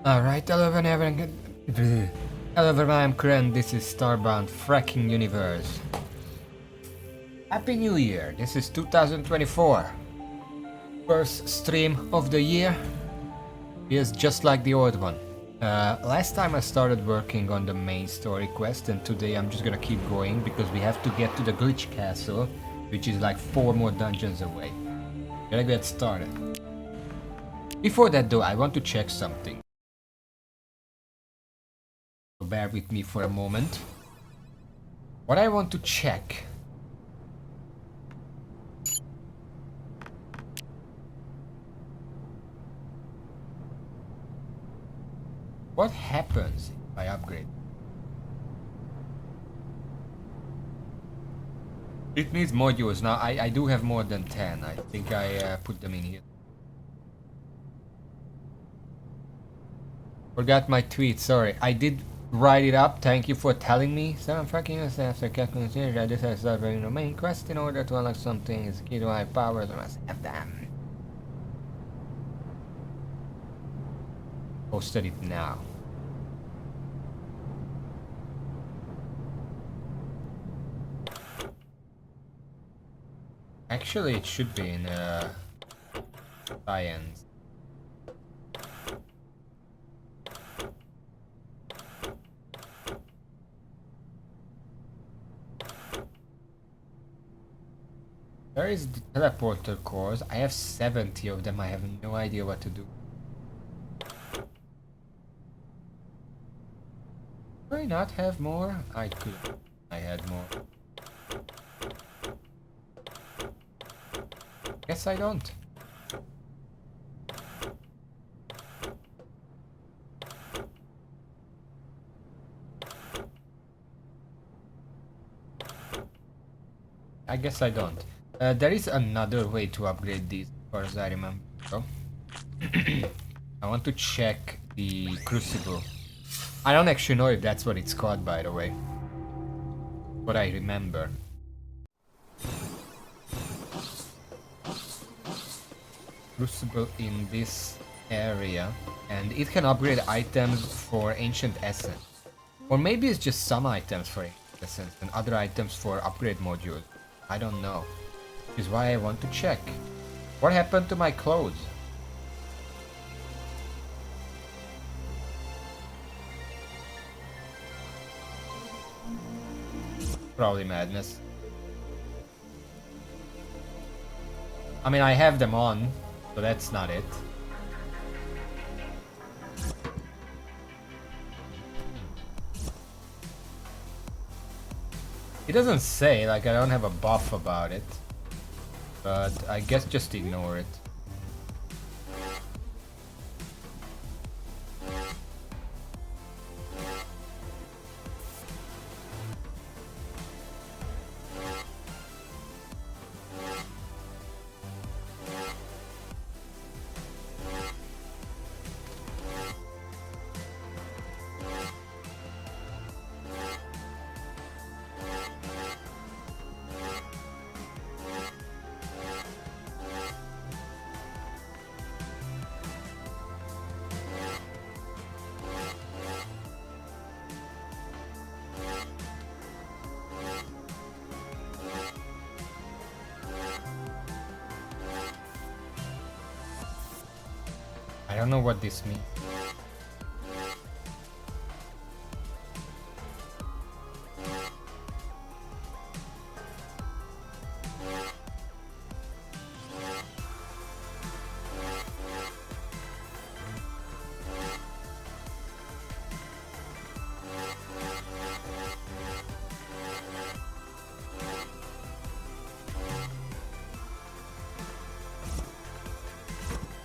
Alright, hello everyone. Hello everyone, I'm Kren, this is Starbound, Frackin Universe. Happy New Year, this is 2024. First stream of the year is just like the old one. Last time I started working on the main story quest, and today I'm just gonna keep going because we have to get to the glitch castle, which is like 4 more dungeons away. Gotta get started. Before that though, I want to check something. Bear with me for a moment. What I want to check. What happens if I upgrade? It needs modules. Now I do have more than 10. I think I put them in here. Forgot my tweet, sorry. I did write it up, thank you for telling me. Some fucking after calculation, I just have to start running the main quest in order to unlock something. It's key to my powers, I must have them. Posted it now. Actually, it should be in science. Where is the teleporter cores? I have 70 of them. I have no idea what to do. Do I not have more? I could. I had more. Guess I don't. I guess I don't. There is another way to upgrade these, as far as I remember. So. I want to check the crucible. I don't actually know if that's what it's called, by the way. But I remember. Crucible in this area, and it can upgrade items for ancient essence. Or maybe it's just some items for ancient essence and other items for upgrade modules. I don't know. Which is why I want to check. What happened to my clothes? Probably madness. I mean, I have them on, so that's not it. It doesn't say, like I don't have a buff about it. But I guess just ignore it. I don't know what this means.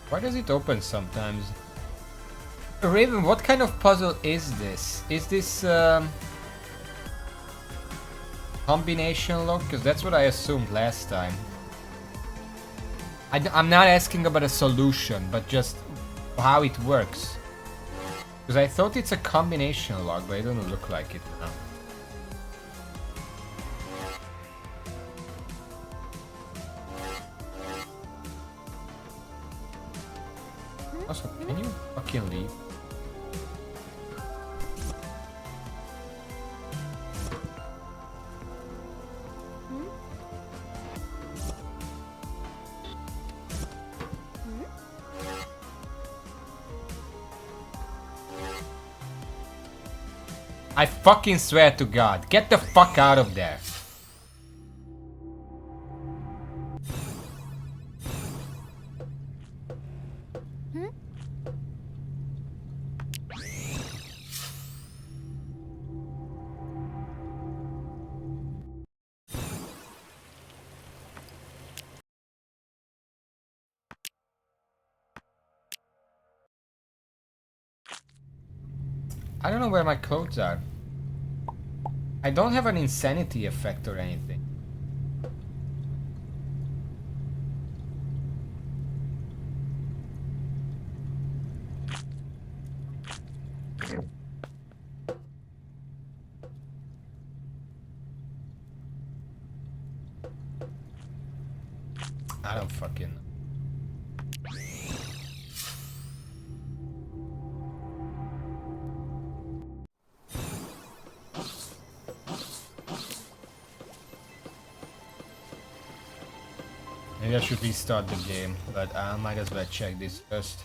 Why does it open sometimes? Raven, what kind of puzzle is this? Is this combination lock? Because that's what I assumed last time. I'm not asking about a solution, but just how it works. Because I thought it's a combination lock, but it doesn't look like it now. Also, can you fucking leave? I fucking swear to God. Get the fuck out of there. I don't know where my clothes are. I don't have an insanity effect or anything. I don't fucking know. Maybe I should restart the game, but I might as well check this first.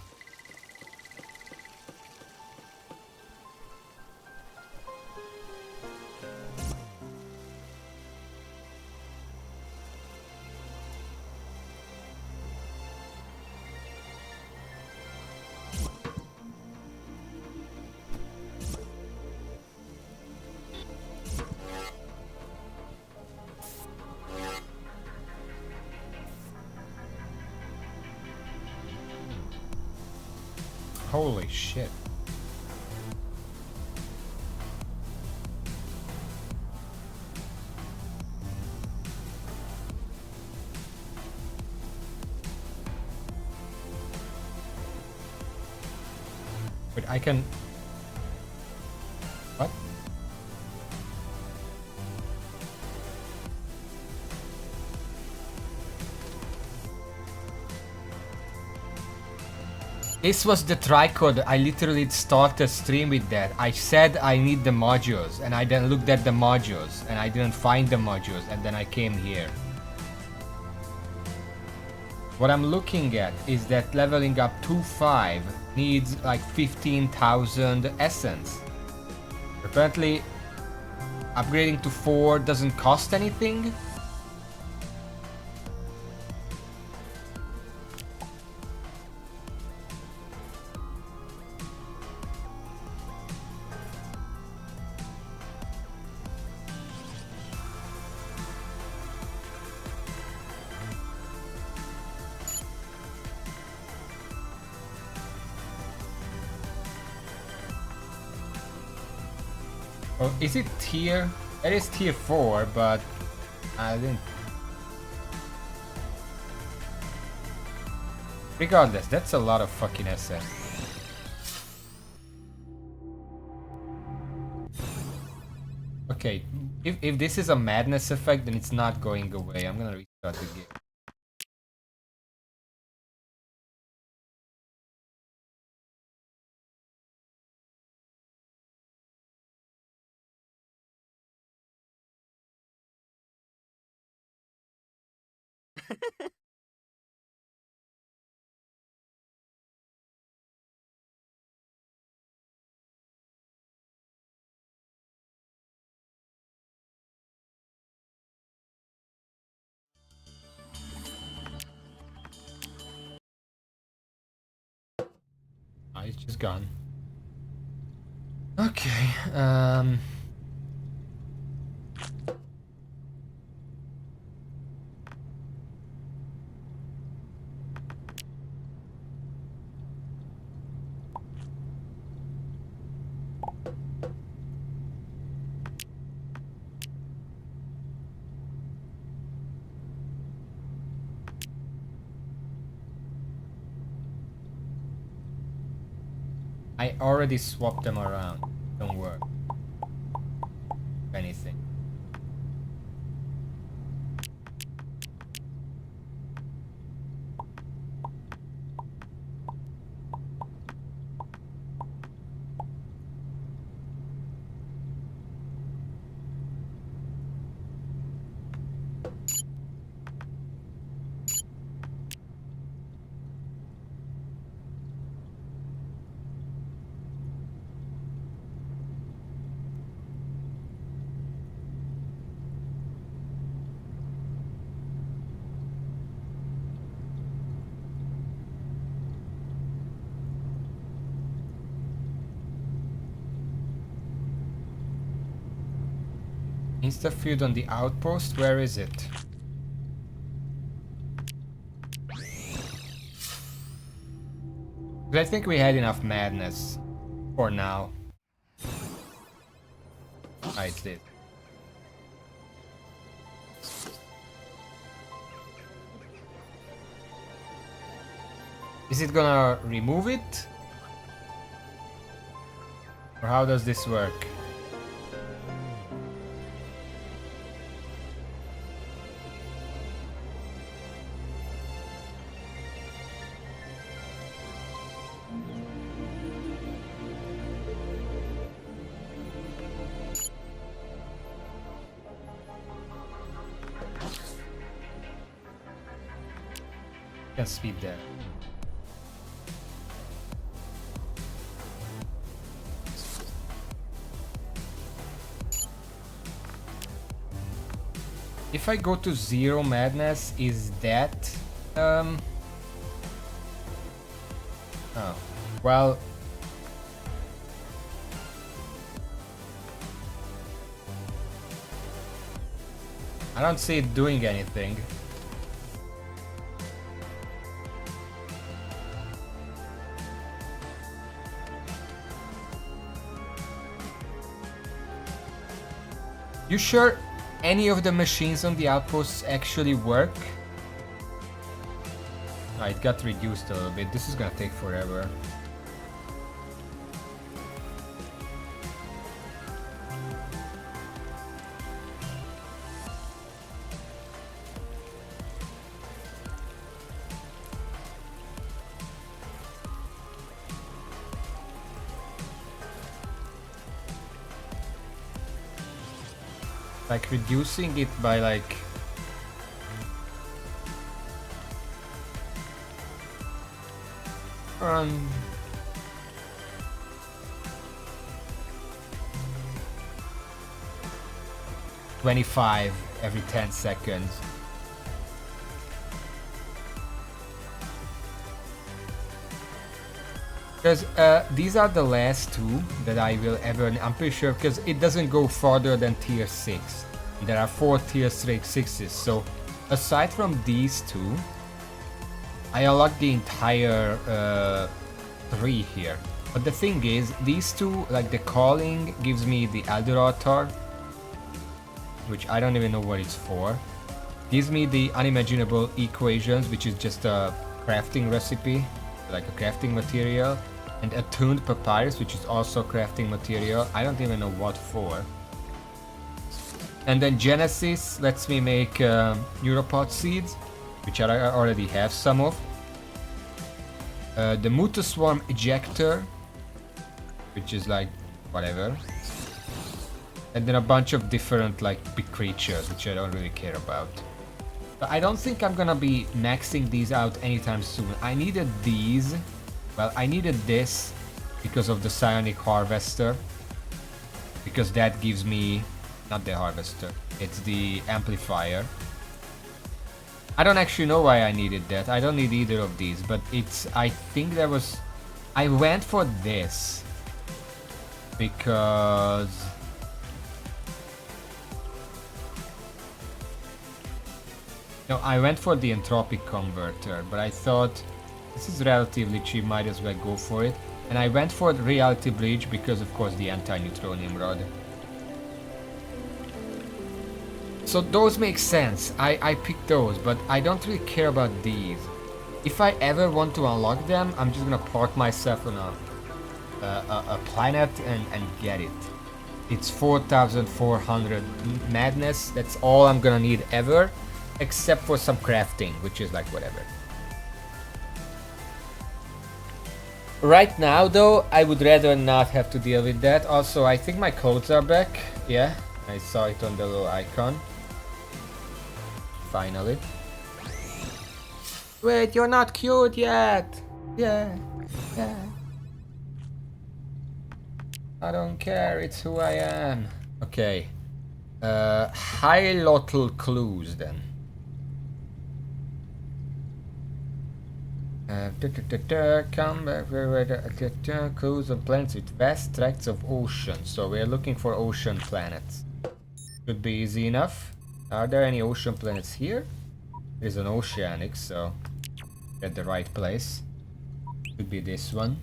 Holy shit. But I can... What? This was the tricode. I literally started stream with that. I said I need the modules, and I then looked at the modules, and I didn't find the modules, and then I came here. What I'm looking at is that leveling up to 5 needs like 15,000 essence. Apparently, upgrading to 4 doesn't cost anything. Oh, is it tier? It is tier 4, but I didn't. Regardless, that's a lot of fucking SS. Okay, if this is a madness effect, then it's not going away. I'm gonna restart the game. Oh, it's just gone. Okay, I already swapped them around. Don't worry. If anything. Insta-field on the outpost, where is it? I think we had enough madness for now. I did. Is it gonna remove it? Or how does this work? Can speed there. If I go to 0 madness, is that oh, well, I don't see it doing anything. You sure any of the machines on the outposts actually work? Oh, it got reduced a little bit. This is gonna take forever. Like reducing it by like 25 every 10 seconds. Because these are the last two that I will ever, I'm pretty sure, because it doesn't go farther than tier 6. There are 4 tier 6s, so aside from these two, I unlocked the entire 3 here. But the thing is, these two, like the calling gives me the Eldorado, which I don't even know what it's for. Gives me the unimaginable equations, which is just a crafting recipe, like a crafting material. And attuned papyrus, which is also crafting material. I don't even know what for. And then Genesis lets me make Neuropod seeds, which I already have some of. The Mutaswarm ejector, which is like whatever. And then a bunch of different like big creatures, which I don't really care about. But I don't think I'm gonna be maxing these out anytime soon. I needed these. Well, I needed this because of the Psionic Harvester, because that gives me, not the Harvester, it's the Amplifier. I don't actually know why I needed that, I don't need either of these, but it's, I think there was, I went for this, because, no, I went for the Entropic Converter, but I thought, this is relatively cheap, might as well go for it. And I went for the Reality Bridge because of course the Anti-Neutronium Rod. So those make sense, I picked those, but I don't really care about these. If I ever want to unlock them, I'm just gonna park myself on a planet and get it. It's 4,400 madness, that's all I'm gonna need ever, except for some crafting, which is like whatever. Right now though, I would rather not have to deal with that. Also, I think my codes are back. Yeah, I saw it on the little icon. Finally. Wait, you're not cute yet! Yeah. I don't care, it's who I am. Okay. High-lotl clues then. Come back, clues on planets with vast tracts of ocean. So we're looking for ocean planets. Should be easy enough. Are there any ocean planets here? There's an oceanic, so at the right place. Could be this one.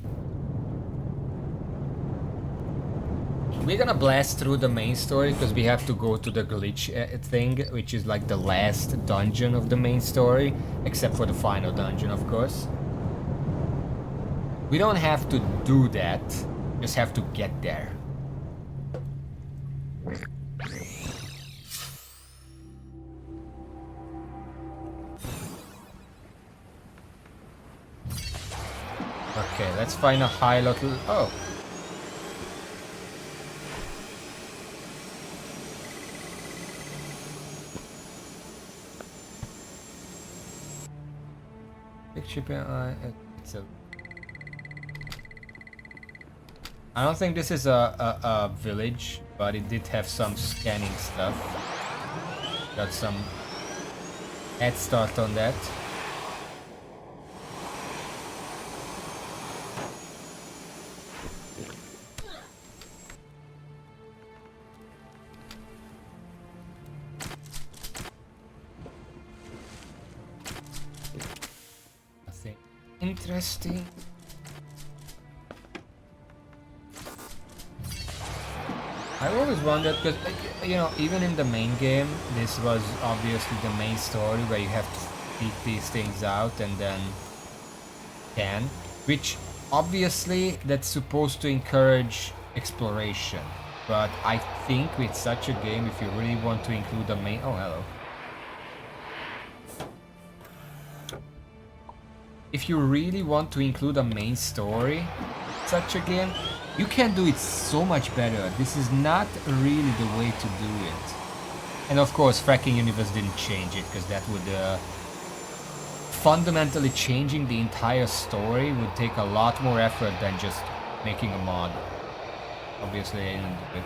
We're gonna blast through the main story because we have to go to the glitch thing, which is like the last dungeon of the main story, except for the final dungeon, of course. We don't have to do that, just have to get there. Okay, let's find a high little... Oh! It's a... I don't think this is a village, but it did have some scanning stuff. Got some head start on that. Nothing interesting. I always wondered, because, you know, even in the main game, this was obviously the main story where you have to seek these things out and then can, which obviously that's supposed to encourage exploration. But I think with such a game, if you really want to include the main... Oh, hello. If you really want to include a main story, such a game, you can do it so much better. This is not really the way to do it. And of course, Frackin Universe didn't change it, because that would... fundamentally changing the entire story would take a lot more effort than just making a mod. Obviously, I didn't do it.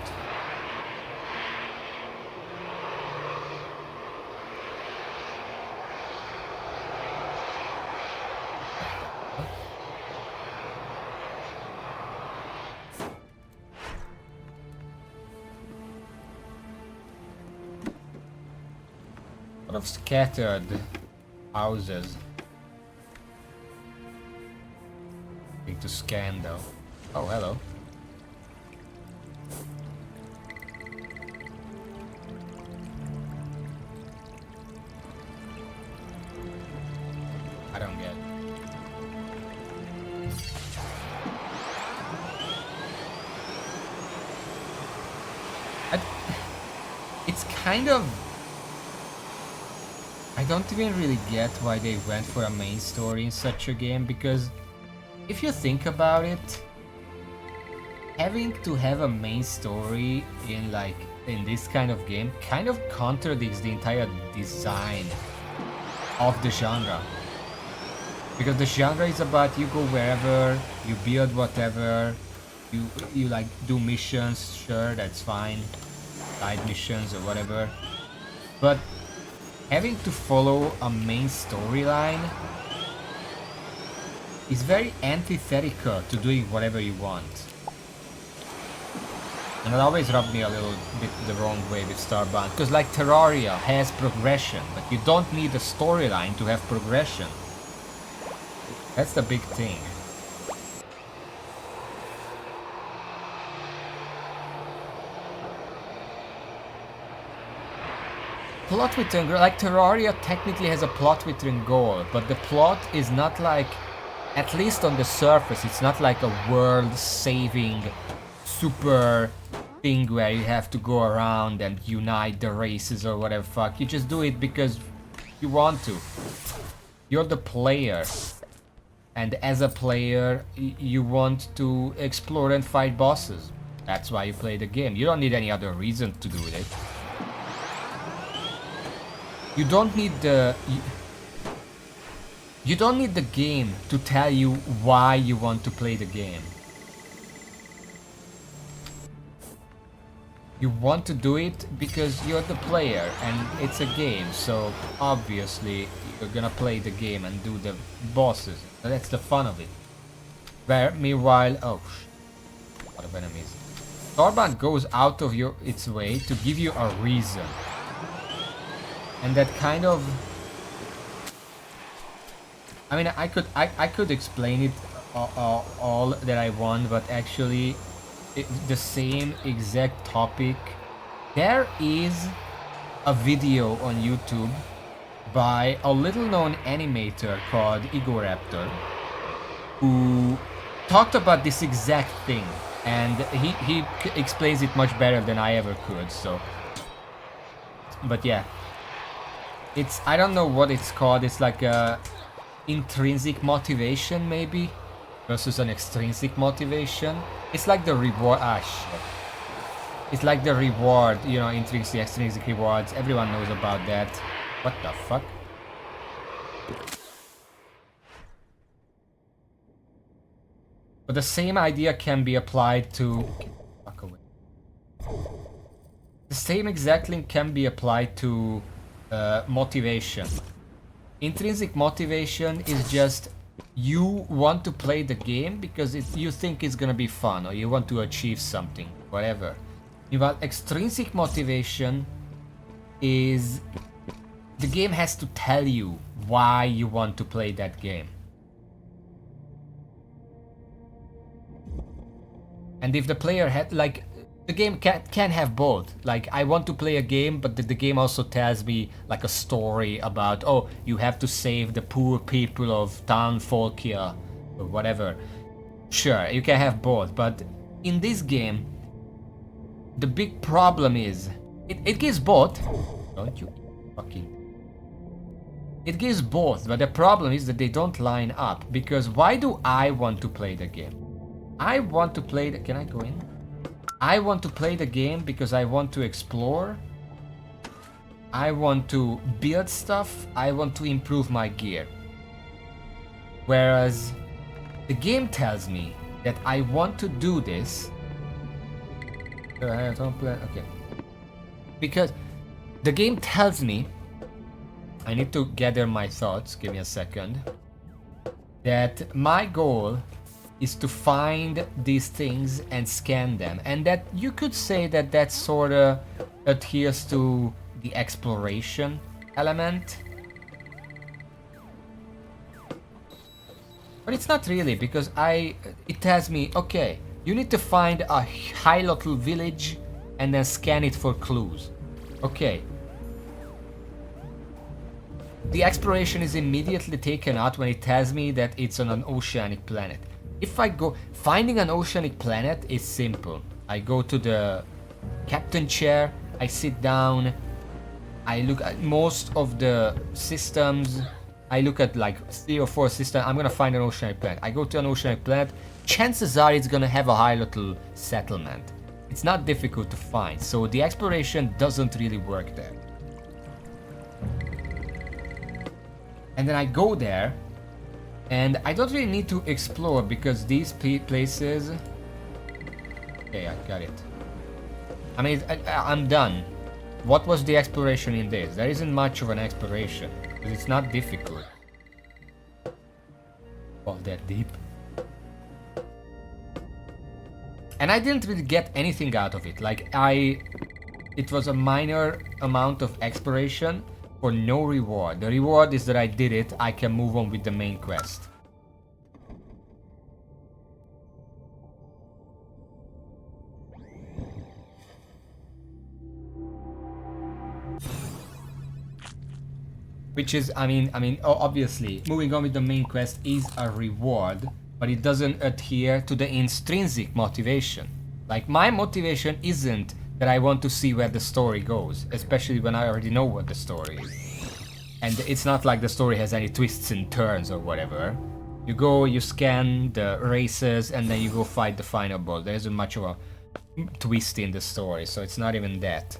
A lot of scattered houses. Need to scan though. Oh, hello. I don't get it. It's kind of... I don't even really get why they went for a main story in such a game, because if you think about it, having to have a main story in this kind of game kind of contradicts the entire design of the genre. Because the genre is about you go wherever, you build whatever, you like do missions, sure, that's fine, side missions or whatever. But having to follow a main storyline is very antithetical to doing whatever you want. And it always rubbed me a little bit the wrong way with Starbound, because like Terraria has progression, but you don't need a storyline to have progression. That's the big thing. Plot within, like Terraria technically has a plot within goal, but the plot is not like, at least on the surface, it's not like a world-saving super thing where you have to go around and unite the races or whatever fuck. You just do it because you want to. You're the player. And as a player, you want to explore and fight bosses. That's why you play the game. You don't need any other reason to do it. You don't need the... You don't need the game to tell you why you want to play the game. You want to do it because you're the player and it's a game, so obviously you're gonna play the game and do the bosses. That's the fun of it. Where, meanwhile... Oh, a lot of enemies. Starbound goes out of its way to give you a reason. And that kind of... I mean, I could explain it all that I want, but actually the same exact topic. There is a video on YouTube by a little known animator called Igoraptor, who talked about this exact thing, and he explains it much better than I ever could. So, but yeah, it's, I don't know what it's called. It's like a intrinsic motivation maybe versus an extrinsic motivation. It's like the reward. Ah, shit. It's like the reward, you know, intrinsic, extrinsic rewards. Everyone knows about that. What the fuck? But the same idea can be applied to... Fuck away. The same exact link can be applied to motivation. Intrinsic motivation is just you want to play the game because you think it's gonna be fun, or you want to achieve something, whatever. While extrinsic motivation is the game has to tell you why you want to play that game. And if the player had, like, the game can have both. Like, I want to play a game, but the game also tells me, like, a story about, oh, you have to save the poor people of town Folkia, or whatever. Sure, you can have both, but in this game, the big problem is, it gives both. Don't you fucking... It gives both, but the problem is that they don't line up, because why do I want to play the game? I want to play the... Can I go in? I want to play the game because I want to explore. I want to build stuff. I want to improve my gear. Whereas the game tells me that I want to do this. Okay. Because the game tells me, I need to gather my thoughts, give me a second, that my goal is to find these things and scan them, and that you could say that that sort of adheres to the exploration element, but it's not really, because it tells me, okay, you need to find a Hylotl village and then scan it for clues. Okay, the exploration is immediately taken out when it tells me that it's on an oceanic planet. If I go... Finding an oceanic planet is simple. I go to the captain chair, I sit down, I look at most of the systems, I look at like 3 or 4 systems, I'm gonna find an oceanic planet. I go to an oceanic planet, chances are it's gonna have a high little settlement. It's not difficult to find, so the exploration doesn't really work there. And then I go there, and I don't really need to explore because these places... Okay, I got it. I mean, I'm done. What was the exploration in this? There isn't much of an exploration, because it's not difficult. All that deep. And I didn't really get anything out of it. Like, it was a minor amount of exploration for no reward. The reward is that I did it, I can move on with the main quest. Which is, I mean, obviously, moving on with the main quest is a reward, but it doesn't adhere to the intrinsic motivation. Like, my motivation isn't that I want to see where the story goes, especially when I already know what the story is. And it's not like the story has any twists and turns or whatever. You go, you scan the races, and then you go fight the final boss. There isn't much of a twist in the story, so it's not even that.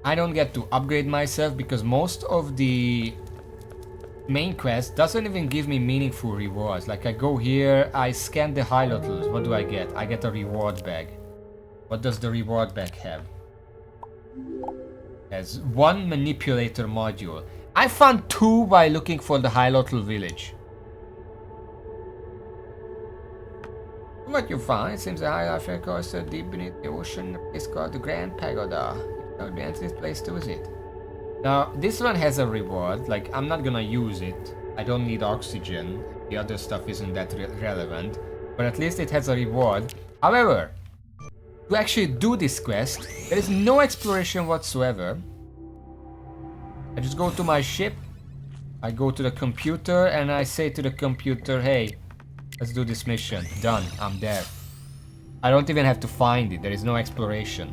I don't get to upgrade myself because most of the main quest doesn't even give me meaningful rewards. Like, I go here, I scan the Hylotls. What do I get? I get a reward bag. What does the reward bag have? It has 1 manipulator module. I found 2 by looking for the Hylotl village. What you found, it seems a high life course deep beneath the ocean, a place called the Grand Pagoda. It would be an interesting place to visit. Now, this one has a reward, like, I'm not gonna use it. I don't need oxygen. The other stuff isn't that relevant. But at least it has a reward. However, to actually do this quest, there is no exploration whatsoever. I just go to my ship, I go to the computer, and I say to the computer, hey, let's do this mission. Done, I'm there. I don't even have to find it, there is no exploration.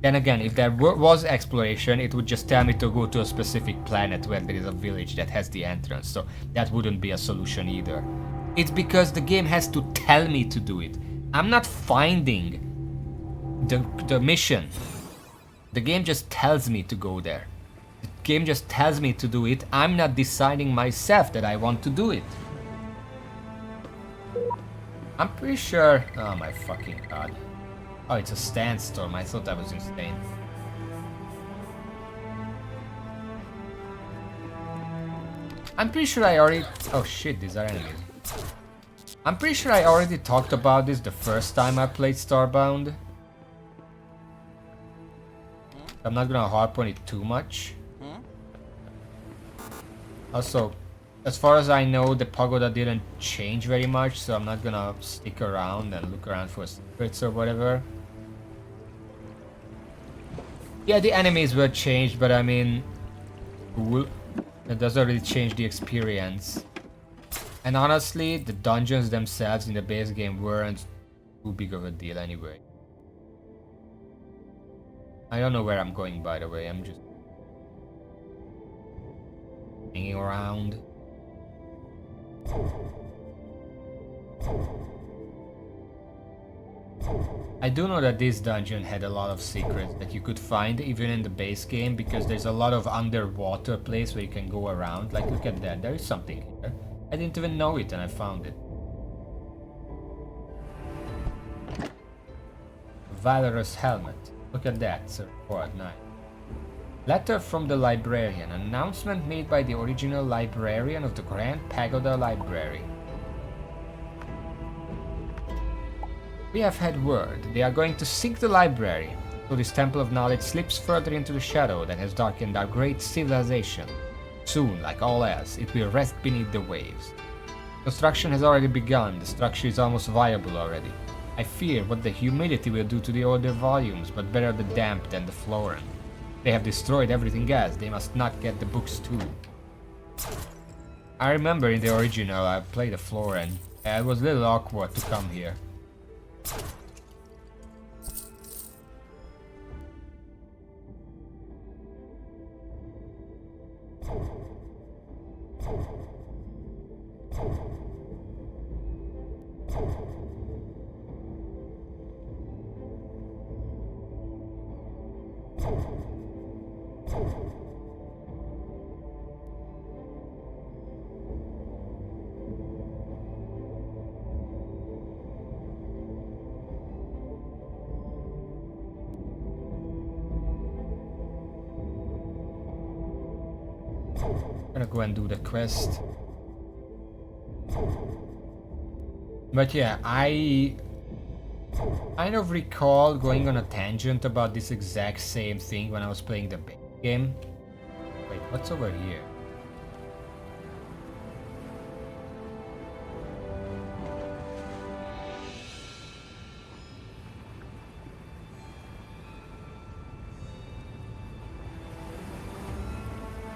Then again, if there was exploration, it would just tell me to go to a specific planet where there is a village that has the entrance, so that wouldn't be a solution either. It's because the game has to tell me to do it. I'm not finding the mission. The game just tells me to go there. The game just tells me to do it. I'm not deciding myself that I want to do it. I'm pretty sure... Oh my fucking god. Oh, it's a sandstorm. I thought that was insane. I'm pretty sure I already... Oh shit, these are enemies. I'm pretty sure I already talked about this the first time I played Starbound. I'm not gonna harp on it too much. Also, as far as I know, the pagoda didn't change very much, so I'm not gonna stick around and look around for secrets or whatever. Yeah, the enemies were changed, but I mean, cool. It doesn't really change the experience. And honestly, the dungeons themselves in the base game weren't too big of a deal anyway. I don't know where I'm going, by the way. I'm just hanging around. I do know that this dungeon had a lot of secrets that you could find even in the base game, because there's a lot of underwater place where you can go around. Like, look at that, there is something here. I didn't even know it and I found it. Valorous helmet. Look at that, it's a report, nice. Letter from the librarian. An announcement made by the original librarian of the Grand Pagoda Library. We have had word. They are going to sink the library, so this temple of knowledge slips further into the shadow that has darkened our great civilization. Soon, like all else, it will rest beneath the waves. Construction has already begun. The structure is almost viable already. I fear what the humidity will do to the older volumes, but better the damp than the flooring. They have destroyed everything else. They must not get the books too. I remember in the original I played the flooring. It was a little awkward to come here. I'm gonna go and do the quest. But yeah, I kind of recall going on a tangent about this exact same thing when I was playing the base game. Wait, what's over here?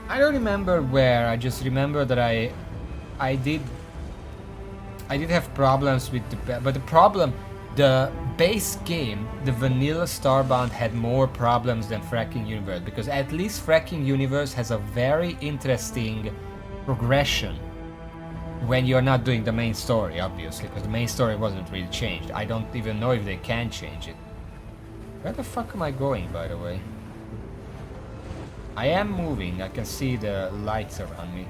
I don't remember where, I just remember that I did have problems with the base game, the vanilla Starbound had more problems than Frackin Universe, because at least Frackin Universe has a very interesting progression when you're not doing the main story, obviously, because the main story wasn't really changed. I don't even know if they can change it. Where the fuck am I going, by the way? I am moving, I can see the lights around me.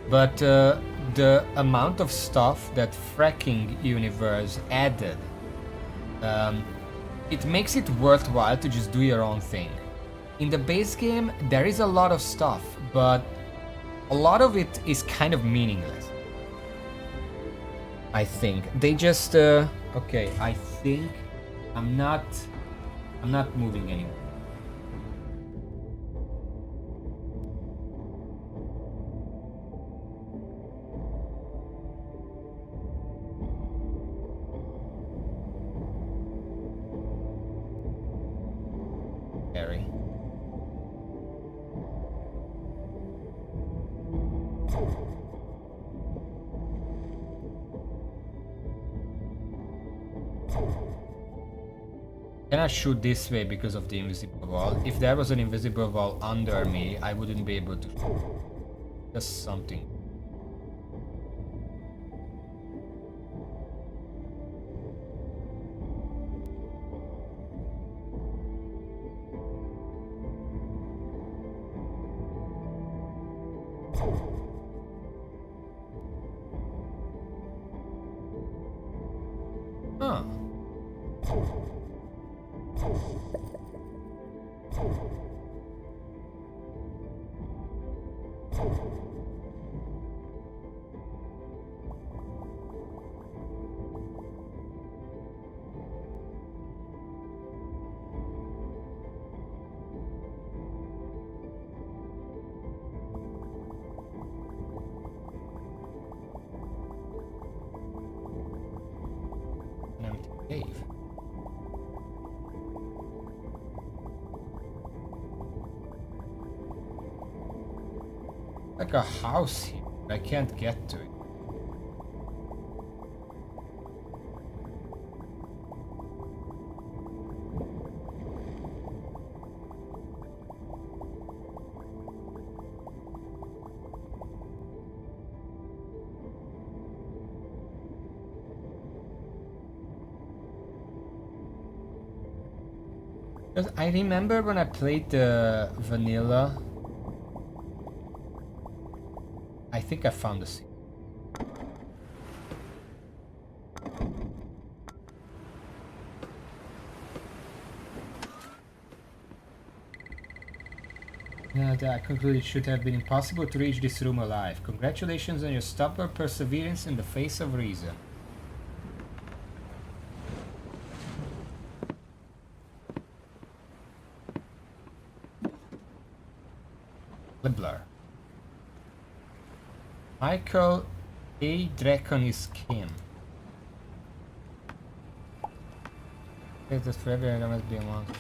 But the amount of stuff that Frackin Universe added it makes it worthwhile to just do your own thing. In the base game, there is a lot of stuff, but a lot of it is kind of meaningless. I think they just okay, I think I'm not moving anymore. Harry. Can I shoot this way because of the invisible wall? If there was an invisible wall under me, I wouldn't be able to shoot. Just something. Huh. An empty cave. Like a house here. I can't get to it. Because I remember when I played the vanilla, I think I found the secret. Yeah, I concluded it should have been impossible to reach this room alive. Congratulations on your stubborn perseverance in the face of reason. Blur. Michael A. Drakon is Kim. This forever, there must be a monster.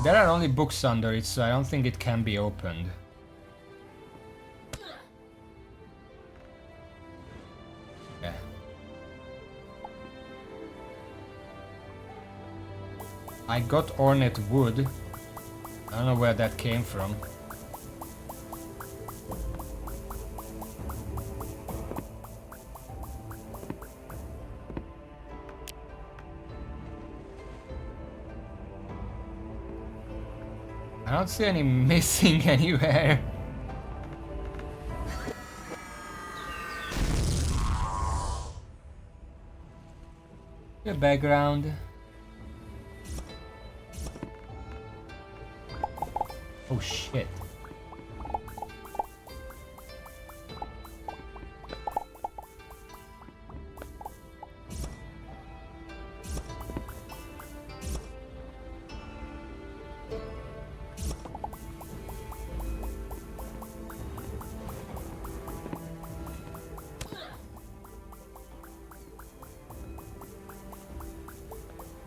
There are only books under it, so I don't think it can be opened. Yeah. I got ornate wood. I don't know where that came from. I don't see any missing anywhere. The background. Oh shit.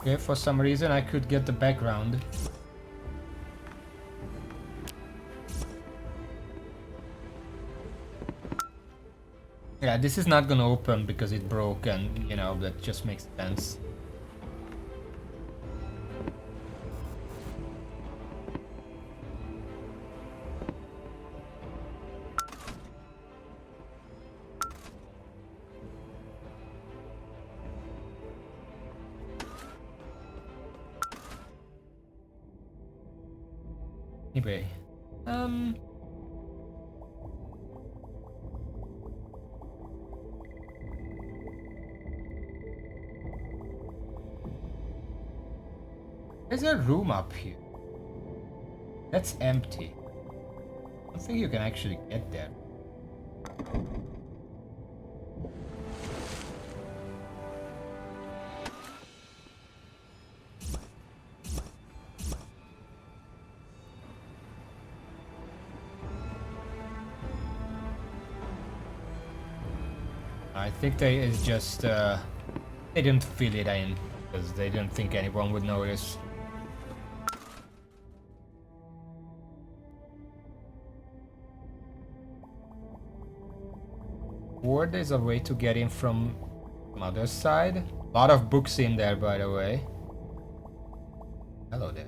Okay, for some reason I could get the background. Yeah, this is not gonna open because it broke, and you know, that just makes sense. Anyway, there's a room up here. That's empty. I don't think you can actually get there. I think they is just they didn't fill it in because they didn't think anyone would notice. Or there's a way to get in from other side. A lot of books in there, by the way. Hello there.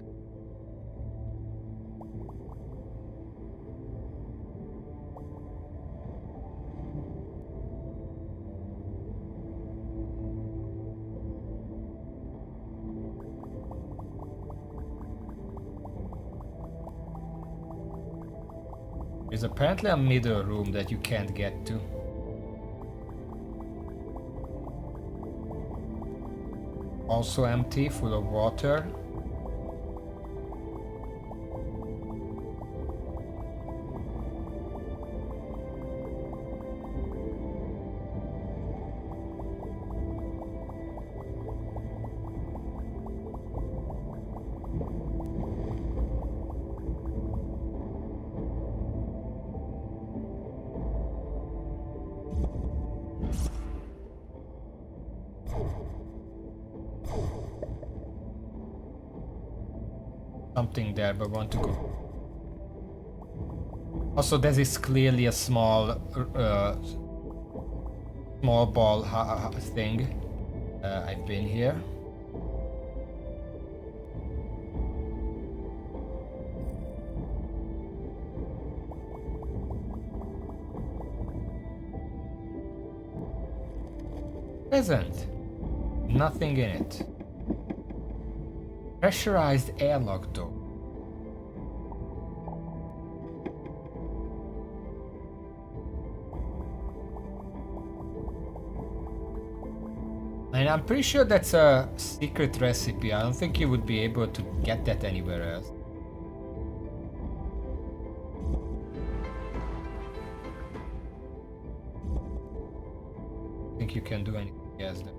There's apparently a middle room that you can't get to. Also empty, full of water. Something there, but want to go. Also, this is clearly a small ball thing. I've been here. Isn't nothing in it. Pressurized airlock door. And I'm pretty sure that's a secret recipe. I don't think you would be able to get that anywhere else. I think you can do anything else there.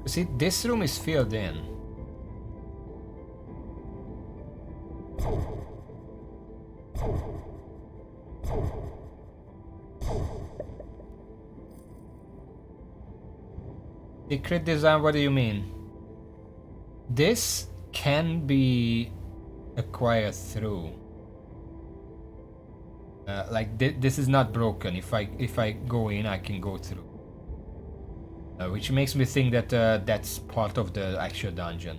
See, this room is filled in. Secret design, what do you mean? This can be acquired through. Like this is not broken. If I go in, I can go through. Which makes me think that that's part of the actual dungeon.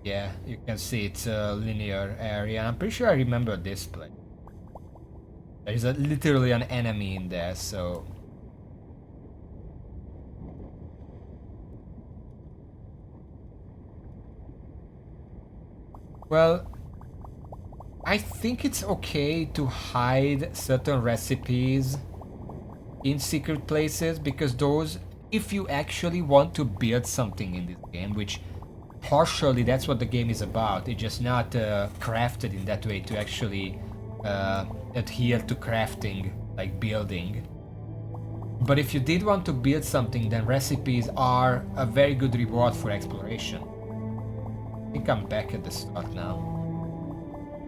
Yeah, you can see it's a linear area. I'm pretty sure I remember this place. There is literally an enemy in there, so... Well, I think it's okay to hide certain recipes in secret places, because those, if you actually want to build something in this game, which partially that's what the game is about. It's just not crafted in that way to actually adhere to crafting, like building. But if you did want to build something, then recipes are a very good reward for exploration. I think I'm back at the start now.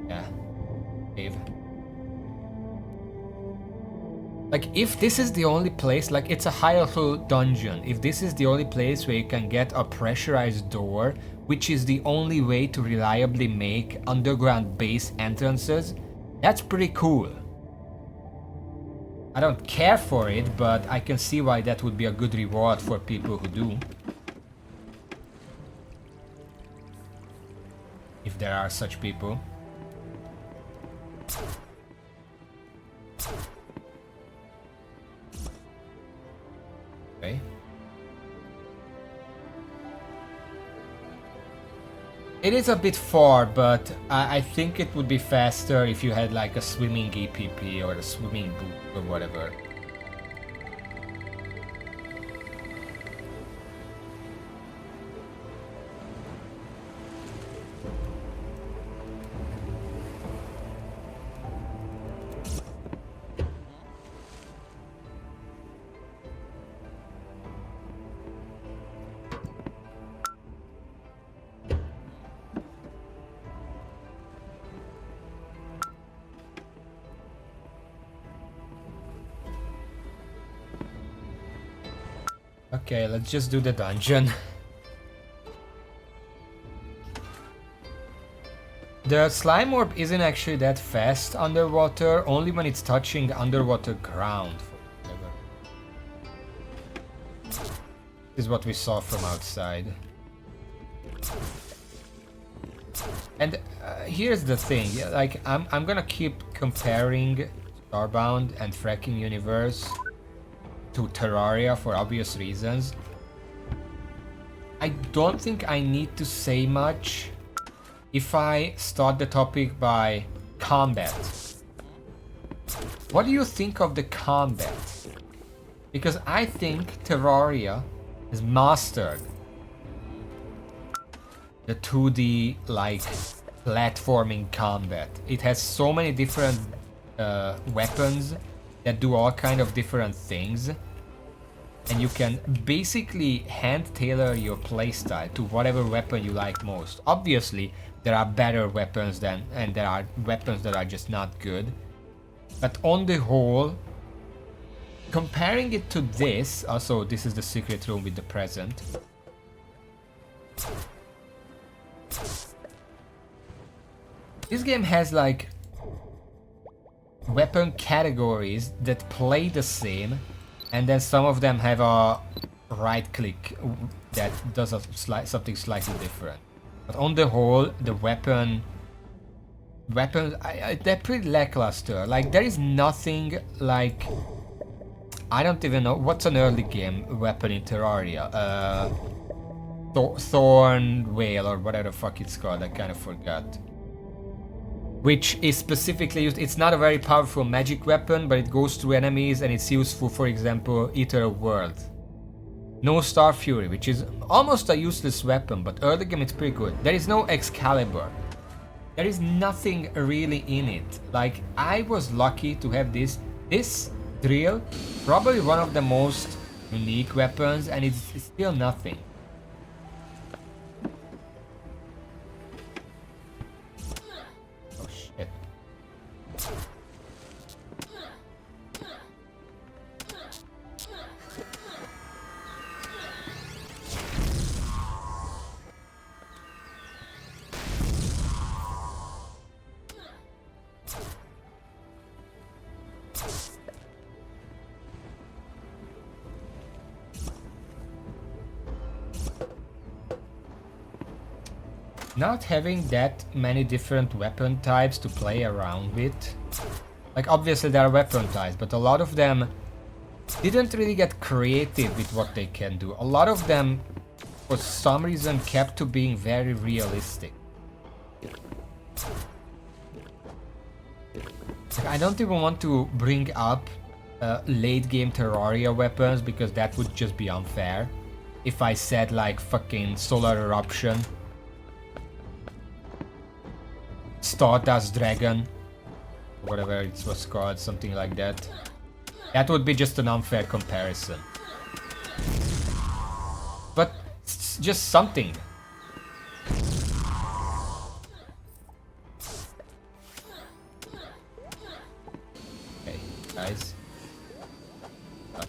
Yeah. Cave. Like, if this is the only place, like, it's a hierarchical dungeon. If this is the only place where you can get a pressurized door, which is the only way to reliably make underground base entrances, that's pretty cool. I don't care for it, but I can see why that would be a good reward for people who do. If there are such people. Okay. It is a bit far, but I think it would be faster if you had like a swimming EPP or a swimming boot or whatever. Okay, let's just do the dungeon. The slime orb isn't actually that fast underwater, only when it's touching underwater ground. This is what we saw from outside. And here's the thing, like I'm gonna keep comparing Starbound and Frackin Universe to Terraria for obvious reasons. I don't think I need to say much if I start the topic by combat. What do you think of the combat? Because I think Terraria has mastered the 2D like platforming combat. It has so many different weapons that do all kind of different things, and you can basically hand tailor your playstyle to whatever weapon you like most. Obviously there are better weapons and there are weapons that are just not good, but on the whole, comparing it to this, also this is the secret room with the present. This game has like weapon categories that play the same, and then some of them have a right click that does something slightly different. But on the whole, the weapons they're pretty lackluster. Like, there is nothing like, I don't even know what's an early game weapon in Terraria. Thorn Whale or whatever the fuck it's called, I kind of forgot. Which is specifically used, it's not a very powerful magic weapon, but it goes through enemies and it's useful, for example, Eater of Worlds. No Star Fury, which is almost a useless weapon, but early game it's pretty good. There is no Excalibur. There is nothing really in it. Like, I was lucky to have this drill, probably one of the most unique weapons, and it's still nothing. Not having that many different weapon types to play around with. Like, obviously there are weapon types, but a lot of them didn't really get creative with what they can do. A lot of them, for some reason, kept to being very realistic. Like, I don't even want to bring up late game Terraria weapons, because that would just be unfair. If I said like fucking Solar Eruption Stardust Dragon, whatever it was called, something like that. That would be just an unfair comparison. But it's just something. Okay, guys. Up.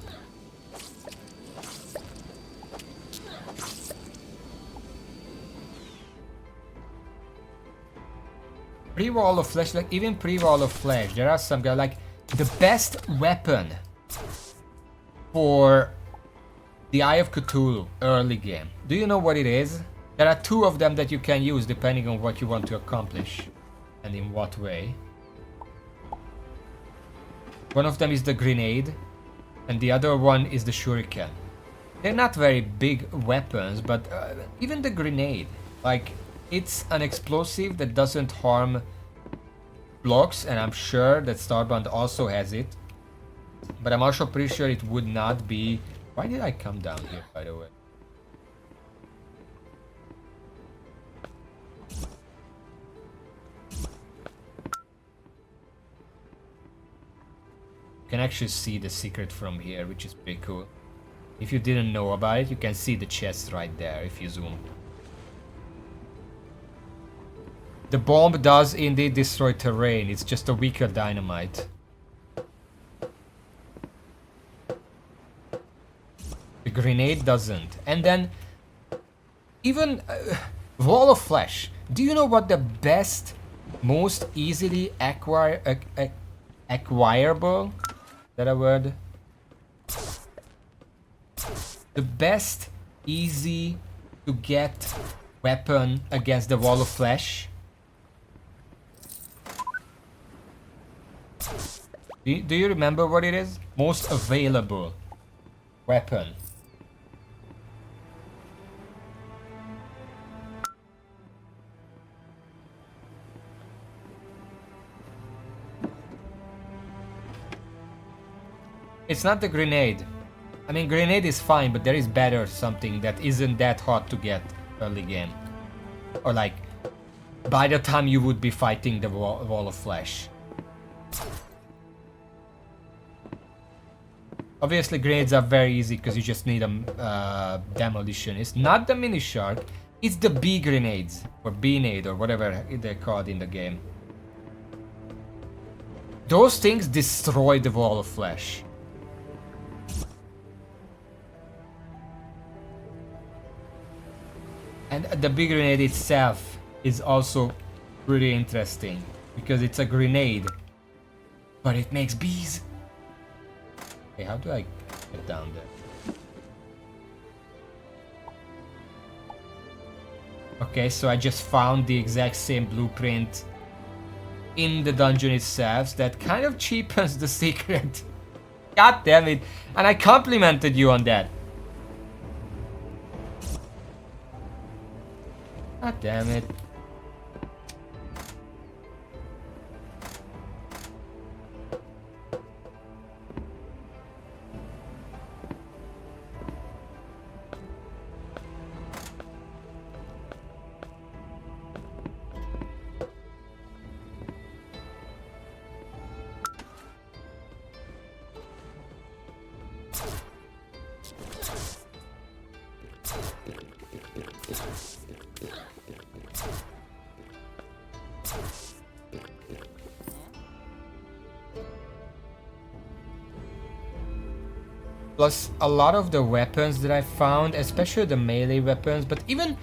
Pre-Wall of Flesh, like even pre-Wall of Flesh, there are some guys like the best weapon for the Eye of Cthulhu early game. Do you know what it is? There are two of them that you can use depending on what you want to accomplish and in what way. One of them is the grenade and the other one is the shuriken. They're not very big weapons, but even the grenade, like, it's an explosive that doesn't harm blocks, and I'm sure that Starbound also has it. But I'm also pretty sure it would not be... Why did I come down here, by the way? You can actually see the secret from here, which is pretty cool. If you didn't know about it, you can see the chest right there if you zoom. The bomb does indeed destroy terrain, it's just a weaker dynamite. The grenade doesn't. And then, even Wall of Flesh. Do you know what the best, most easily acquirable? Is that a word? The best, easy to get weapon against the Wall of Flesh? Do you remember what it is? Most available weapon. It's not the grenade. I mean, grenade is fine, but there is better something that isn't that hard to get early game. Or like, by the time you would be fighting the Wall of Flesh. Obviously, grenades are very easy because you just need a demolition. It's not the mini shark, it's the bee grenades or bee-nade or whatever they're called in the game. Those things destroy the Wall of Flesh. And the bee grenade itself is also pretty interesting because it's a grenade, but it makes bees. Okay, how do I get down there? Okay, so I just found the exact same blueprint in the dungeon itself. That kind of cheapens the secret. God damn it. And I complimented you on that. God damn it. Plus, a lot of the weapons that I found, especially the melee weapons, but even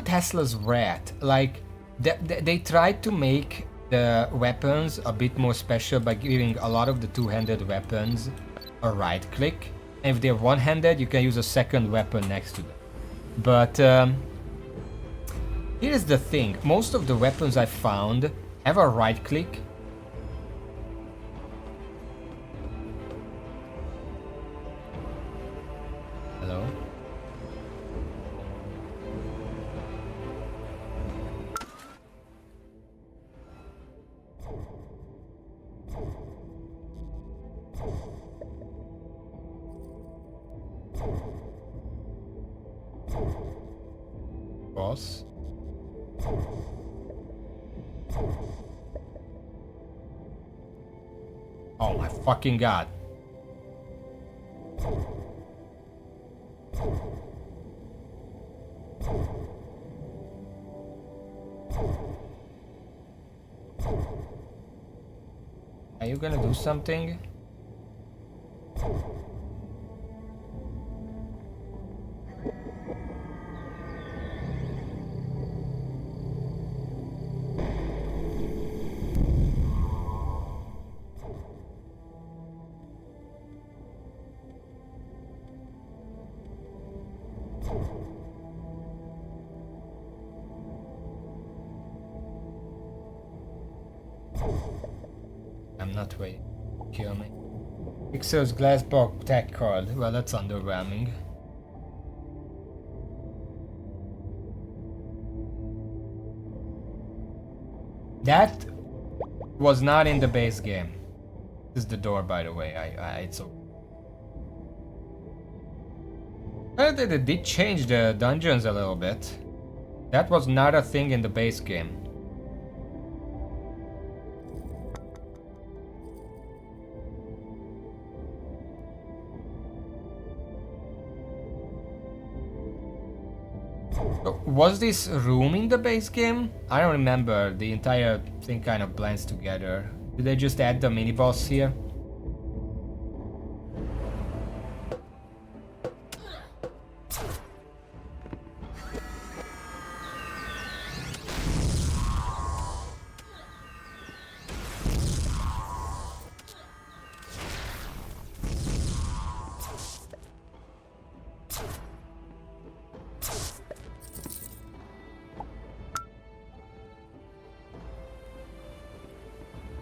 Tesla's rat, like they tried to make the weapons a bit more special by giving a lot of the two-handed weapons a right click. And if they're one-handed, you can use a second weapon next to them. But here's the thing: most of the weapons I found have a right click. Hello? Boss? Oh my fucking god. Are you gonna do something? I'm not waiting. Kill me. Pixel's glass box tech card. Well, that's underwhelming. That was not in the base game. This is the door, by the way. It's so. They did change the dungeons a little bit. That was not a thing in the base game. Was this room in the base game? I don't remember. The entire thing kind of blends together. Did they just add the mini boss here?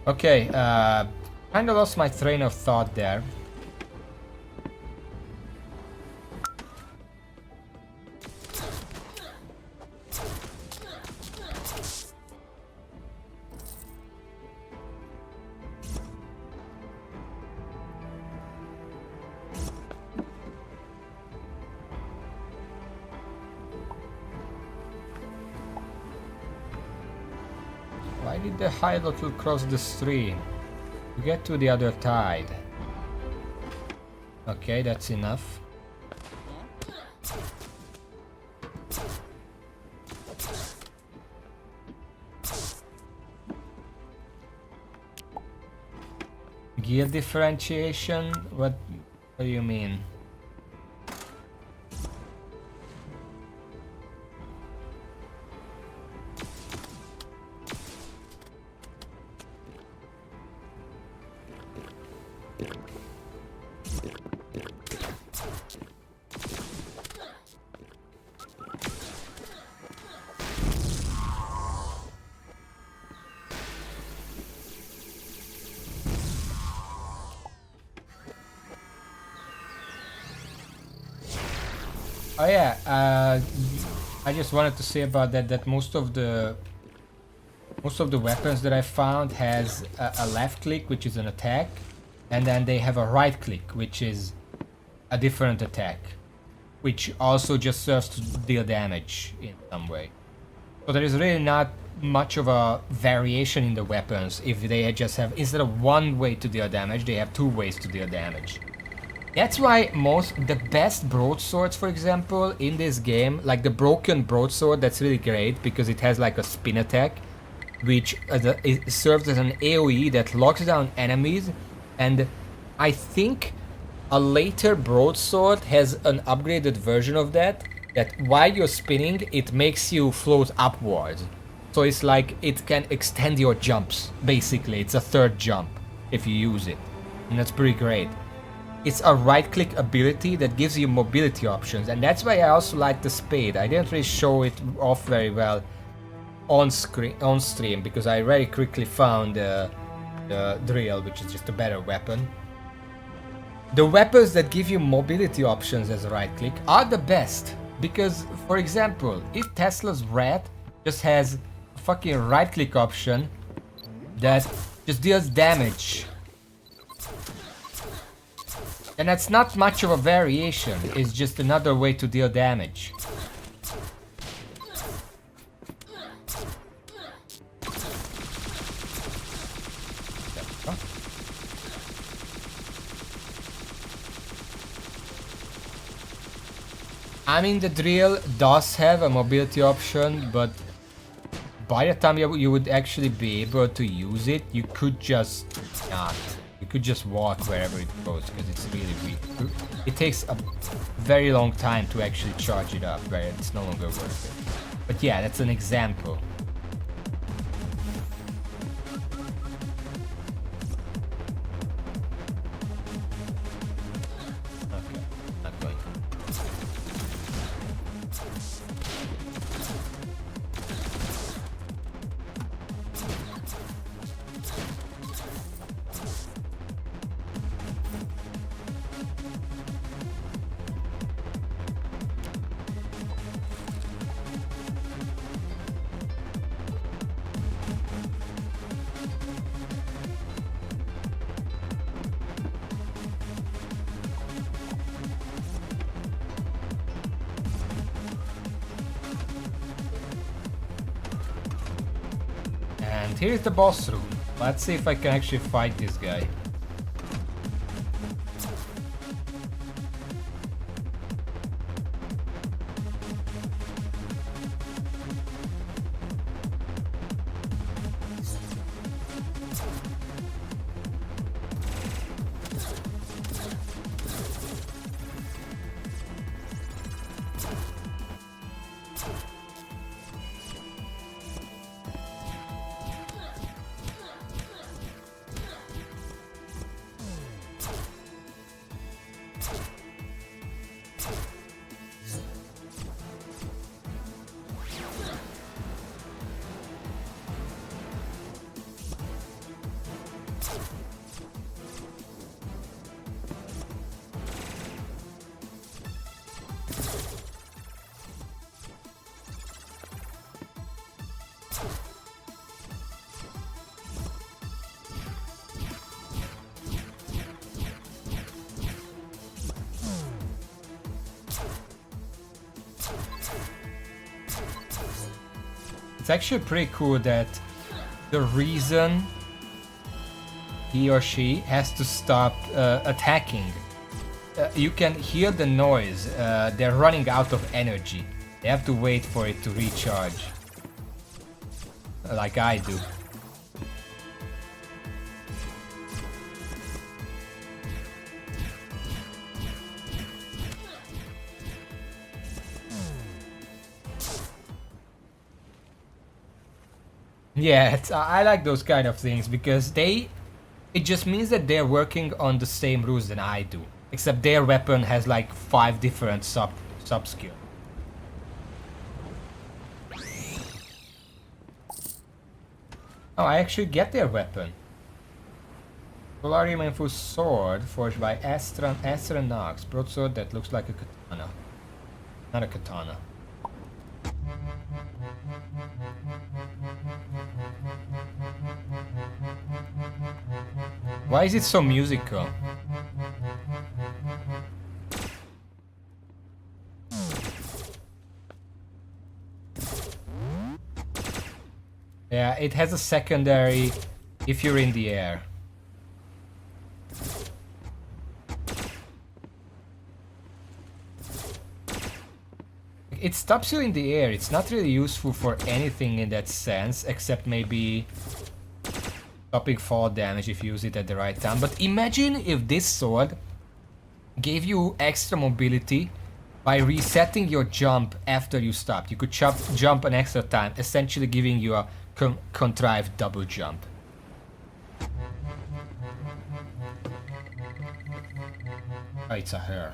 Okay, kind of lost my train of thought there. Why did the Hylotl cross the stream? To get to the other tide. Okay, that's enough. Gear differentiation? What do you mean? Oh yeah, I just wanted to say about that most of the weapons that I found has a left click, which is an attack, and then they have a right click, which is a different attack, which also just serves to deal damage in some way. So there is really not much of a variation in the weapons if they just have, instead of one way to deal damage, they have two ways to deal damage. That's why the best broadswords, for example, in this game, like the broken broadsword, that's really great because it has like a spin attack, which it serves as an AoE that locks down enemies, and I think a later broadsword has an upgraded version of that while you're spinning, it makes you float upwards. So it's like it can extend your jumps, basically. It's a third jump if you use it, and that's pretty great. It's a right-click ability that gives you mobility options, and that's why I also like the spade. I didn't really show it off very well on stream because I very quickly found the drill, which is just a better weapon. The weapons that give you mobility options as a right-click are the best because, for example, if Tesla's rat just has a fucking right-click option that just deals damage. And that's not much of a variation, it's just another way to deal damage. I mean, the drill does have a mobility option, but by the time you would actually be able to use it, you could just not. You could just walk wherever it goes, because it's really weak. It takes a very long time to actually charge it up, where it's no longer worth it. But yeah, that's an example. Okay, not going. And here's the boss room. Let's see if I can actually fight this guy. It's actually pretty cool that the reason he or she has to stop attacking, you can hear the noise. They're running out of energy. They have to wait for it to recharge, like I do. Yeah, I like those kind of things because it just means that they're working on the same rules than I do. Except their weapon has like 5 different sub skills. Oh, I actually get their weapon. Polarium infused sword forged by Astra Nox. Broadsword that looks like a katana. Not a katana. Why is it so musical? Yeah, it has a secondary if you're in the air. It stops you in the air. It's not really useful for anything in that sense, except maybe stopping fall damage if you use it at the right time. But imagine if this sword gave you extra mobility by resetting your jump after you stopped. You could jump an extra time, essentially giving you a contrived double jump. Oh, it's a her.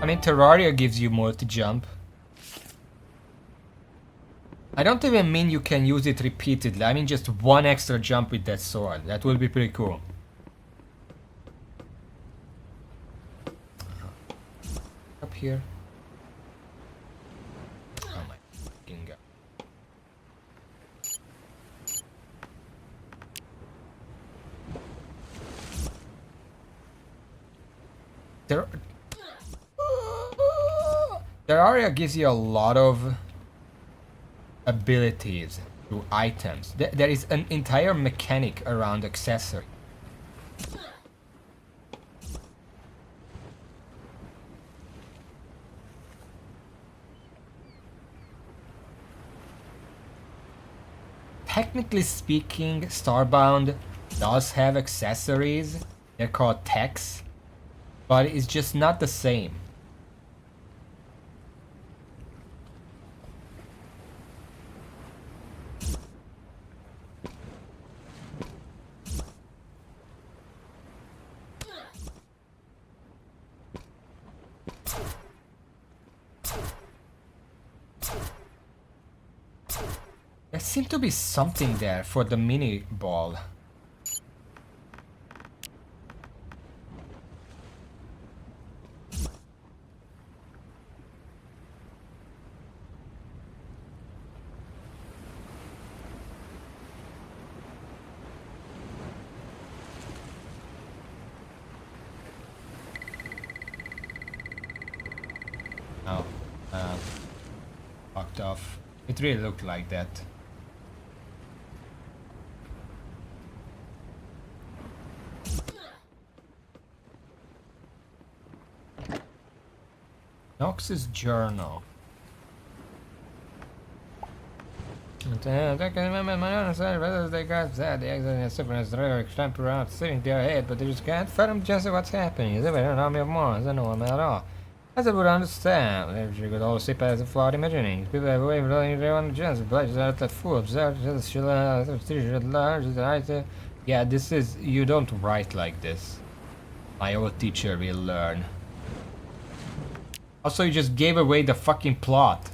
I mean, Terraria gives you multi-jump. I don't even mean you can use it repeatedly. I mean just one extra jump with that sword. That will be pretty cool. here? Oh my fucking god. Terraria gives you a lot of abilities through items. There is an entire mechanic around accessory. Technically speaking, Starbound does have accessories. They're called techs, but it's just not the same. There seemed to be something there for the mini ball. Oh, fucked off. It really looked like that. Nox's journal. They can remember my own side, whether they got that, the exit is example around sitting there ahead, but they just can't fathom just what's happening. They don't know me of more, they know me at all. As I would understand, if you could all see past the flawed imagining, people have a way of letting their own chance, but are that fool, observe, yeah, this is, you don't write like this. My old teacher will learn. Also, you just gave away the fucking plot.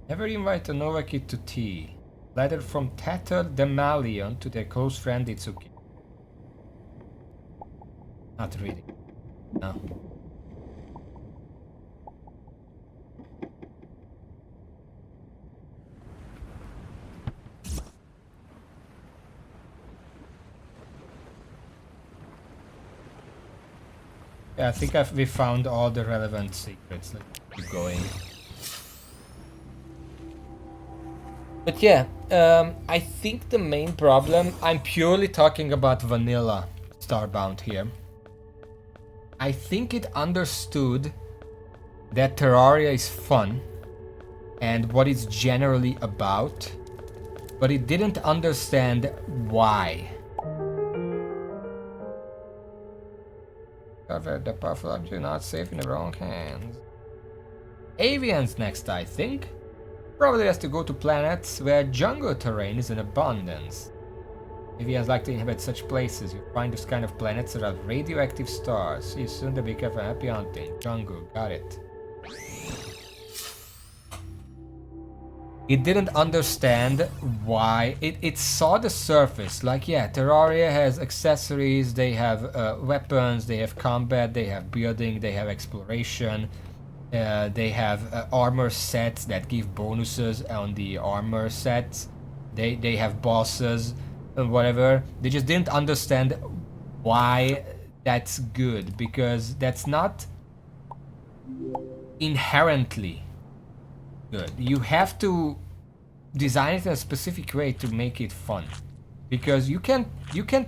Never invite a Nova Kid to tea. Letter from Tattered Demalion to their close friend Itsuki. Not really. No. Yeah, I think we found all the relevant secrets. Let's keep going. But yeah, I think the main problem, I'm purely talking about vanilla Starbound here. I think it understood that Terraria is fun and what it's generally about, but it didn't understand why. The powerful object not safe in the wrong hands. Avians next, I think. Probably has to go to planets where jungle terrain is in abundance. Avians like to inhabit such places. You find this kind of planets around radioactive stars. See you soon to be careful. Happy hunting. Jungle, got it. It didn't understand why. It saw the surface. Like, yeah, Terraria has accessories, they have weapons, they have combat, they have building, they have exploration. They have armor sets that give bonuses on the armor sets. They have bosses and whatever. They just didn't understand why that's good, because that's not inherently good. You have to design it in a specific way to make it fun, because you can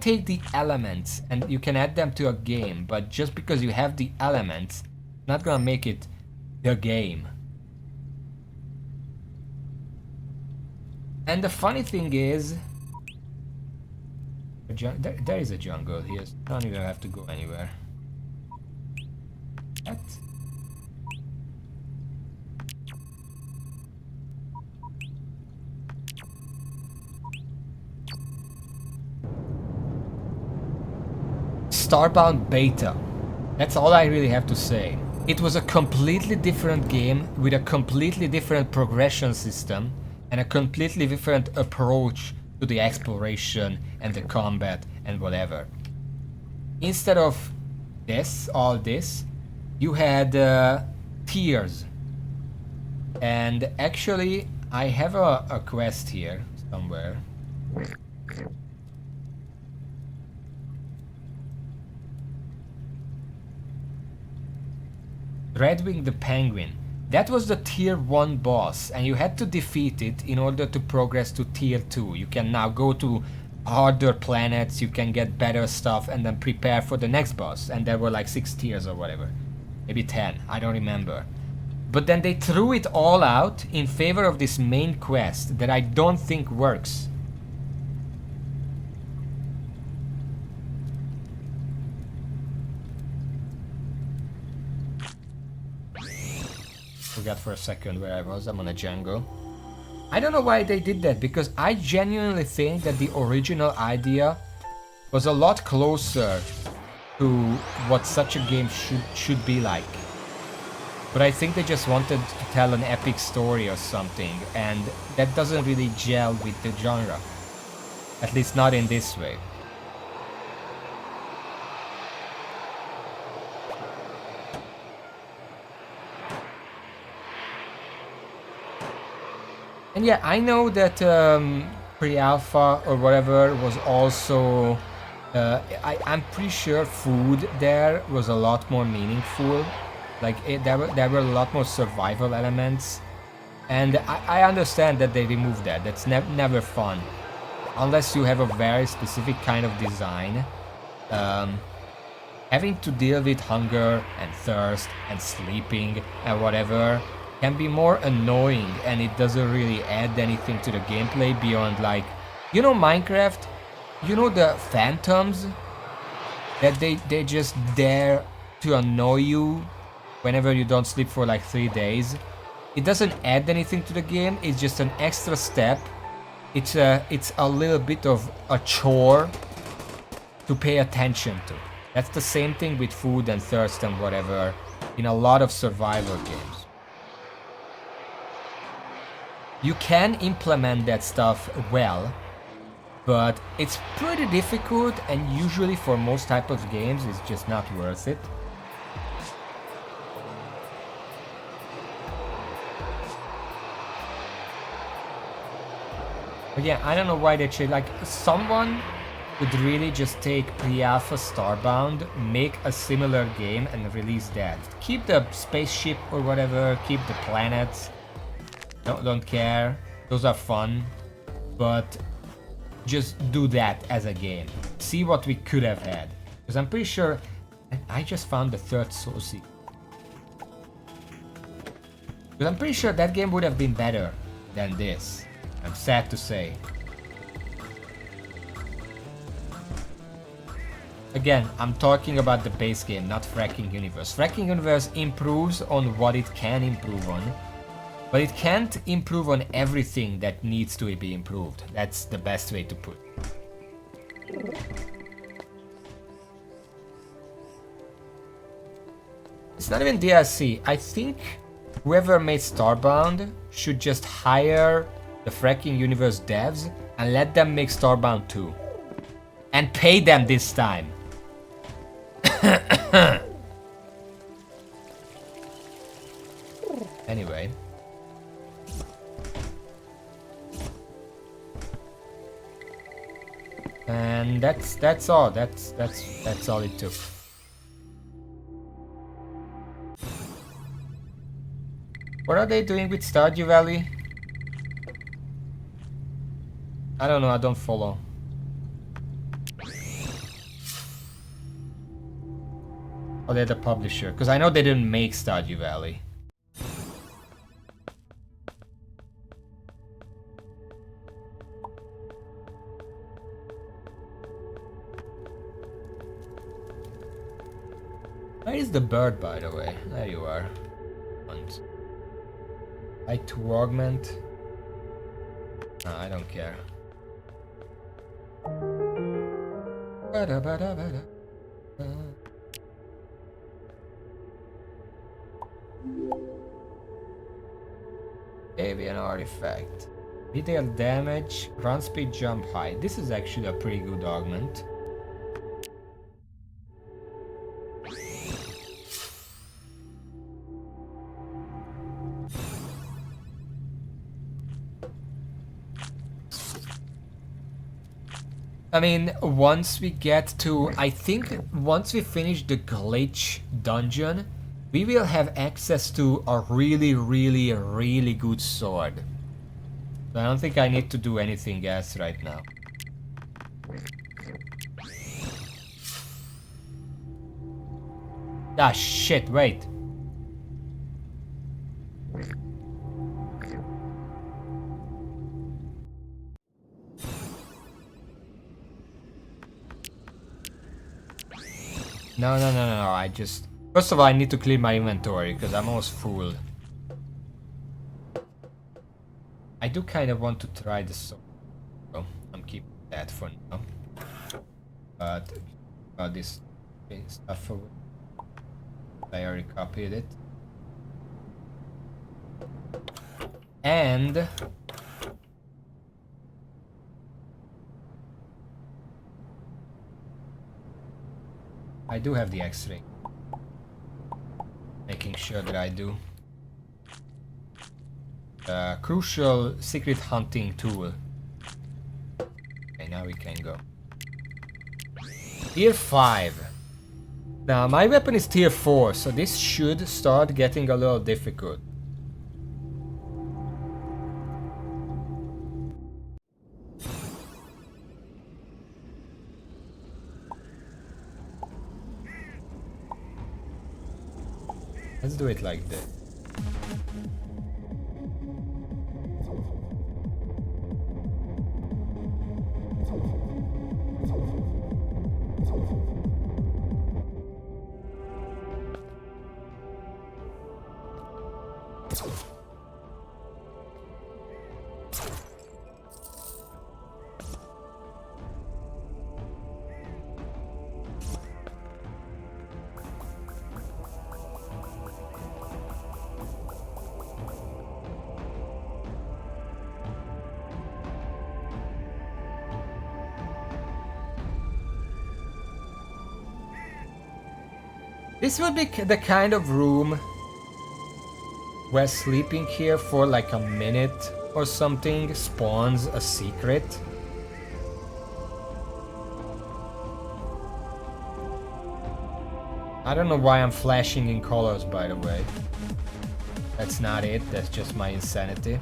take the elements and you can add them to a game, but just because you have the elements, not gonna make it the game. And the funny thing is, there is a jungle here. So I don't even have to go anywhere. What? Starbound Beta. That's all I really have to say. It was a completely different game with a completely different progression system and a completely different approach to the exploration and the combat and whatever. Instead of all this, you had tiers. And actually, I have a quest here somewhere. Redwing the Penguin. That was the tier 1 boss, and you had to defeat it in order to progress to tier 2. You can now go to harder planets, you can get better stuff, and then prepare for the next boss. And there were like 6 tiers or whatever. Maybe 10, I don't remember. But then they threw it all out in favor of this main quest that I don't think works. Forgot for a second where I was. I'm on a jungle. I don't know why they did that, because I genuinely think that the original idea was a lot closer to what such a game should be like. But I think they just wanted to tell an epic story or something, and that doesn't really gel with the genre. At least not in this way. And yeah, I know that pre-alpha or whatever was also... I'm pretty sure food there was a lot more meaningful. Like, there were a lot more survival elements. And I understand that they removed that. That's never fun. Unless you have a very specific kind of design. Having to deal with hunger and thirst and sleeping and whatever can be more annoying, and it doesn't really add anything to the gameplay beyond, like, you know, Minecraft, you know, the phantoms that they just dare to annoy you whenever you don't sleep for like 3 days. It doesn't add anything to the game, it's just an extra step. It's a little bit of a chore to pay attention to. That's the same thing with food and thirst and whatever in a lot of survival games. You can implement that stuff well, but it's pretty difficult, and usually for most types of games it's just not worth it. But yeah, I don't know why they changed. Like, someone could really just take pre-alpha Starbound, make a similar game and release that. Keep the spaceship or whatever, keep the planets. Don't care, those are fun, but just do that as a game. See what we could have had, because I'm pretty sure I just found the third soul seed. Because I'm pretty sure that game would have been better than this. I'm sad to say. Again, I'm talking about the base game, not Frackin Universe. Frackin Universe improves on what it can improve on. But it can't improve on everything that needs to be improved. That's the best way to put it. It's not even DLC. I think whoever made Starbound should just hire the Frackin Universe devs and let them make Starbound 2. And pay them this time. Anyway. And that's all. That's all it took. What are they doing with Stardew Valley? I don't know, I don't follow. Oh, they're the publisher. Because I know they didn't make Stardew Valley. Where is the bird, by the way? There you are. Like to augment. No, I don't care. Avian artifact. Medial damage, run speed, jump high. This is actually a pretty good augment. I mean, once we get to, I think once we finish the glitch dungeon, we will have access to a really good sword. So I don't think I need to do anything else right now. Ah shit, wait. No, I just... First of all, I need to clear my inventory, because I'm almost full. I do kind of want to try the sword, so I'm keeping that for now. But this stuff away. I already copied it. And... I do have the X-ray. Making sure that I do. Crucial secret hunting tool. Okay, now we can go. Tier 5. Now, my weapon is tier 4, so this should start getting a little difficult. Let's do it like this. This would be the kind of room where sleeping here for like a minute or something spawns a secret. I don't know why I'm flashing in colors, by the way. That's not it, that's just my insanity.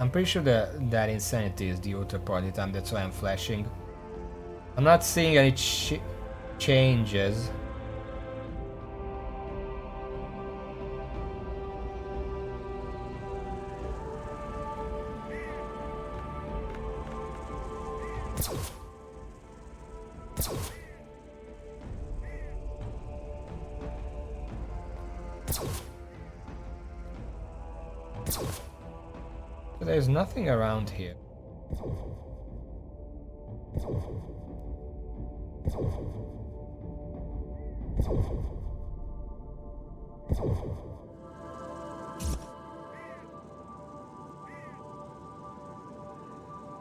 I'm pretty sure that insanity is the outer party time, that's why I'm flashing. I'm not seeing any changes. There's nothing around here.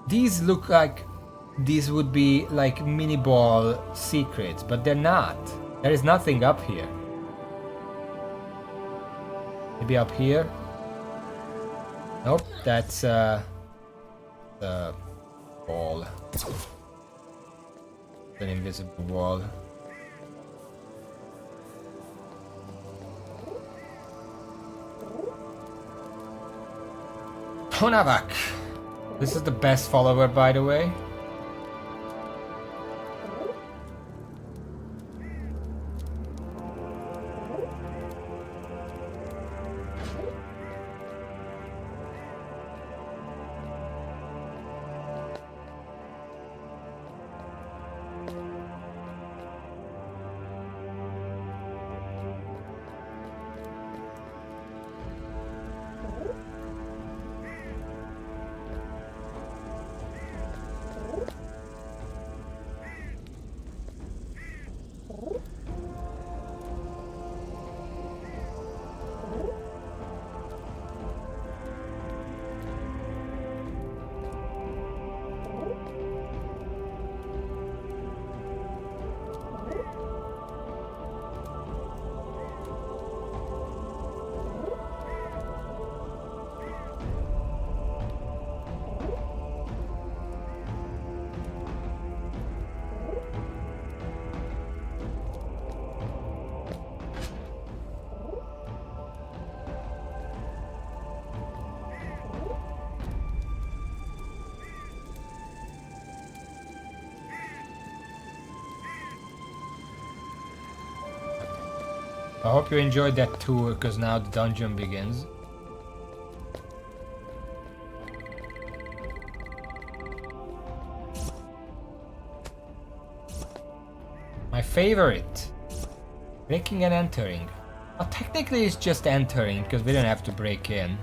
These look like these would be like mini ball secrets, but they're not. There is nothing up here. Maybe up here? Nope, that's the wall. An invisible wall. Tonavak! This is the best follower, by the way. I hope you enjoyed that tour, because now the dungeon begins. My favorite. Breaking and entering. Well, technically it's just entering, because we don't have to break in.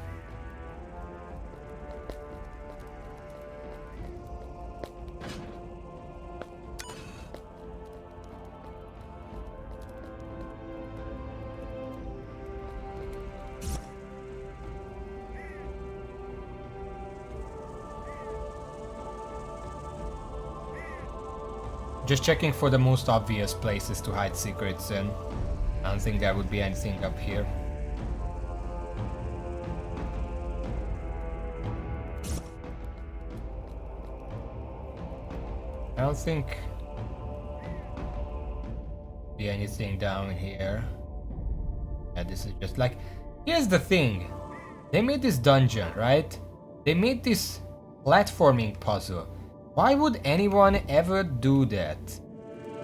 Just checking for the most obvious places to hide secrets in. I don't think there would be anything up here. I don't think be anything down here. Yeah, this is just like... Here's the thing. They made this dungeon, right? They made this platforming puzzle. Why would anyone ever do that?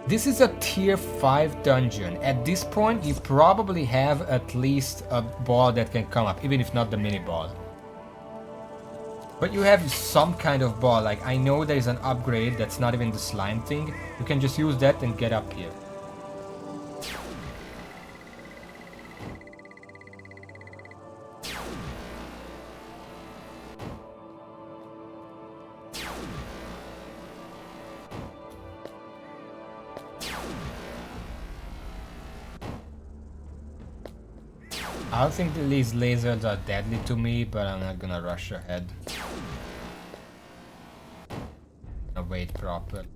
This is a tier 5 dungeon. At this point, you probably have at least a ball that can come up, even if not the mini ball. But you have some kind of ball, like I know there is an upgrade that's not even the slime thing. You can just use that and get up here. I don't think these lasers are deadly to me, but I'm not gonna rush ahead. I'll wait properly.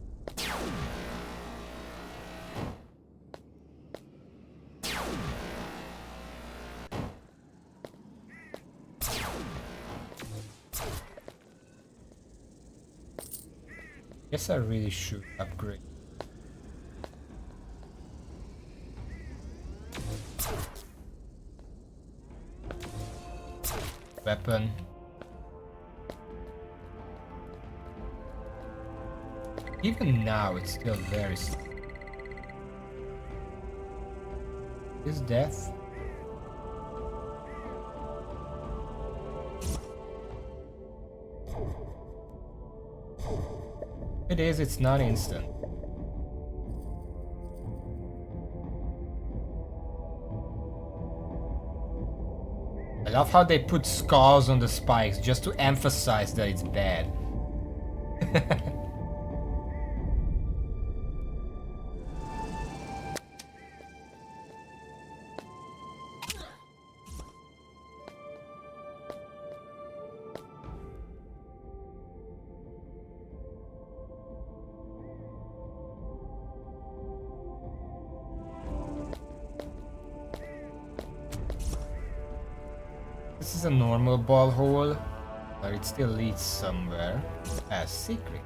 Guess I really should upgrade. Weapon. Even now, it's still very slow. Is death? It is, it's not instant. I love how they put scars on the spikes just to emphasize that it's bad. This is a normal ball hole, but it still leads somewhere. As secret.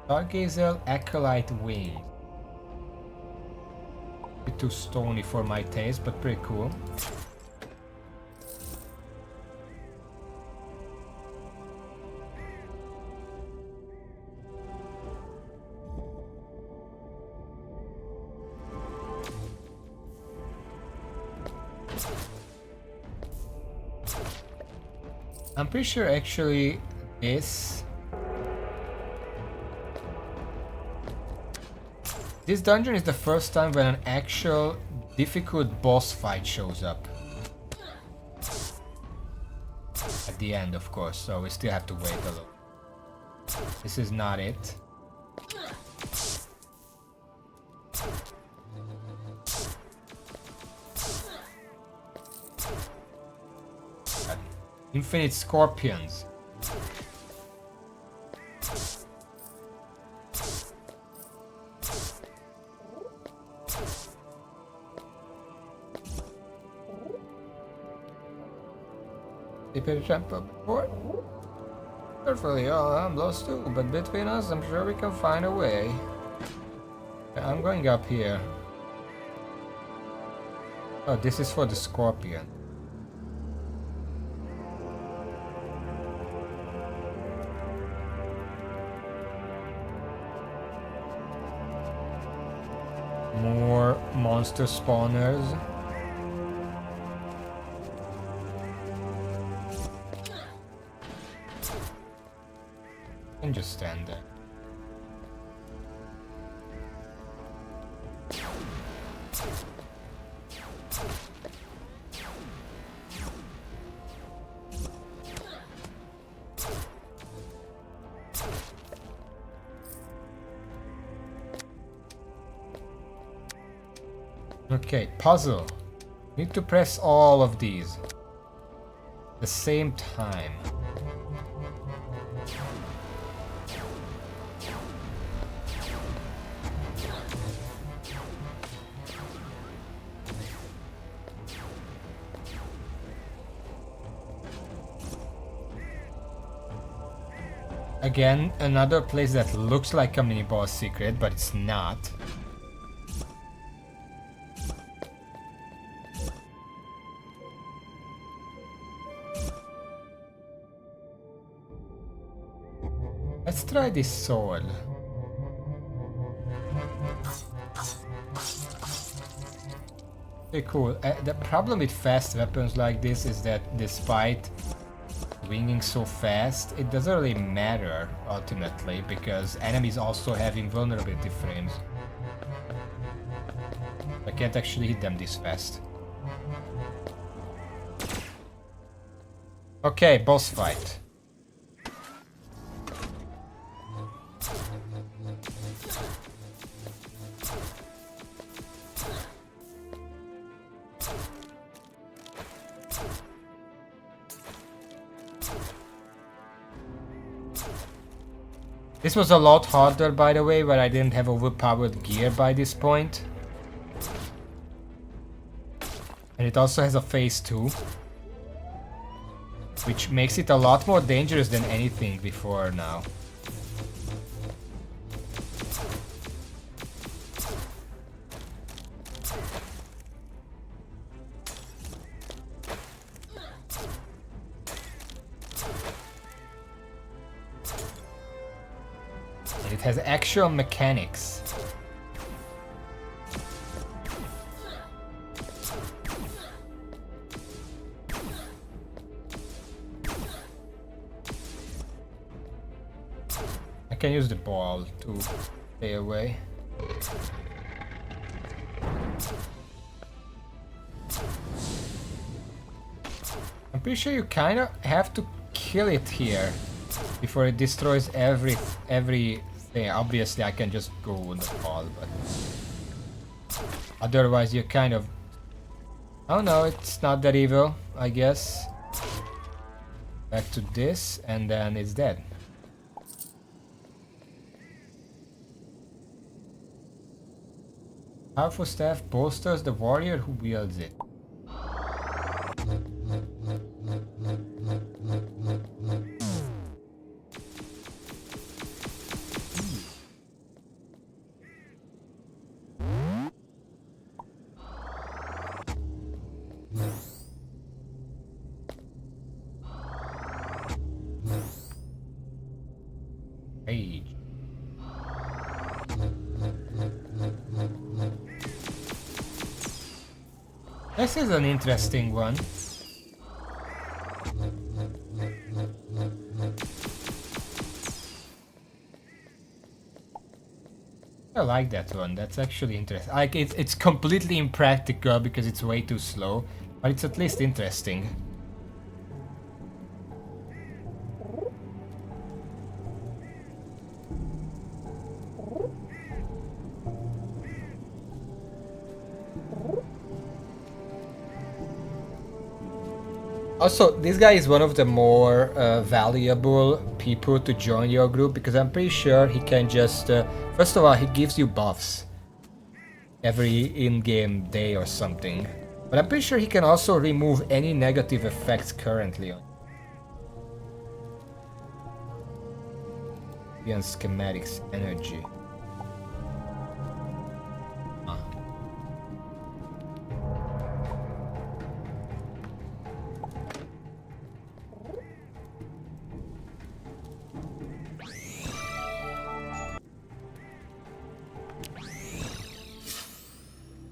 Stargazer Acolyte Wing. Bit too stony for my taste, but pretty cool. I'm pretty sure actually this dungeon is the first time when an actual difficult boss fight shows up. At the end, of course, so we still have to wait a little. This is not it. Infinite scorpions. They put a jump up before. Hopefully, I'm lost too, but between us, I'm sure we can find a way. I'm going up here. Oh, this is for the scorpion. More monster spawners. And just stand there. Okay, puzzle. Need to press all of these at the same time. Again, another place that looks like a mini boss secret, but it's not. Let's try this sword. Okay, cool. The problem with fast weapons like this is that despite swinging so fast, it doesn't really matter ultimately because enemies also have invulnerability frames. I can't actually hit them this fast. Okay, boss fight. This was a lot harder, by the way, where I didn't have overpowered gear by this point. And it also has a phase 2. Which makes it a lot more dangerous than anything before now. It has actual mechanics. I can use the ball to stay away. I'm pretty sure you kind of have to kill it here before it destroys everything. Obviously, I can just go with the ball, but otherwise, you kind of. Oh no, it's not that evil, I guess. Back to this, and then it's dead. Powerful staff bolsters the warrior who wields it. Rage. This is an interesting one. I like that one. That's actually interesting. Like it's completely impractical because it's way too slow, but it's at least interesting. Also, this guy is one of the more valuable people to join your group because I'm pretty sure he can just... first of all, he gives you buffs every in-game day or something. But I'm pretty sure he can also remove any negative effects currently on you. Schematics energy.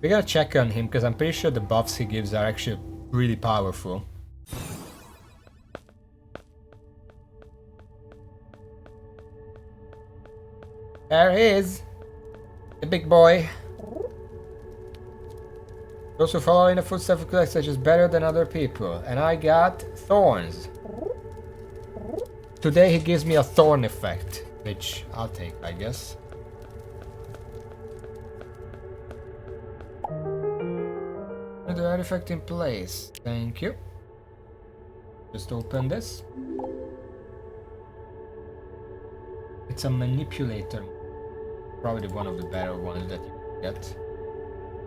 We gotta check on him because I'm pretty sure the buffs he gives are actually really powerful. There he is! The big boy. Those who follow in the footsteps of Christ are just better than other people. And I got thorns. Today he gives me a thorn effect, which I'll take, I guess. Put the artifact in place. Thank you. Just open this. It's a manipulator. Probably one of the better ones that you can get.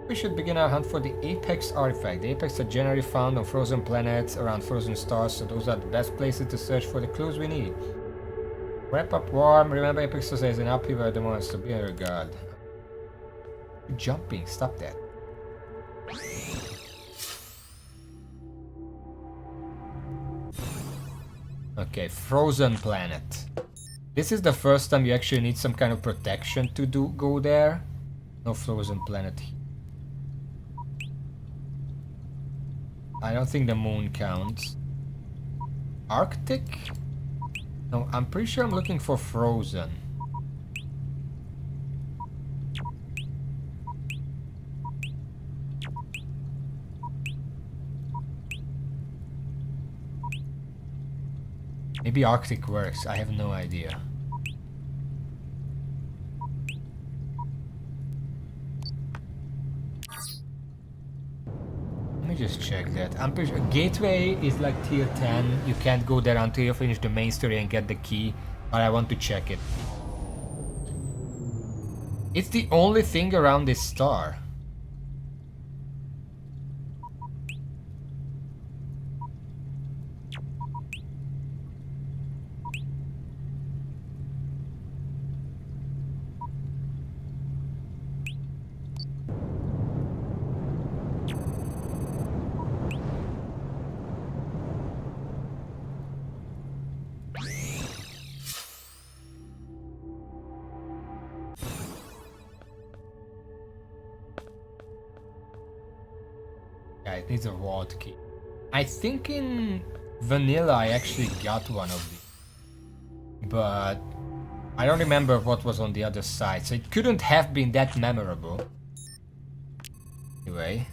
We should begin our hunt for the Apex artifact. The Apex are generally found on frozen planets around frozen stars, so those are the best places to search for the clues we need. Wrap up warm. Remember, Apex Society is an upheaval at the moment, so be on your guard. You're jumping. Stop that. Okay, frozen planet. This is the first time you actually need some kind of protection to go there. No frozen planet. I don't think the moon counts. Arctic? No, I'm pretty sure I'm looking for frozen. Maybe Arctic works, I have no idea. Let me just check that. I'm pretty sure Gateway is like tier 10. You can't go there until you finish the main story and get the key. But I want to check it. It's the only thing around this star. Yeah, it needs a vault key. I think in vanilla I actually got one of these. But I don't remember what was on the other side, so it couldn't have been that memorable. Anyway.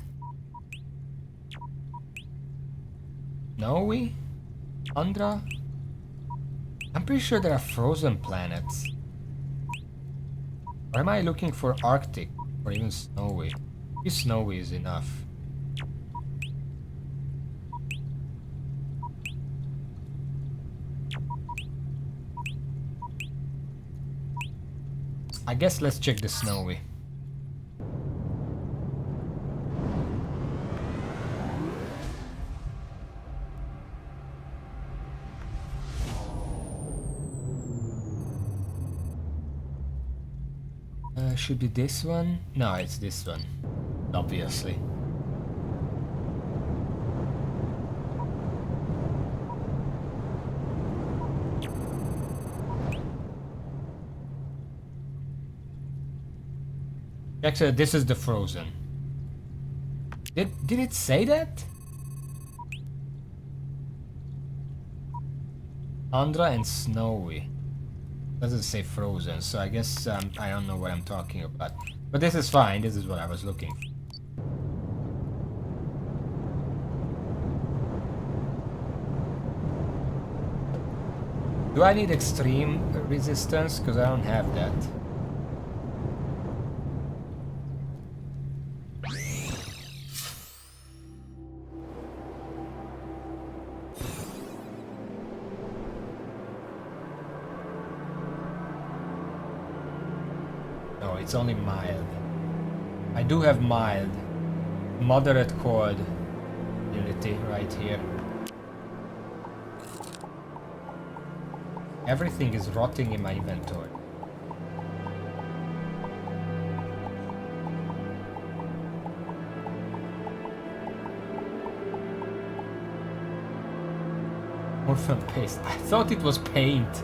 Snowy? Tundra? I'm pretty sure there are frozen planets. Or am I looking for Arctic? Or even snowy? Maybe snowy is enough. I guess let's check the snowy. Should be this one? No, it's this one. Obviously. Actually, this is the frozen. Did it say that? Tundra and snowy. Doesn't say frozen, so I guess I don't know what I'm talking about. But this is fine, this is what I was looking for. Do I need extreme resistance? Because I don't have that. It's only mild. I do have mild. Moderate cold immunity right here. Everything is rotting in my inventory. Orphan paste. I thought it was paint.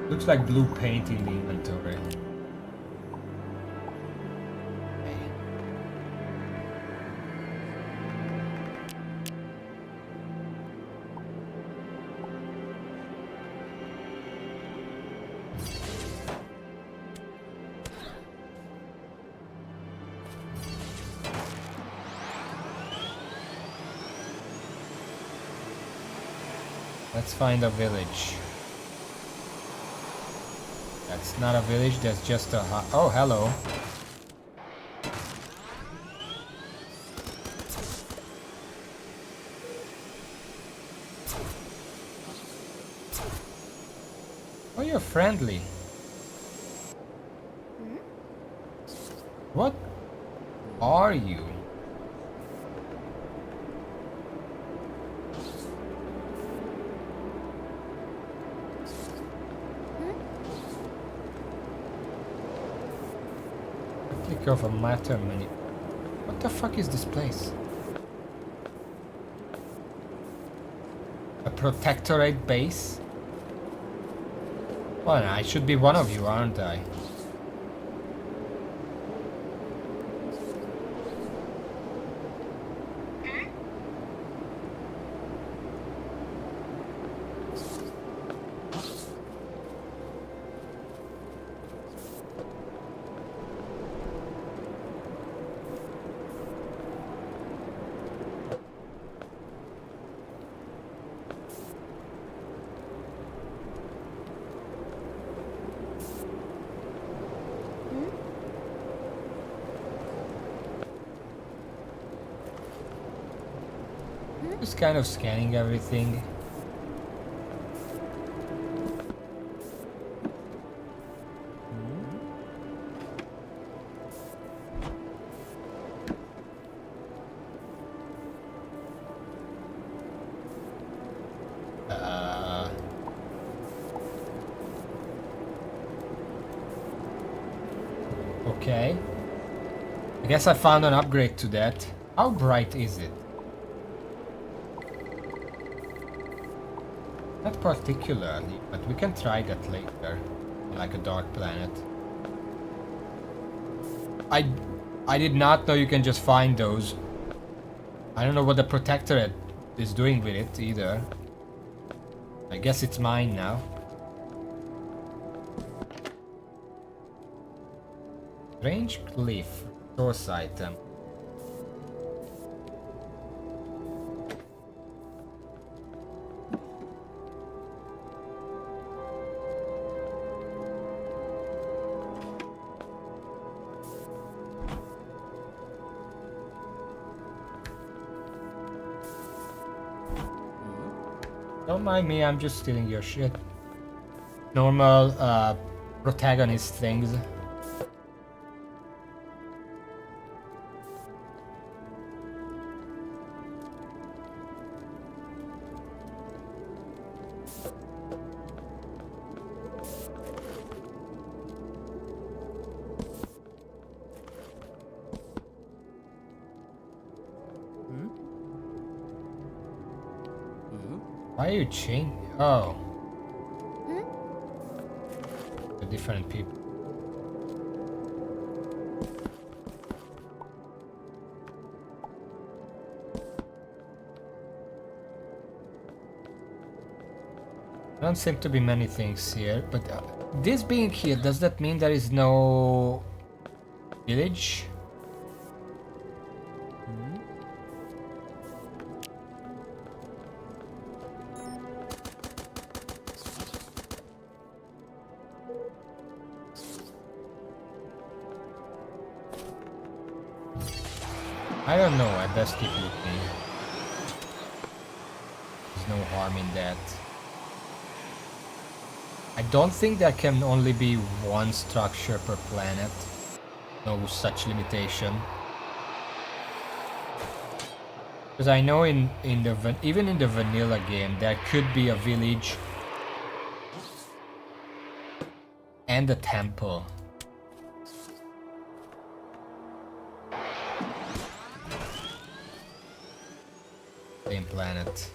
Looks like blue paint in the inventory. Let's find a village. That's not a village, that's just a oh, hello. Oh, you're friendly. What are you? Click off a matter menu. What the fuck is this place? A protectorate base? Well, I should be one of you, aren't I? Just kind of scanning everything. Okay. I guess I found an upgrade to that. How bright is it? Not particularly, but we can try that later. Like a dark planet. I did not know you can just find those. I don't know what the Protectorate is doing with it either. I guess it's mine now. Strange cliff. Source item. Don't mind me, I'm just stealing your shit. Normal protagonist things. Why are you changing? Oh. The different people. There don't seem to be many things here, but this being here, does that mean there is no village? I don't know, I best keep looking. There's no harm in that. I don't think there can only be one structure per planet. No such limitation. Because I know even in the vanilla game there could be a village and a temple. Same planet.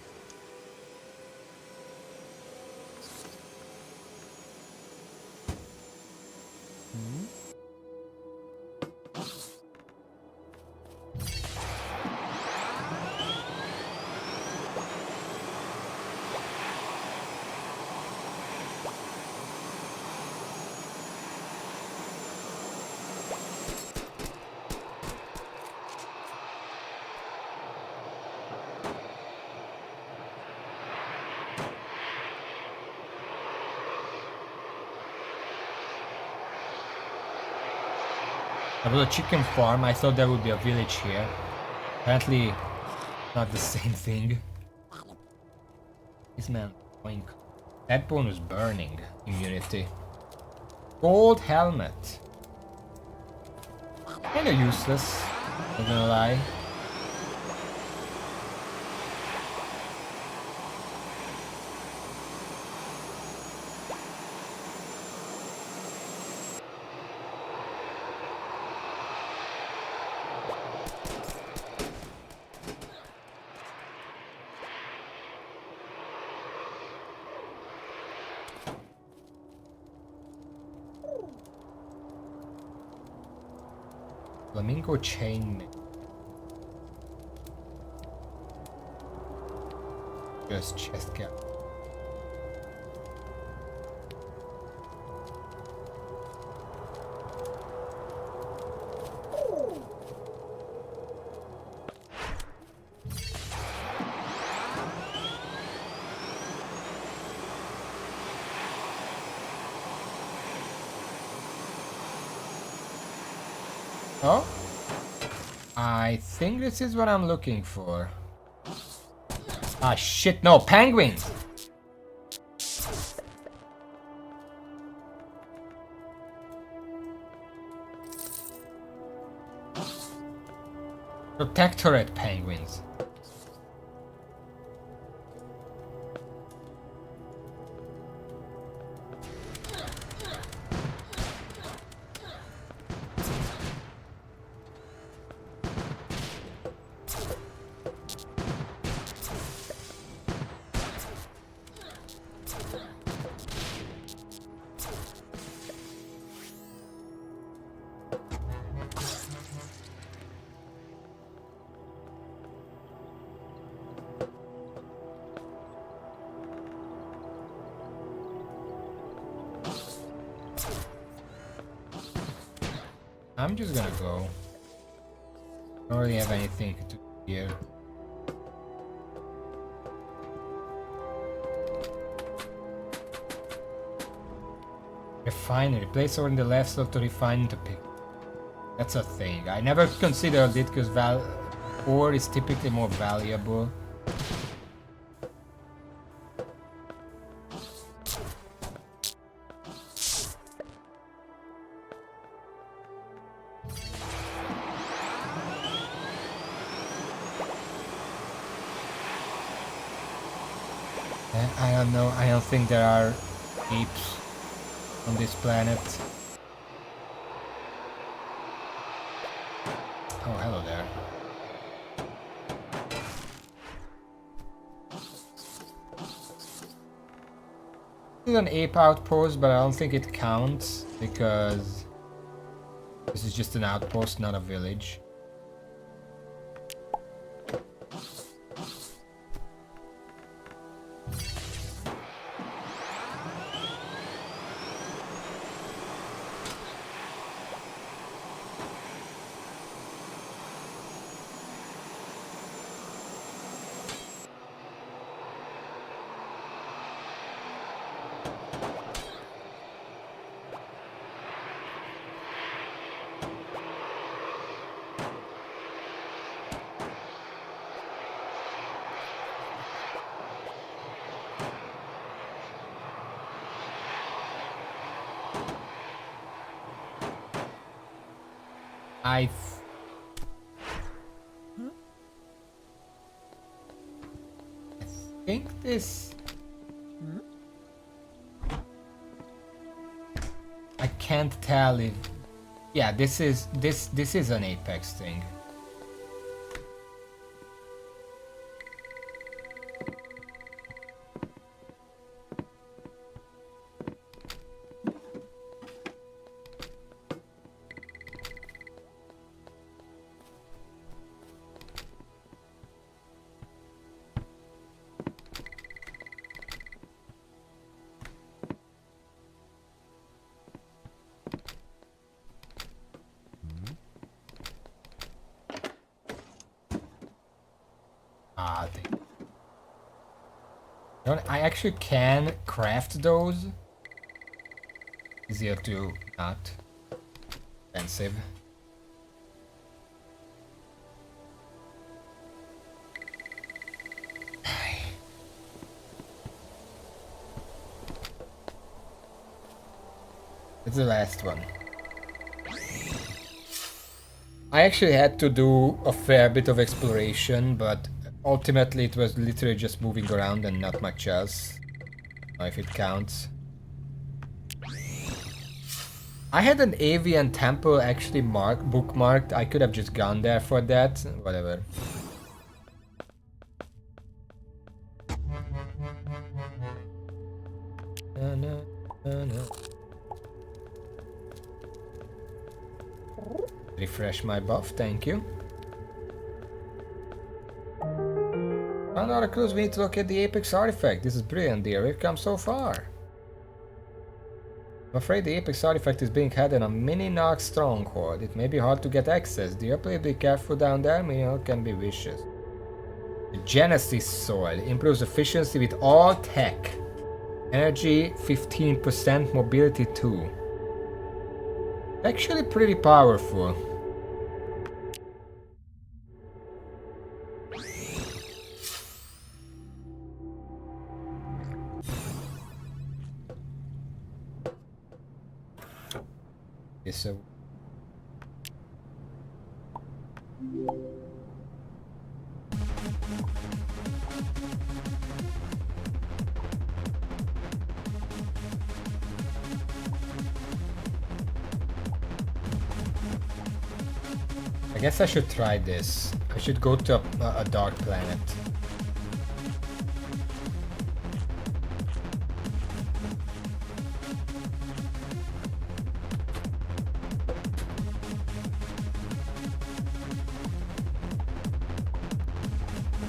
There was a chicken farm. I thought there would be a village here. Apparently, not the same thing. This man going. That bonus burning immunity. Gold helmet. Kinda useless, not gonna lie. Flamingo chain. Just chest cap. Oh? I think this is what I'm looking for. Ah shit, no, penguins! Protectorate penguins. I'm just gonna go. Don't really have anything to do here. Refinery. Place over in the left slot to refine to pick. That's a thing. I never considered it because ore is typically more valuable. I don't know. I don't think there are apes on this planet. Oh, hello there. This is an ape outpost, but I don't think it counts because this is just an outpost, not a village. I think this. I can't tell if. Yeah, this is an Apex thing. I actually can craft those. Easier to not expensive. It's the last one. I actually had to do a fair bit of exploration, but ultimately it was literally just moving around and not much else. If it counts. I had an avian temple actually bookmarked. I could have just gone there for that. Whatever. Refresh my buff, thank you. Found all the clues, we need to look at the Apex artifact. This is brilliant, dear. We've come so far. I'm afraid the Apex artifact is being held in a mini-Narc stronghold. It may be hard to get access. Dear, please be careful down there. Mineral can be vicious. The Genesis soil improves efficiency with all tech. Energy 15%, mobility 2. Actually pretty powerful. Okay, so I guess I should try this. I should go to a dark planet.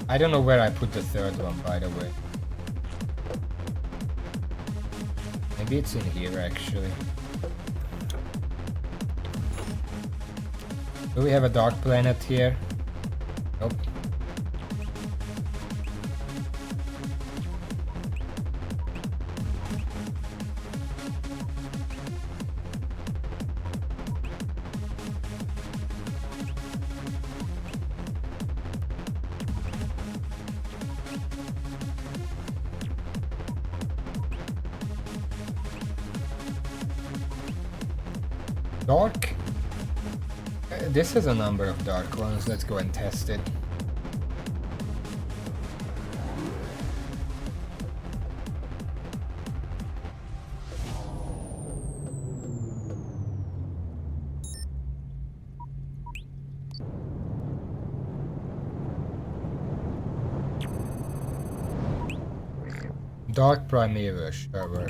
I don't know where I put the third one, by the way. Maybe it's in here, actually. Do we have a dark planet here? Nope. Dark? This has a number of dark ones. Let's go and test it. Dark Primavera, sure.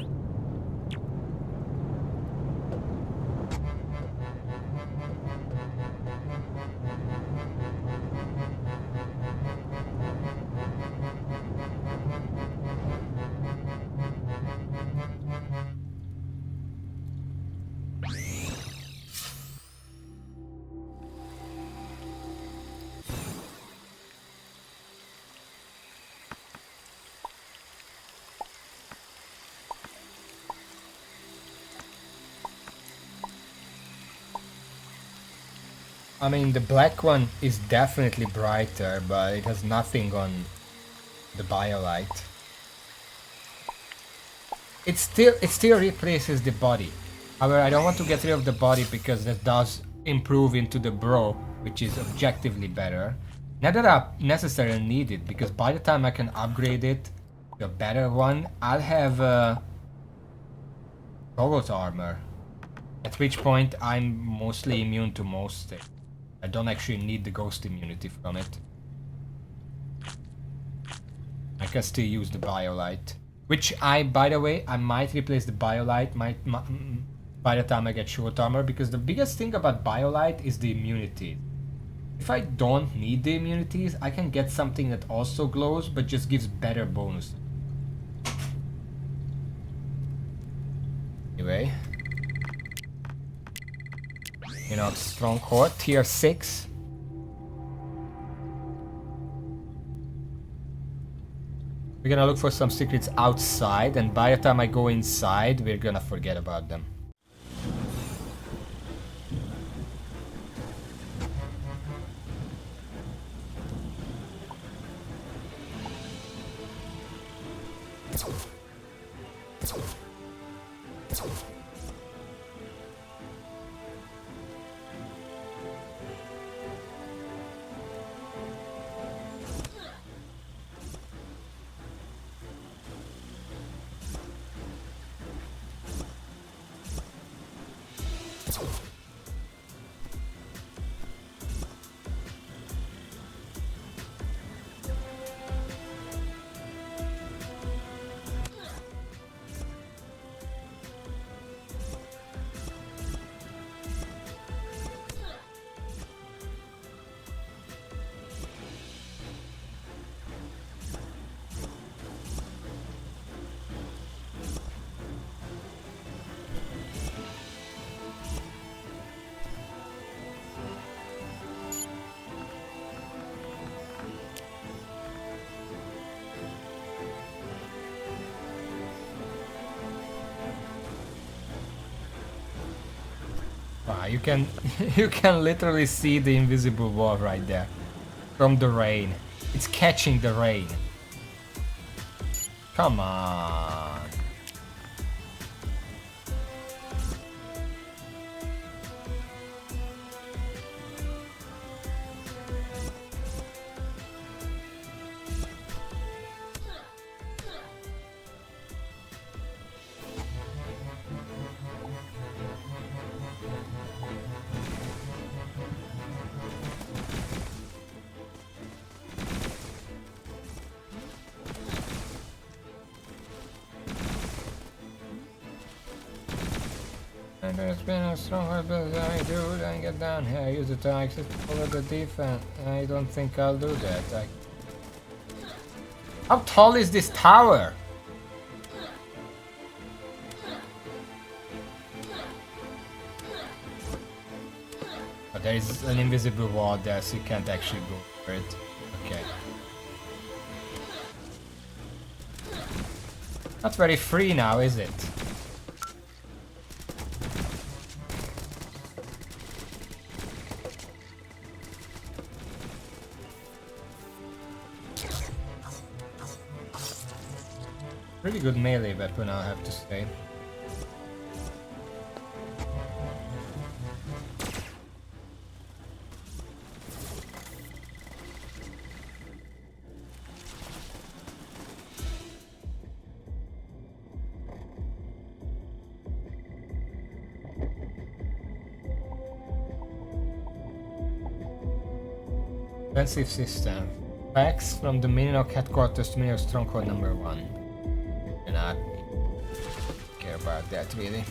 I mean, the black one is definitely brighter, but it has nothing on the BioLite. It still replaces the body. However, I don't want to get rid of the body because that does improve into the bro, which is objectively better. Not that I necessarily need it, because by the time I can upgrade it to a better one, I'll have robot armor. At which point I'm mostly immune to most things. I don't actually need the ghost immunity from it. I can still use the BioLite. Which by the way, I might replace the BioLite by the time I get short armor, because the biggest thing about BioLite is the immunity. If I don't need the immunities, I can get something that also glows, but just gives better bonus. Anyway. You know, stronghold, tier 6. We're gonna look for some secrets outside, and by the time I go inside, we're gonna forget about them. Wow, you can you can literally see the invisible wall right there from the rain. It's catching the rain. Come on. And there's been a strong ability I do and get down here. I use it to access over the defense. I don't think I'll do that. How tall is this tower? But there is an invisible wall there, so you can't actually go for it. Okay. Not very free now, is it? Pretty good melee weapon, I'll have to say. Defensive system. Facts from the Minion headquarters to Minion stronghold number 1. And I don't care about that really.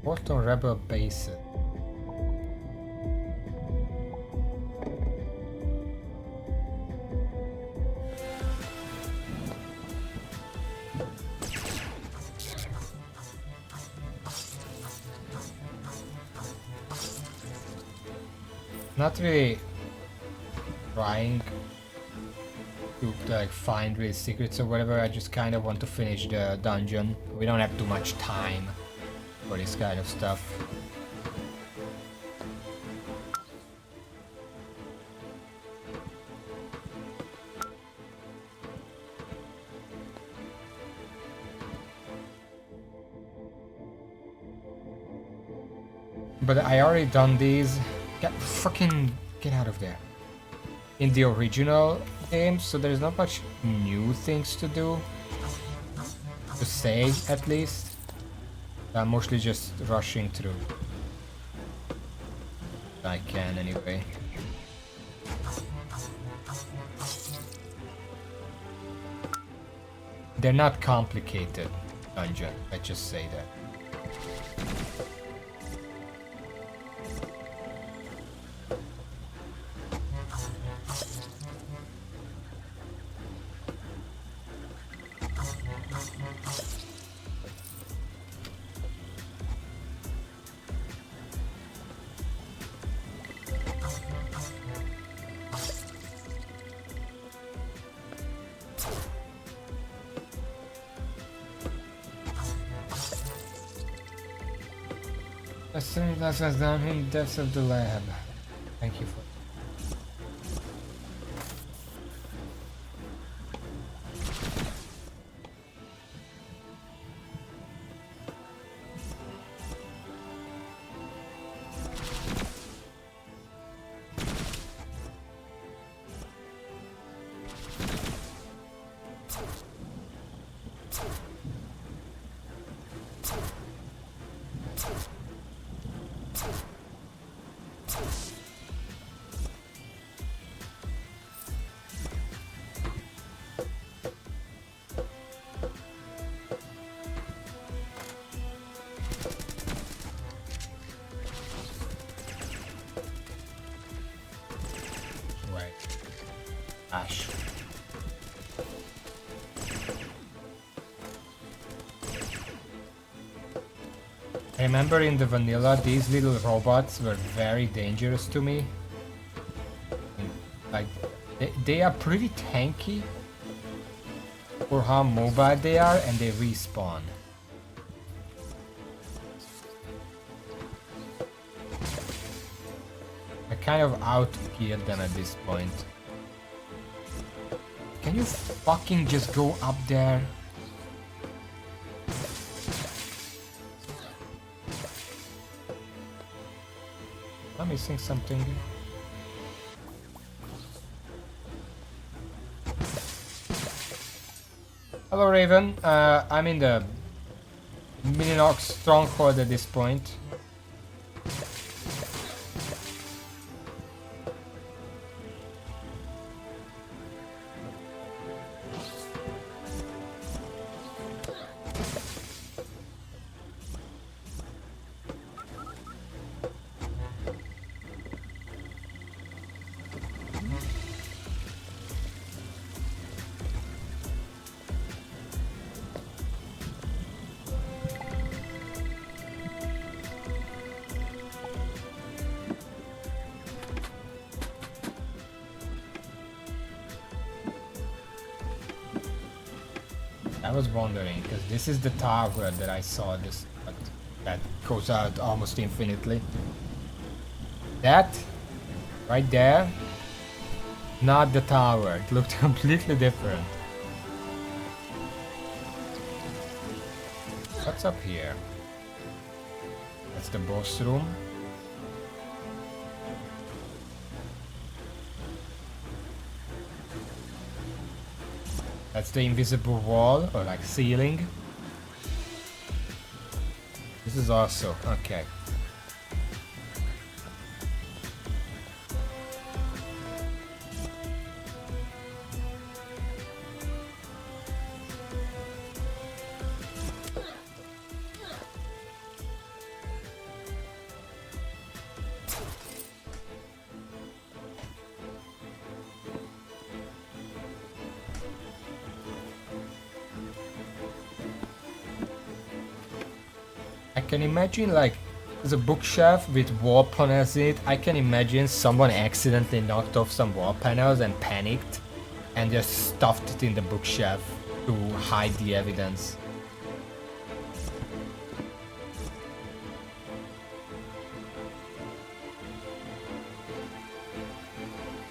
Port on rebel bases. Not really trying to like find real secrets or whatever. I just kind of want to finish the dungeon. We don't have too much time for this kind of stuff. But I already done these. Get out of there. In the original game, so there's not much new things to do. To say, at least. I'm mostly just rushing through. I can anyway. They're not complicated dungeon, let's just say that. Western glass has down in depths of the lab. Thank you for. Ash. I remember in the vanilla, these little robots were very dangerous to me. Like, they are pretty tanky for how mobile they are, and they respawn. I kind of out-geared them at this point. Can you fucking just go up there? I'm missing something. Hello Raven, I'm in the Mininox stronghold at this point. I was wondering, because this is the tower that I saw this that goes out almost infinitely. That right there, not the tower. It looked completely different. What's up here? That's the boss room. That's the invisible wall, or like ceiling. This is also okay. I can imagine like there's a bookshelf with wall panels in it. I can imagine someone accidentally knocked off some wall panels and panicked and just stuffed it in the bookshelf to hide the evidence.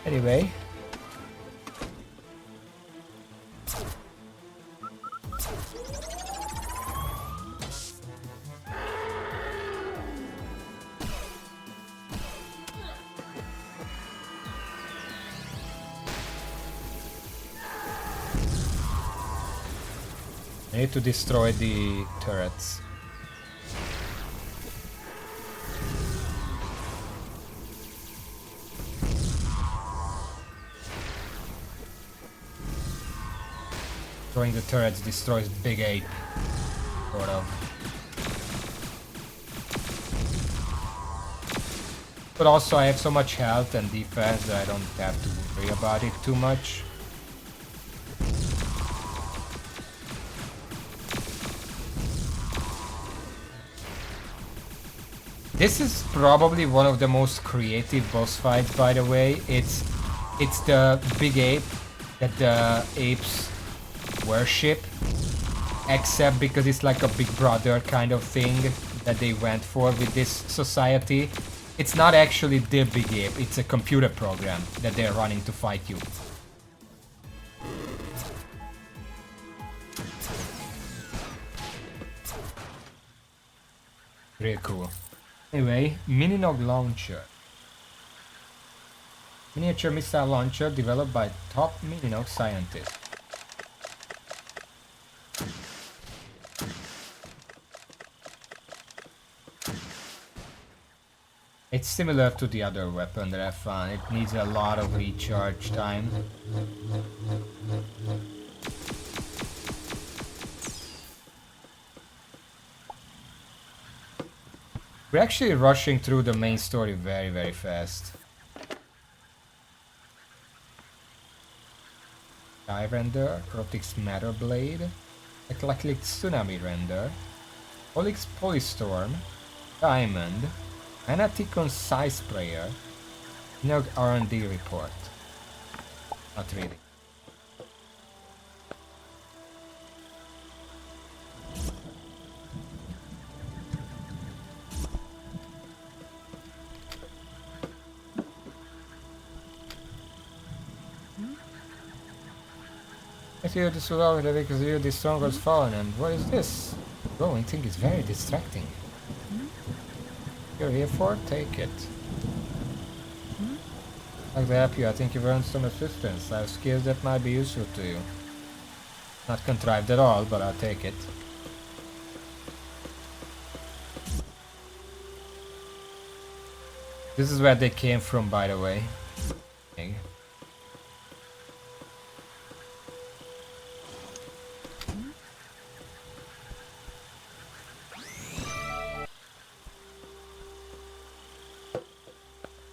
Anyway. I need to destroy the turrets. Destroying the turrets destroys Big Ape, sort of. But also I have so much health and defense that I don't have to worry about it too much. This is probably one of the most creative boss fights, by the way. It's the big ape that the apes worship, except because it's like a big brother kind of thing that they went for with this society. It's not actually the big ape, it's a computer program that they're running to fight you. Real cool. Anyway, Mininog launcher. Miniature missile launcher developed by top Mininog scientists. It's similar to the other weapon that I found. It needs a lot of recharge time. We're actually rushing through the main story very, very fast. Sky Render, Rotix Matter Blade, Eclectic Tsunami Render, Olix Polystorm, Diamond, Anaticon Size Sprayer, Nog R&D Report. Not really. I feel this will over because you the strongest fallen, and what is this? Glowing thing is very distracting. You're here for? Take it. I'd like to help you. I think you've earned some assistance. I have skills that might be useful to you. Not contrived at all, but I'll take it. This is where they came from, by the way. Okay.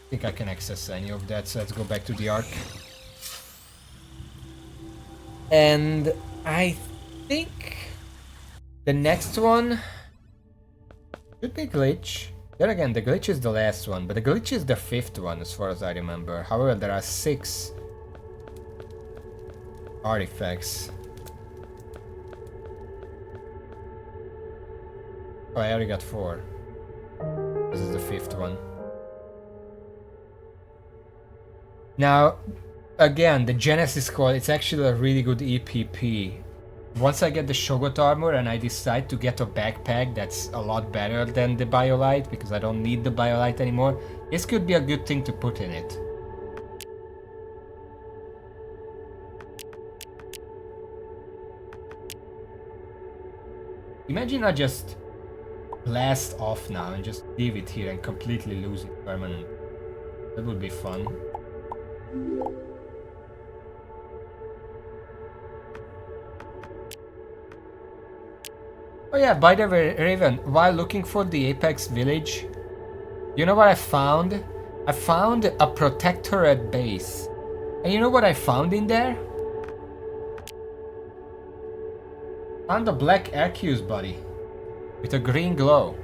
I think I can access any of that, so let's go back to the Ark. And I think the next one should be Glitch. Then again, the Glitch is the last one, but the Glitch is the 5th one as far as I remember. However, there are 6 artifacts. Oh, I already got 4. This is the 5th one. Now, again, the Genesis Squad, it's actually a really good EPP. Once I get the Shogot armor and I decide to get a backpack that's a lot better than the Biolite, because I don't need the Biolite anymore, this could be a good thing to put in it. Imagine I just blast off now and just leave it here and completely lose it permanently. That would be fun. Oh yeah, by the way, Raven, while looking for the Apex village, you know what I found? I found a protectorate base. And you know what I found in there? Found a black Arceus buddy with a green glow.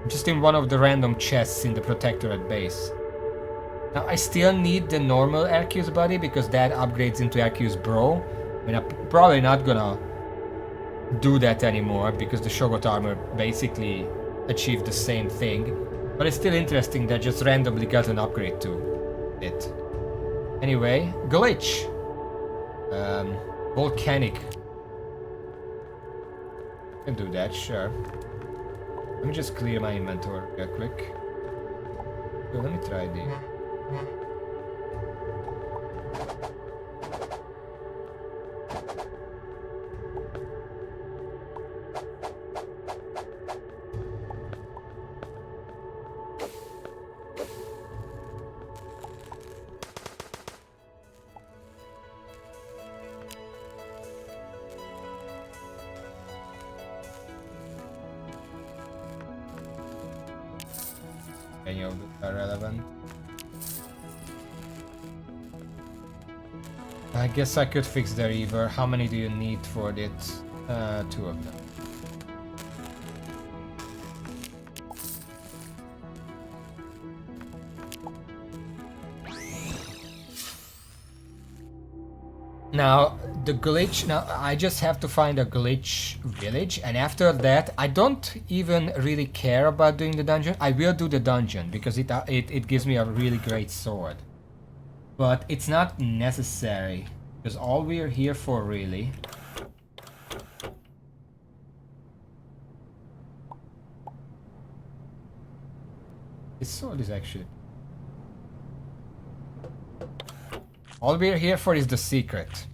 Just in one of the random chests in the protectorate base. Now I still need the normal Arceus buddy because that upgrades into Arceus Bro. I mean, I'm probably not gonna do that anymore because the Shogot armor basically achieved the same thing. But it's still interesting that just randomly got an upgrade to it. Anyway, Glitch. Volcanic. Can do that, sure. Let me just clear my inventory real quick. So let me try this. Any of them are relevant. I guess I could fix the Reaver. How many do you need for it? 2 of them. Now, the glitch, now I just have to find a glitch village, and after that I don't even really care about doing the dungeon. I will do the dungeon because it gives me a really great sword. But it's not necessary, because all we're here for really... This sword is actually... All we're here for is the secret.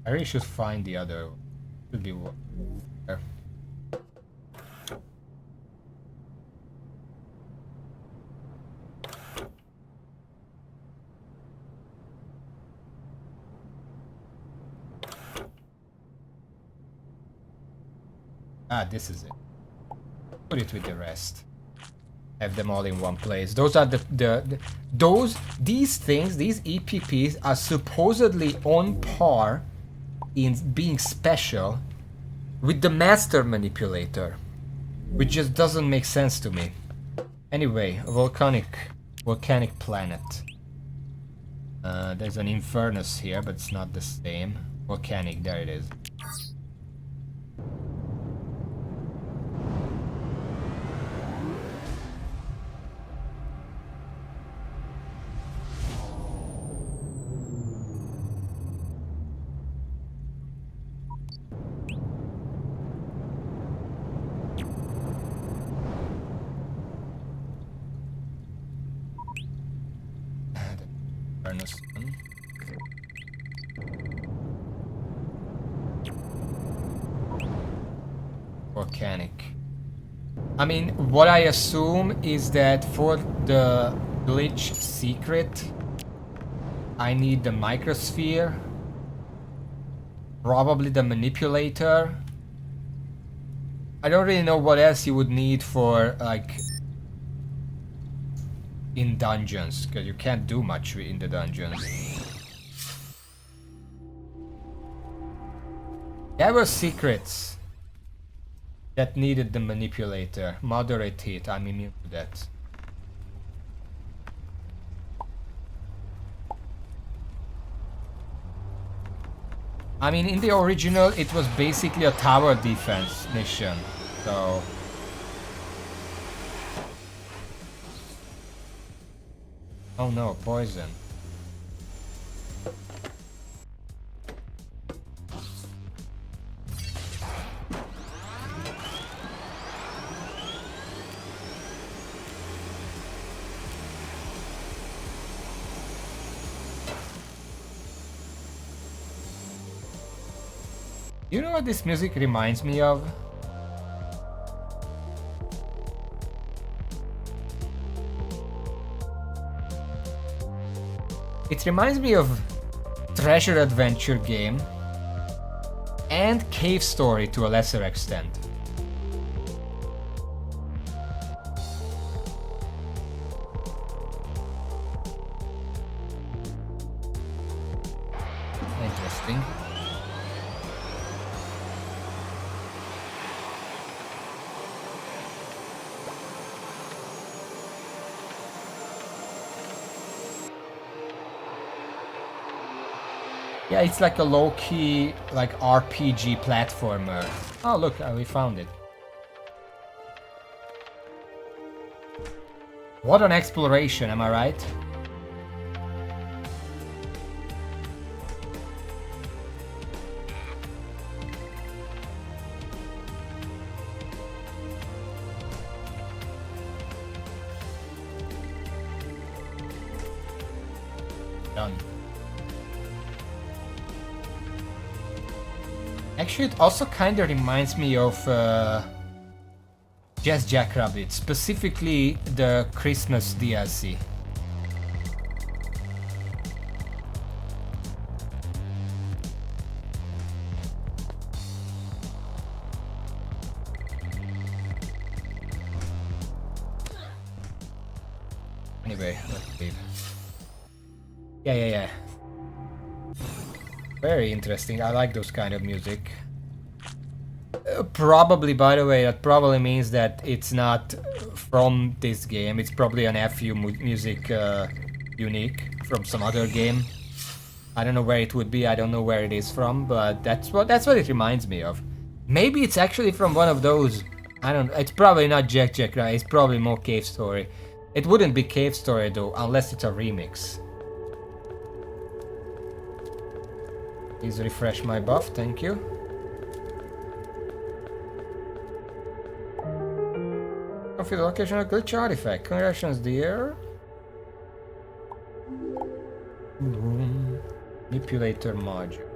I really should find the other. Should be there. Ah, this is it. Put it with the rest. Have them all in one place. Those are these things, these EPPs are supposedly on par in being special with the master manipulator, which just doesn't make sense to me. Anyway, volcanic planet. There's an infernus here, but it's not the same. Volcanic, there it is. Volcanic. I mean, what I assume is that for the glitch secret, I need the microsphere, probably the manipulator. I don't really know what else you would need for, like, in dungeons, because you can't do much in the dungeons. There were secrets that needed the manipulator. Moderate hit, I'm immune to that. I mean, in the original, it was basically a tower defense mission, so... Oh no, poison. You know what this music reminds me of? It reminds me of Treasure Adventure game and Cave Story to a lesser extent. Interesting. Yeah, it's like a low-key, like RPG platformer. Oh, look, we found it. What an exploration, am I right? Done. Actually, it also kind of reminds me of Jazz Jackrabbit, specifically the Christmas DLC. Anyway, let's leave. Yeah. Very interesting. I like those kind of music. Probably, by the way, that probably means that it's not from this game. It's probably an FU music unique from some other game. I don't know where it would be. I don't know where it is from, but that's what it reminds me of. Maybe it's actually from one of those. I don't. It's probably not Jack Jack, right? It's probably more Cave Story. It wouldn't be Cave Story though, unless it's a remix. Please refresh my buff, thank you. Confuse the location of glitch artifact. Congratulations, dear. Manipulator module.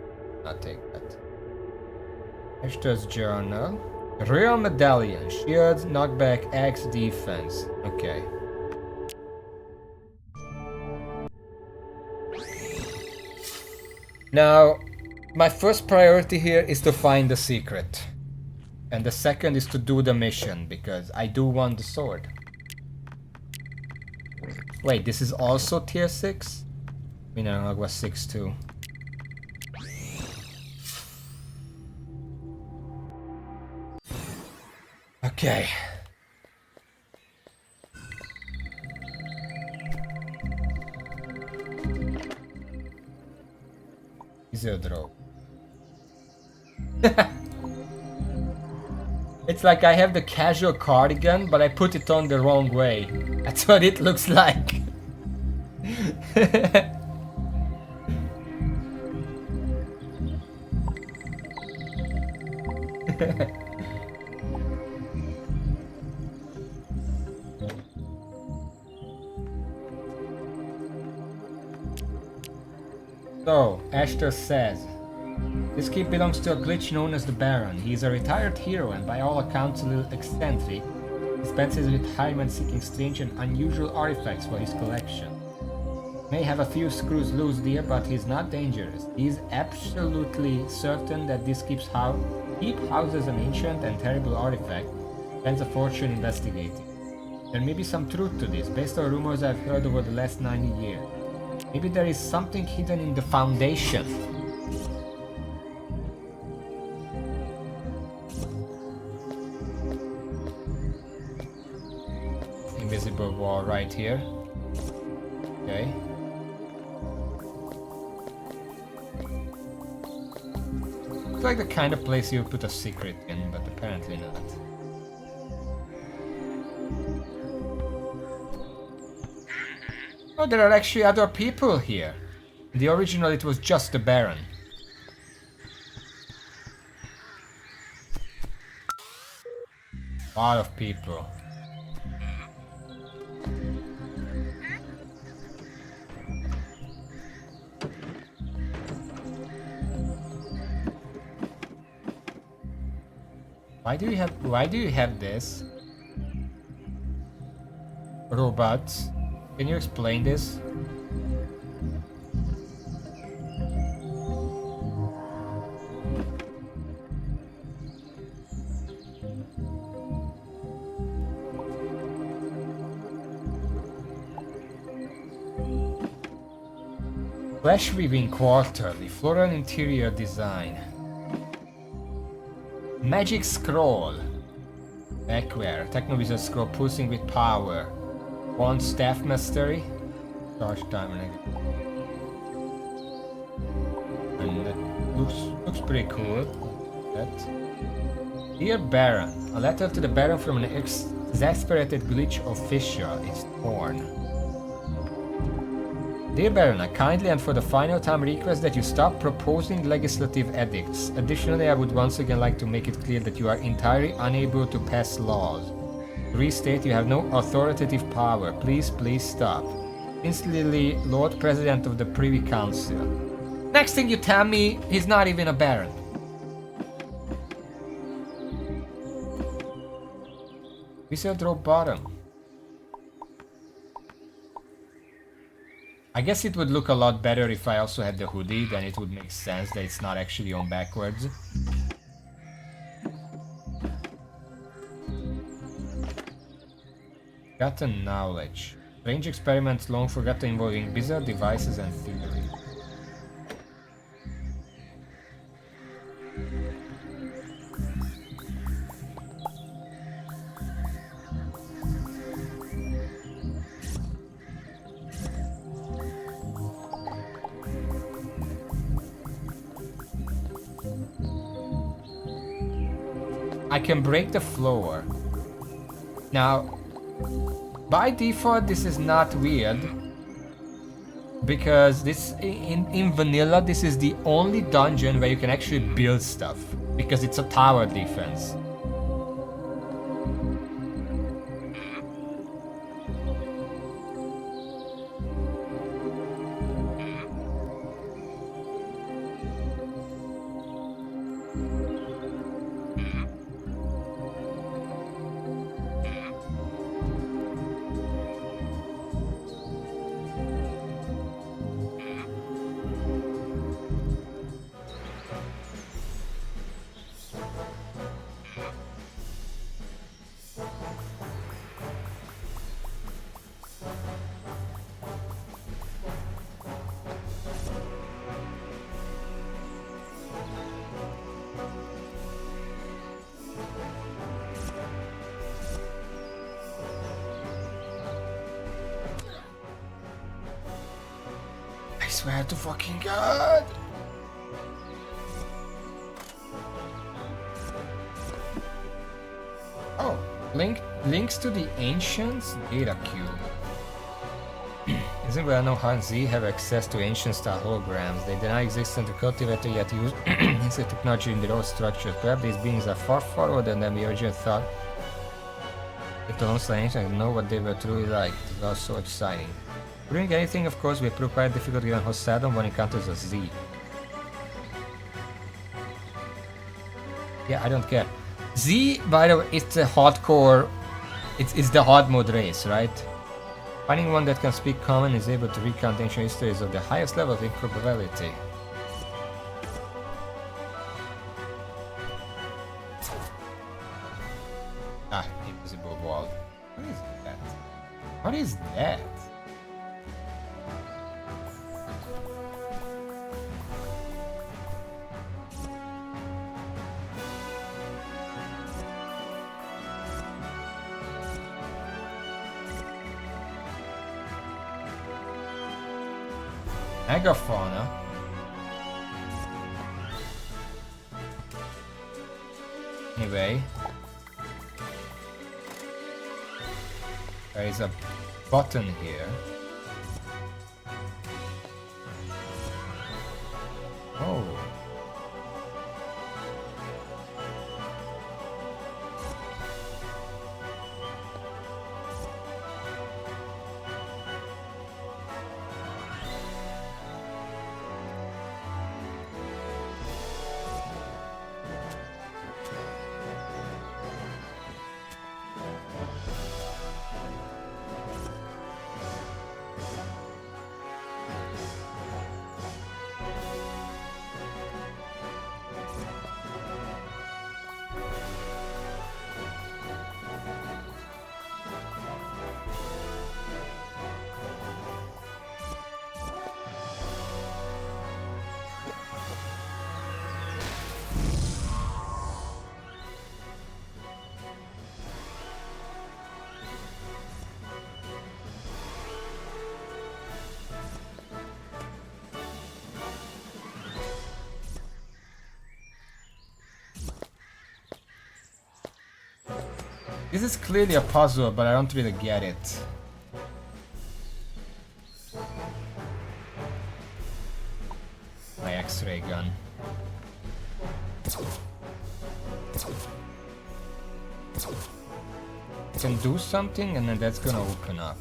I'll take that. Ashton's journal. Real medallion. Shields, knockback, axe, defense. Okay. Now, my first priority here is to find the secret. And the second is to do the mission, because I do want the sword. Wait, this is also tier 6? Mineralog was 6 too. Okay. Isidro. It's like I have the casual cardigan, but I put it on the wrong way. That's what it looks like. So, Ashton says, this keep belongs to a glitch known as the Baron. He is a retired hero and by all accounts a little eccentric. He spends his retirement seeking strange and unusual artifacts for his collection. May have a few screws loose dear, but he's not dangerous. He is absolutely certain that this keep houses an ancient and terrible artifact, spends a fortune investigating. There may be some truth to this, based on rumors I've heard over the last 90 years. Maybe there is something hidden in the foundation. Invisible wall right here. Okay. Looks like the kind of place you would put a secret in, but apparently not. Oh, there are actually other people here. In the original it was just the Baron. A lot of people. Why do you have this? Robots. Can you explain this? Flesh weaving quarterly, floral interior design. Magic scroll. Backware, Technovisual scroll pulsing with power. One staff mastery. Charge time and that looks pretty cool. That. Dear Baron, a letter to the Baron from an exasperated glitch official is torn. Dear Baron, I kindly and for the final time request that you stop proposing legislative edicts. Additionally, I would once again like to make it clear that you are entirely unable to pass laws. Restate you have no authoritative power. Please stop. Sincerely, Lord President of the Privy Council. Next thing you tell me, he's not even a Baron. Visual draw bottom. I guess it would look a lot better if I also had the hoodie, then it would make sense that it's not actually on backwards. Forgotten knowledge. Strange experiments long forgotten involving bizarre devices and theory. I can break the floor. Now, by default, this is not weird. Because this, in vanilla, this is the only dungeon where you can actually build stuff. Because it's a tower defense. I swear to fucking God! Oh, links to the Ancients data cube. Isn't well known how Z have access to ancient style holograms. They deny existence to cultivator yet use instant technology in their own structures. Perhaps these beings are far forward than the original thought. If the lost ancients know what they were truly like, it was so exciting. Doing anything, of course, will prove quite difficult given how seldom one encounters a Z. Yeah, I don't care. Z, by the way, it's a hardcore... It's the hard mode race, right? Finding one that can speak common is able to recount ancient histories of the highest level of incredibility. Ah, invisible wall. What is that? What is that? Megafauna. Anyway, there is a button here. Oh. This is clearly a puzzle, but I don't really get it. My X-ray gun. I can do something and then that's gonna open up.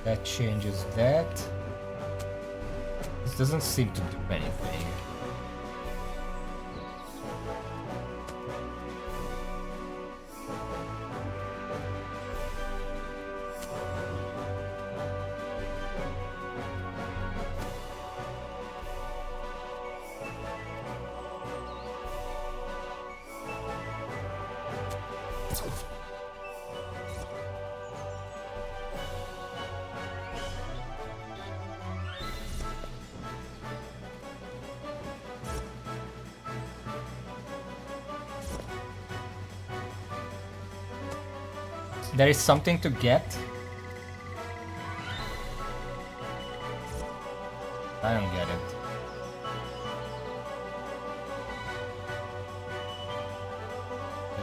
That changes that. This doesn't seem to do anything. There is something to get. I don't get it.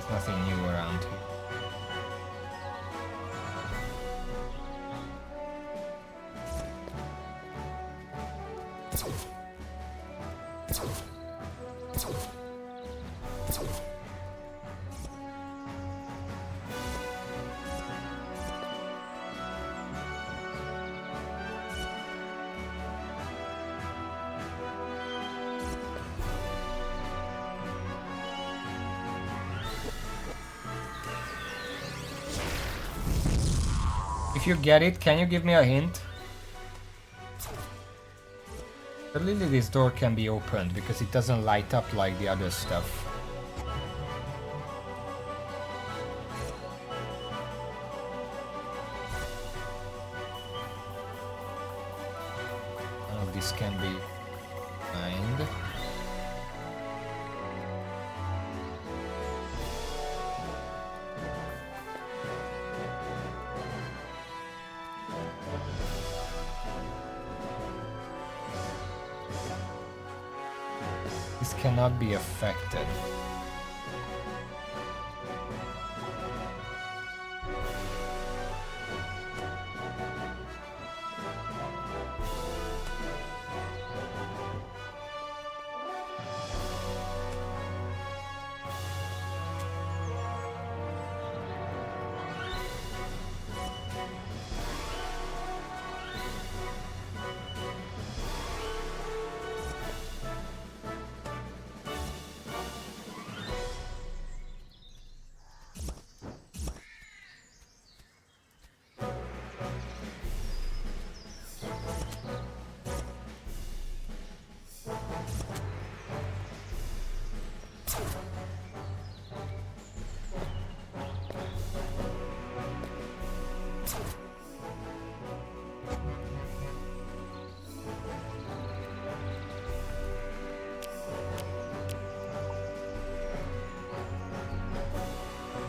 There's nothing new around here. If you get it, can you give me a hint? Clearly this door can be opened because it doesn't light up like the other stuff. None of this can be mined. This cannot be affected.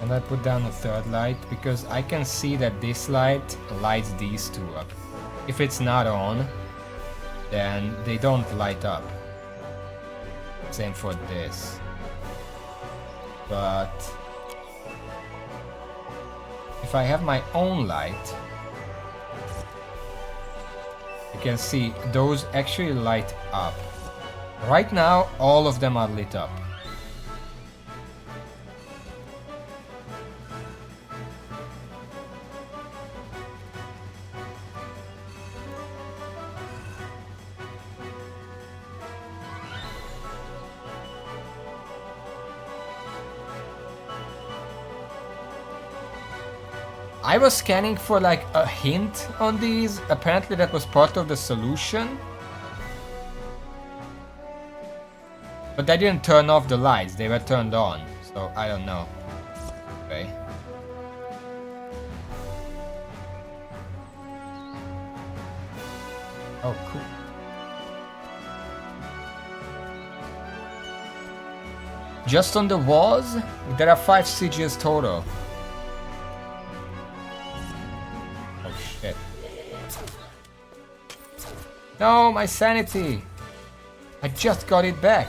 And I put down a third light because I can see that this light lights these two up. If it's not on, then they don't light up. Same for this. But if I have my own light, you can see those actually light up. Right now, all of them are lit up. I was scanning for like a hint on these. Apparently that was part of the solution. But they didn't turn off the lights, they were turned on. So I don't know. Okay. Oh, cool. Just on the walls, there are 5 sigils total. No, my sanity! I just got it back.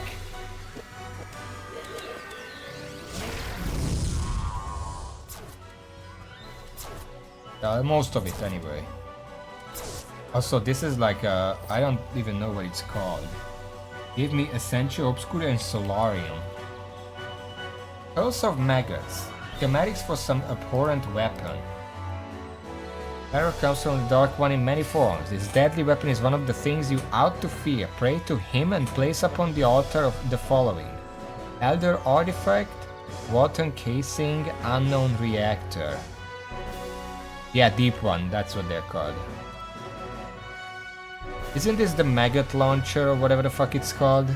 Most of it anyway. Also, this is like a... I don't even know what it's called. Give me Essential, Obscura and Solarium. Pearls of Maggots. Schematics for some abhorrent weapon. Terror comes from the Dark One in many forms. This deadly weapon is one of the things you ought to fear. Pray to him and place upon the altar of the following. Elder Artifact, Water Casing, Unknown Reactor. Yeah, Deep One, that's what they're called. Isn't this the Maggot Launcher or whatever the fuck it's called?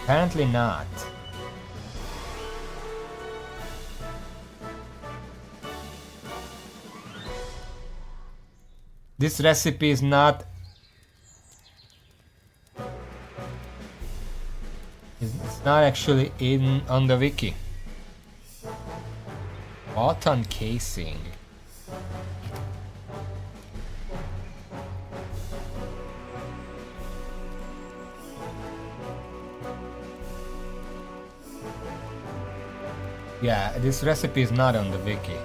Apparently not. This recipe is not... It's not actually on the wiki. Autumn casing. Yeah, this recipe is not on the wiki.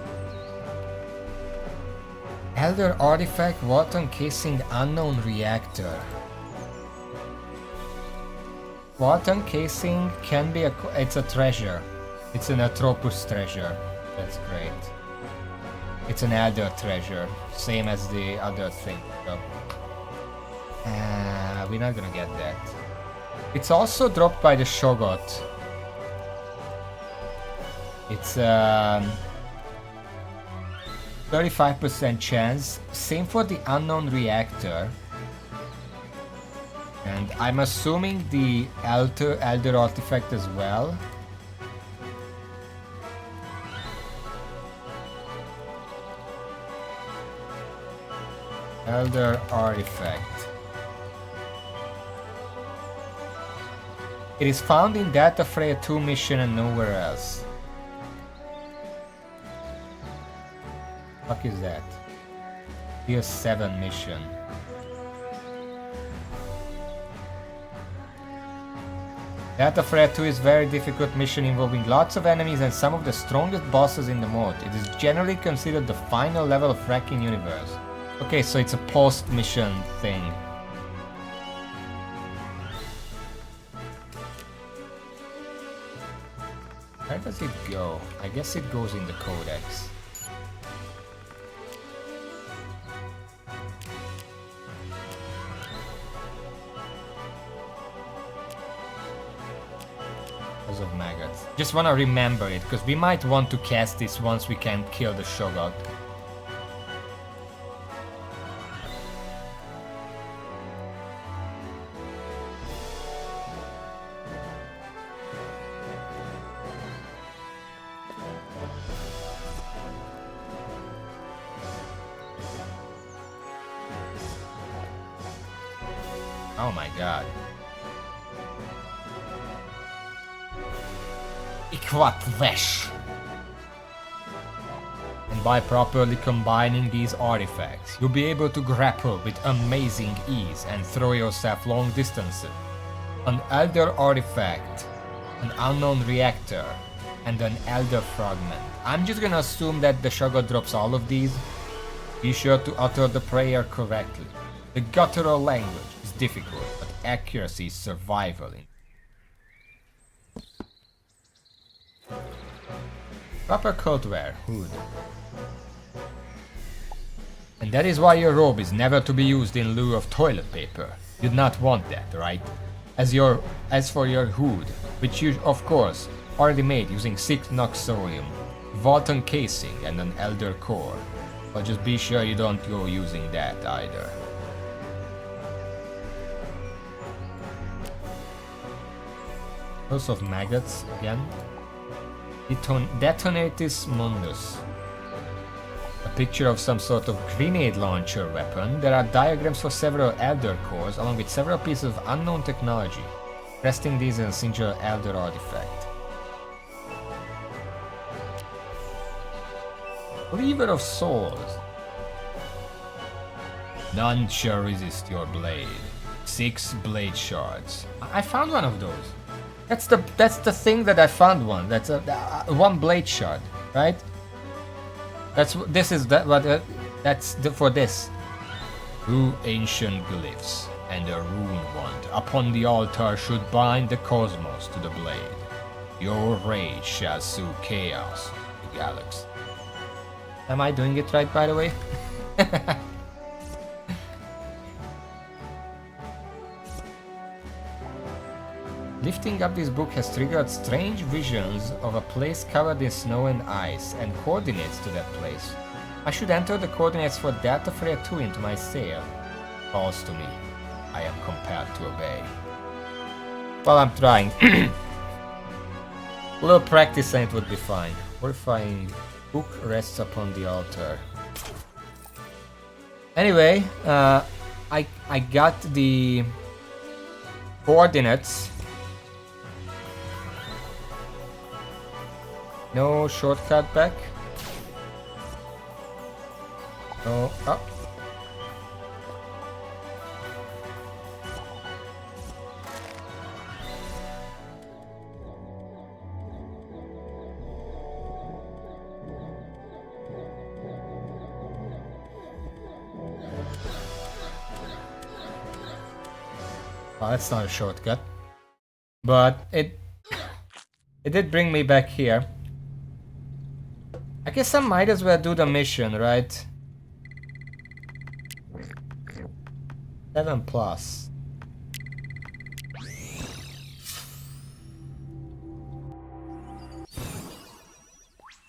Elder artifact, Walton casing, unknown reactor. Walton casing can be it's a treasure. It's an Atropus treasure. That's great. It's an Elder treasure, same as the other thing. So, we're not gonna get that. It's also dropped by the Shogot. It's 35% chance. Same for the unknown reactor. And I'm assuming the Elder artifact as well. Elder artifact. It is found in Data Freya 2 mission and nowhere else. What is that? Tier 7 mission. Data Freya 2 is a very difficult mission involving lots of enemies and some of the strongest bosses in the mode. It is generally considered the final level of Frackin Universe. Okay, so it's a post-mission thing. Where does it go? I guess it goes in the codex. Because of maggots. Just wanna remember it, because we might want to cast this once we can kill the Shogot. Oh my god. Ikvatvesh. And by properly combining these artifacts, you'll be able to grapple with amazing ease and throw yourself long distances. An Elder artifact, an unknown reactor, and an Elder fragment. I'm just gonna assume that the Shogot drops all of these. Be sure to utter the prayer correctly. The guttural language is difficult, but accuracy is survival. Proper coatwear, hood. And that is why your robe is never to be used in lieu of toilet paper. You'd not want that, right? As for your hood, which you, of course, already made using 6 Noxorium, Volton casing, and an Elder core. But just be sure you don't go using that either. House of Maggots again. Detonatus Mundus. A picture of some sort of grenade launcher weapon. There are diagrams for several Elder cores along with several pieces of unknown technology. Resting these in a single Elder artifact. Cleaver of Souls. None shall resist your blade. 6 blade shards. I found one of those. That's the thing that I found one. That's a one blade shard, right? That's for this. 2 ancient glyphs and a rune wand upon the altar should bind the cosmos to the blade. Your rage shall sow chaos to the galaxy. Am I doing it right, by the way? Lifting up this book has triggered strange visions of a place covered in snow and ice, and coordinates to that place. I should enter the coordinates for Data Freya 2 into my sail. Calls to me. I am compelled to obey. Well, I'm trying. A little practice and it would be fine. Horrifying book rests upon the altar. Anyway, I got the coordinates. No shortcut back. Oh, oh. Oh, that's not a shortcut. But it did bring me back here. I guess I might as well do the mission, right? 7 plus.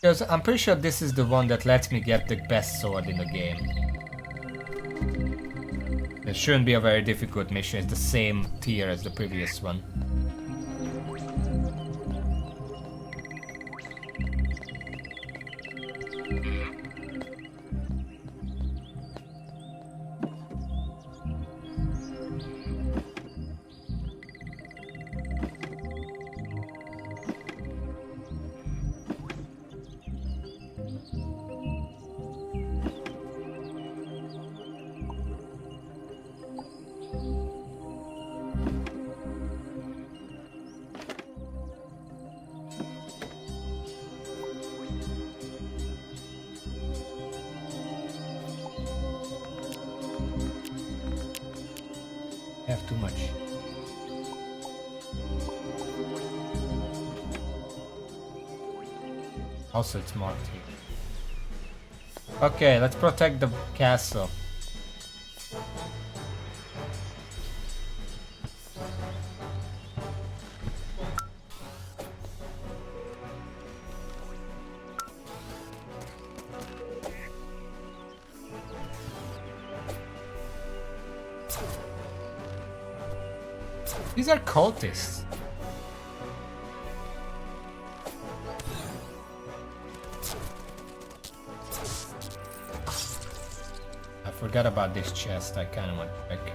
Because I'm pretty sure this is the one that lets me get the best sword in the game. It shouldn't be a very difficult mission, it's the same tier as the previous one. I have too much. Also, it's marked here. Okay, let's protect the castle. These are cultists. I forgot about this chest, I kinda want to check.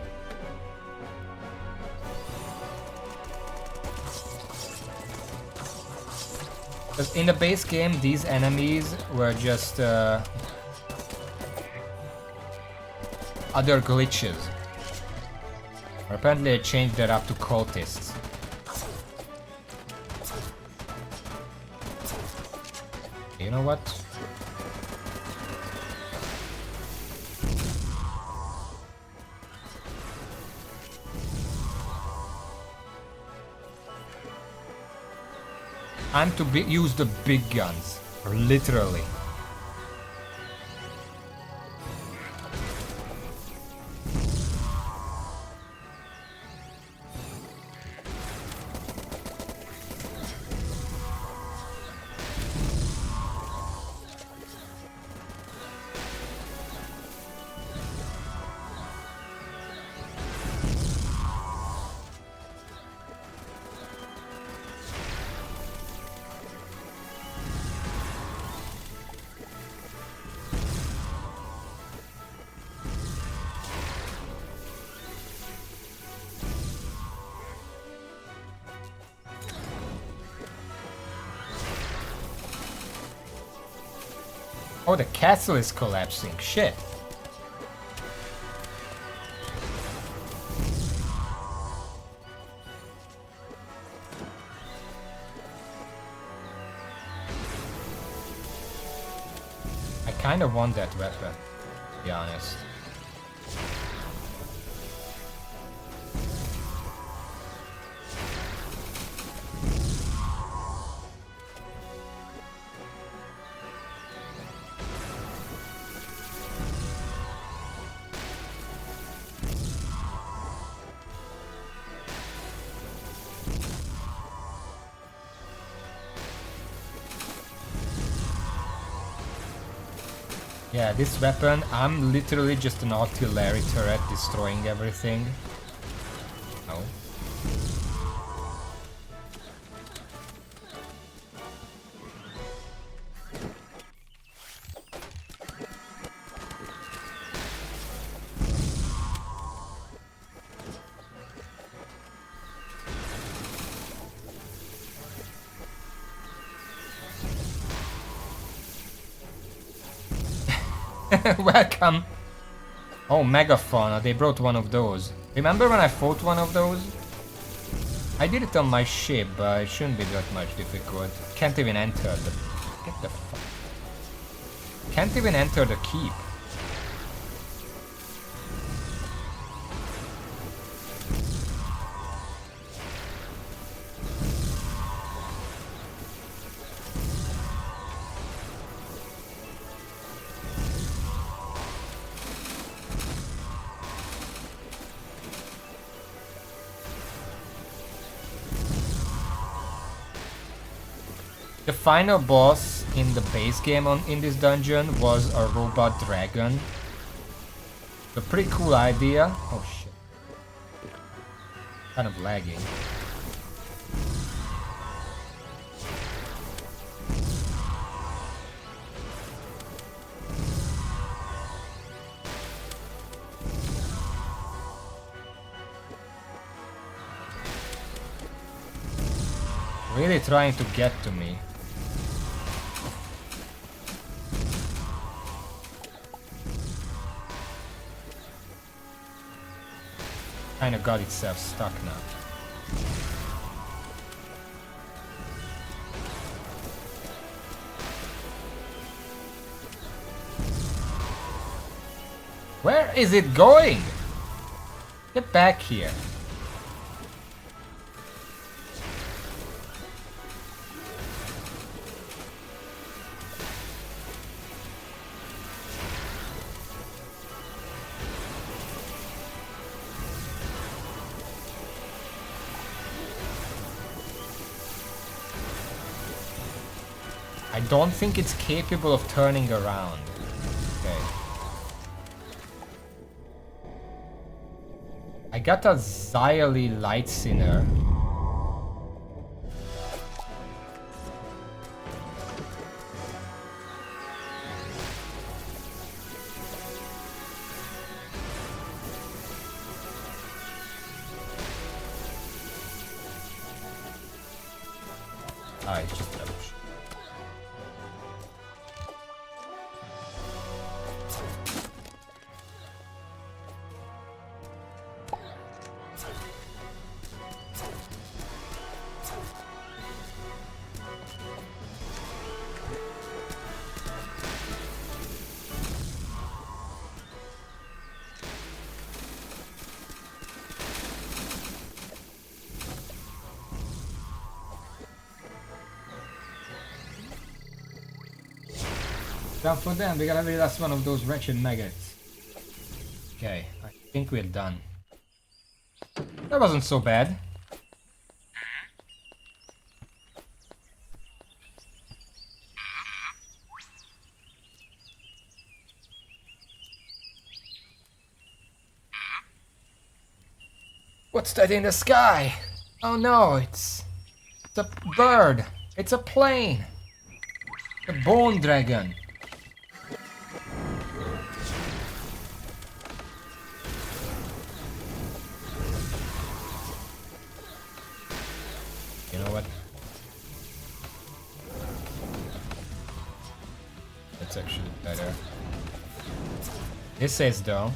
Because in the base game, these enemies were just other glitches. Apparently they changed that up to cultists. You know what? Time to use the big guns, literally. Oh, the castle is collapsing. Shit. I kind of want that weapon, to be honest. Yeah, this weapon, I'm literally just an artillery turret destroying everything. No. Welcome. Oh, megafauna. They brought one of those. Remember when I fought one of those? I did it on my ship, but it shouldn't be that much difficult. Can't even enter the... Get the fuck... Can't even enter the keep. The final boss in the base game in this dungeon was a robot dragon. A pretty cool idea. Oh shit. Kind of lagging. Really trying to get to me. Kinda got itself stuck now. Where is it going? Get back here. I don't think it's capable of turning around. Okay. I got a Xylee Light Sinner. Ah, it's just rubbish. Down for them, we gotta be last one of those wretched maggots. Okay, I think we're done. That wasn't so bad. What's that in the sky? Oh no, it's a bird. It's a plane. A bone dragon. You know what? That's actually better. This says though,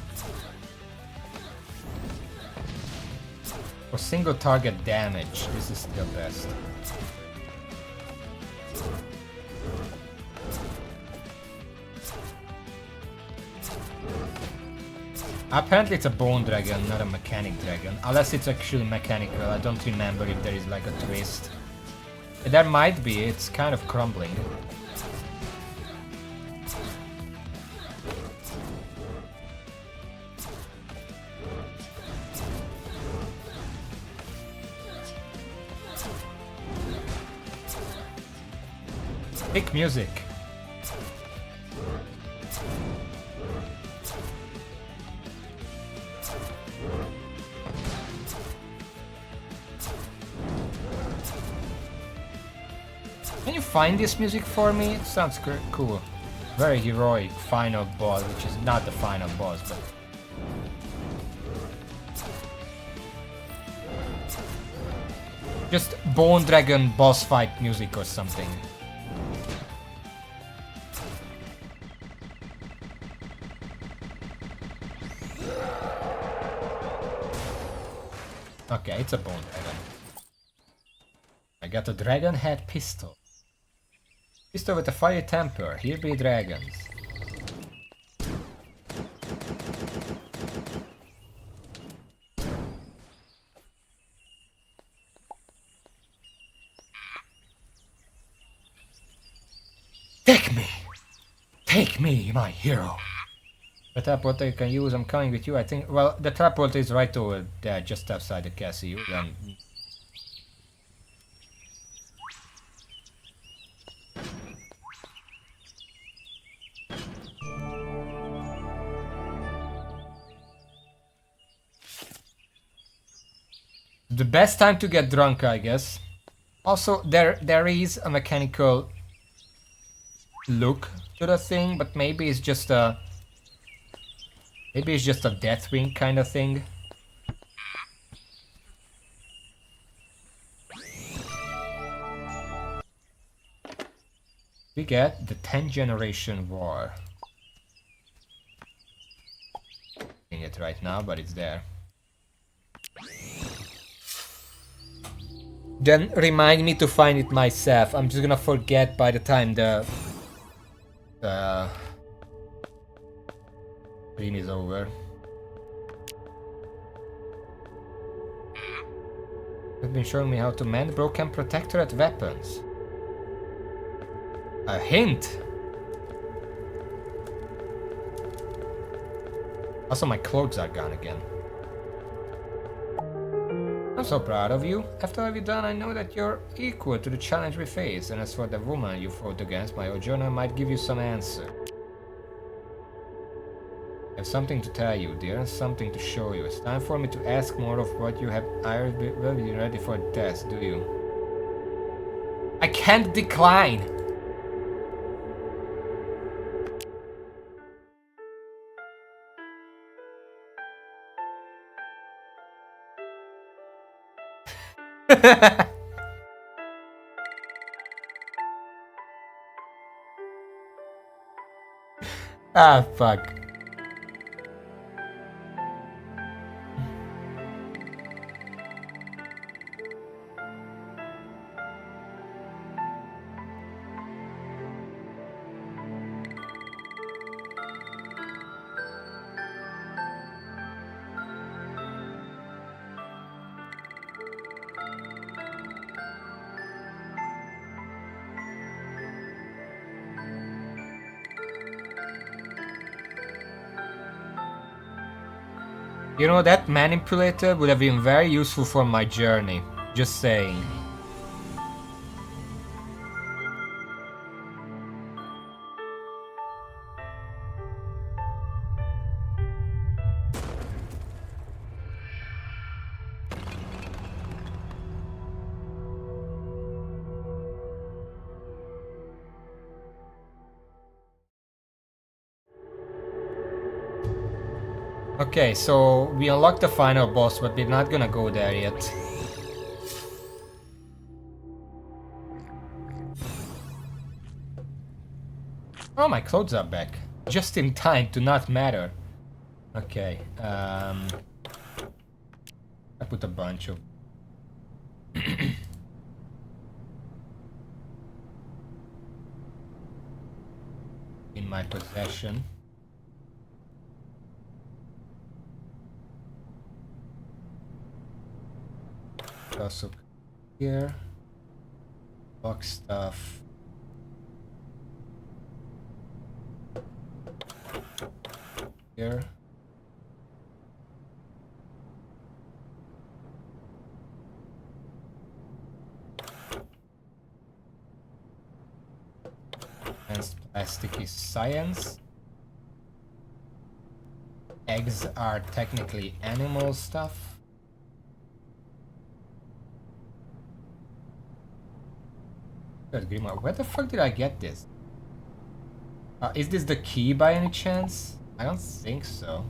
for single target damage, this is the best. Apparently it's a bone dragon, not a mechanic dragon. Unless it's actually mechanical, I don't remember if there is like a twist. There might be, it's kind of crumbling. Pick music. Can you find this music for me? It sounds cool. Very heroic final boss, which is not the final boss, but... just Bone Dragon boss fight music or something. Okay, it's a bone dragon. I got a dragon head pistol. Pistol with a fiery temper. Here be dragons. Take me! Take me, my hero! The teleporter you can use, I'm coming with you, I think. Well, the teleporter is right over there, just outside the castle. Then the best time to get drunk, I guess. Also, there is a mechanical look to the thing, but maybe it's just a Deathwing kind of thing. We get the 10th generation war. Seeing it right now, but it's there. Then remind me to find it myself. I'm just gonna forget by the time the stream is over. You've been showing me how to mend broken protectorate weapons. A hint! Also, my clothes are gone again. I'm so proud of you. After all you've done, I know that you're equal to the challenge we face. And as for the woman you fought against, my old journal might give you some answer. I have something to tell you, dear, and something to show you. It's time for me to ask more of what you have. I will be ready for the test, do you? I can't decline! Ah, fuck. You know, that manipulator would have been very useful for my journey. Just saying. Okay, so we unlocked the final boss, but we're not gonna go there yet. Oh, my clothes are back. Just in time to not matter. Okay, I put a bunch of... in my possession. Also here. Box stuff. Here. Advanced plastic is science. Eggs are technically animal stuff. Good Grimoire. Where the fuck did I get this? Is this the key by any chance? I don't think so.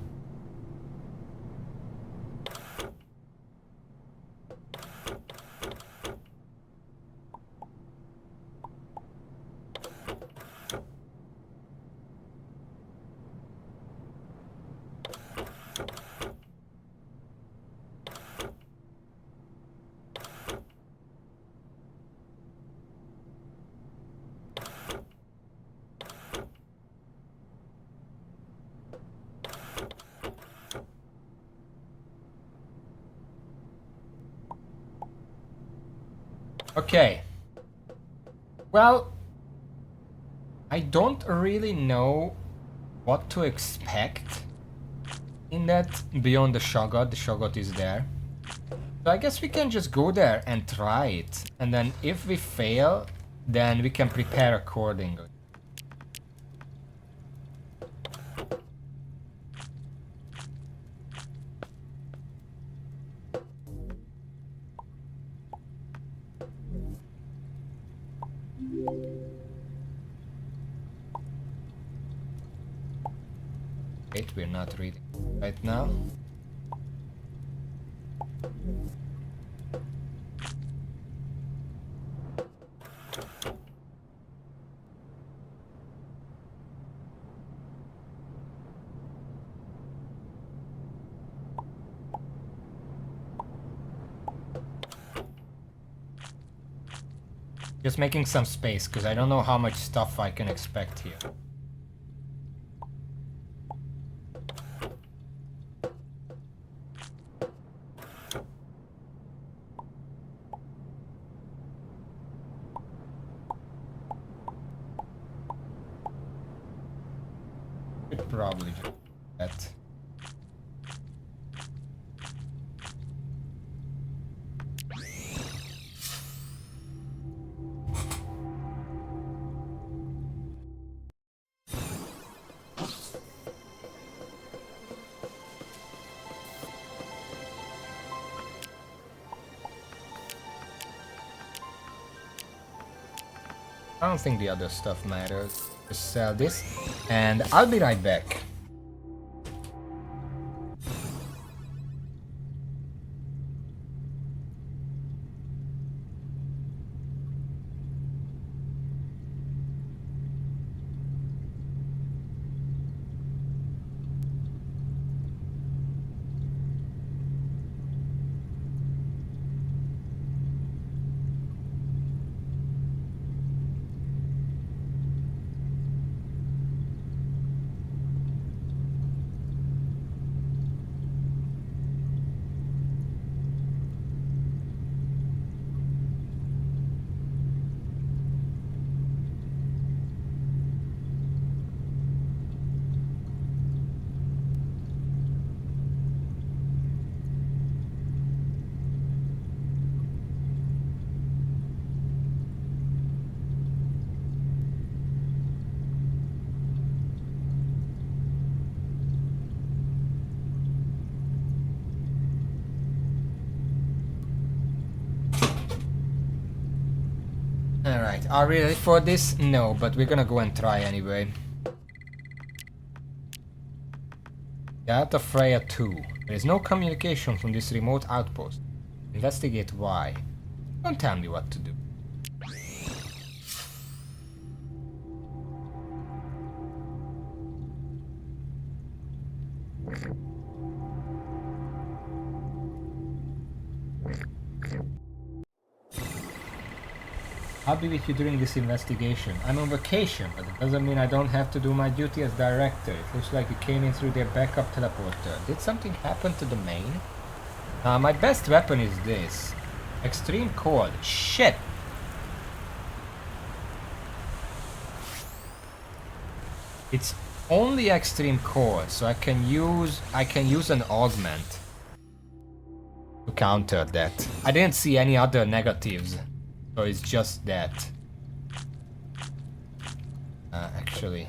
Okay. Well, I don't really know what to expect in that beyond the Shoggoth. The Shoggoth is there. So I guess we can just go there and try it. And then if we fail, then we can prepare accordingly. Wait, we're not reading right now. Just making some space, because I don't know how much stuff I can expect here. Could probably just do that. I don't think the other stuff matters. Just sell this, and I'll be right back. Alright, are we ready for this? No, but we're gonna go and try anyway. Data Freya 2. There is no communication from this remote outpost. Investigate why. Don't tell me what to do. I'll be with you during this investigation. I'm on vacation, but it doesn't mean I don't have to do my duty as director. It looks like you came in through their backup teleporter. Did something happen to the main? My best weapon is this. Extreme cold. Shit! It's only extreme cold, so I can use an augment to counter that. I didn't see any other negatives. So it's just that. Actually.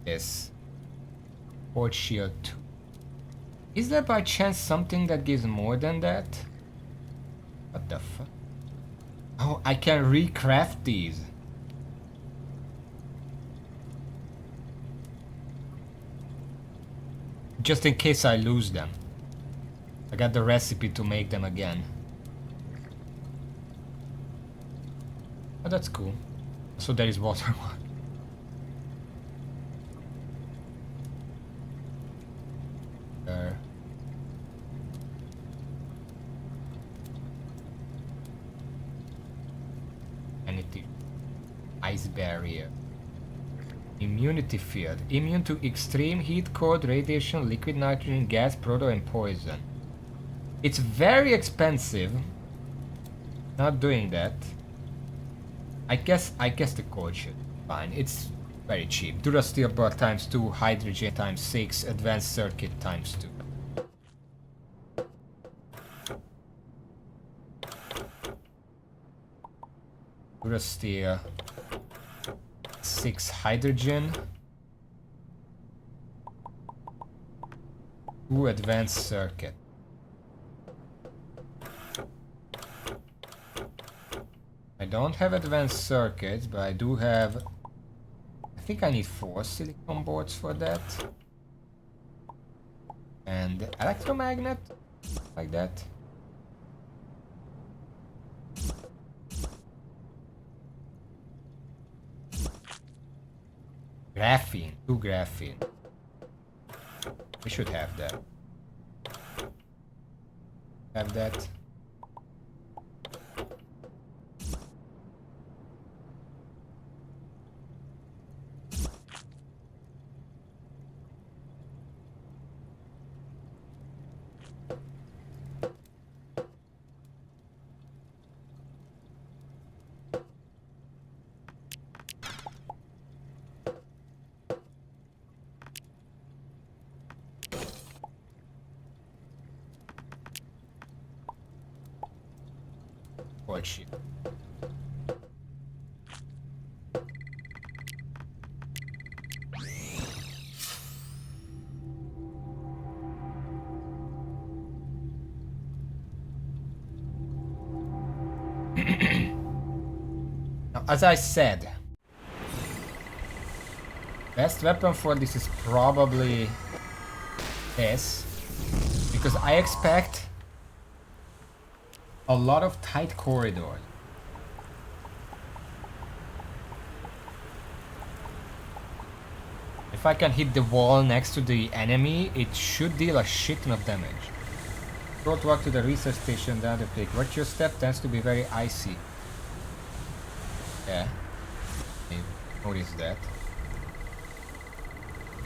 Yes. Port shield 2. Is there by chance something that gives more than that? What the fuck? Oh, I can recraft these. Just in case I lose them. I got the recipe to make them again. Oh, that's cool. So there is water one. There. Anything. Ice barrier. Immunity field. Immune to extreme heat, cold, radiation, liquid nitrogen, gas, proto, and poison. It's very expensive. Not doing that. I guess the code should be fine. It's very cheap. Durasteel bar times 2, hydrogen times 6, advanced circuit times 2. Durasteel 6 hydrogen. 2 advanced circuit. I don't have advanced circuits, but I do have... I think I need 4 silicon boards for that. And electromagnet? Like that. Graphene. 2 graphene. We should have that. Have that. What shit? Now, as I said, best weapon for this is probably this, because I expect a lot of tight corridors. If I can hit the wall next to the enemy, it should deal a shit ton of damage. Short walk to the research station, the other pick. Watch your step, tends to be very icy. Yeah. I noticed that.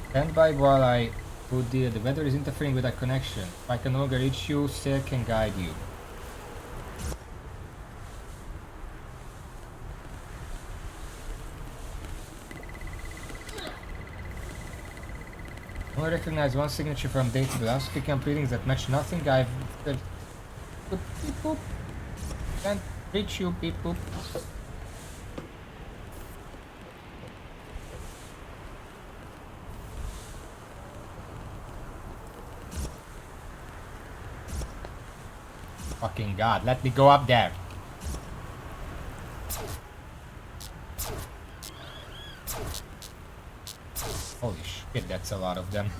Stand by while I put the weather is interfering with our connection. If I can no longer reach you, Sail can guide you. I only recognize one signature from data, but I'm picking up readings that match nothing. I've... Beep boop. Can't reach you, beep boop. Fucking god, let me go up there. Holy shit, that's a lot of them.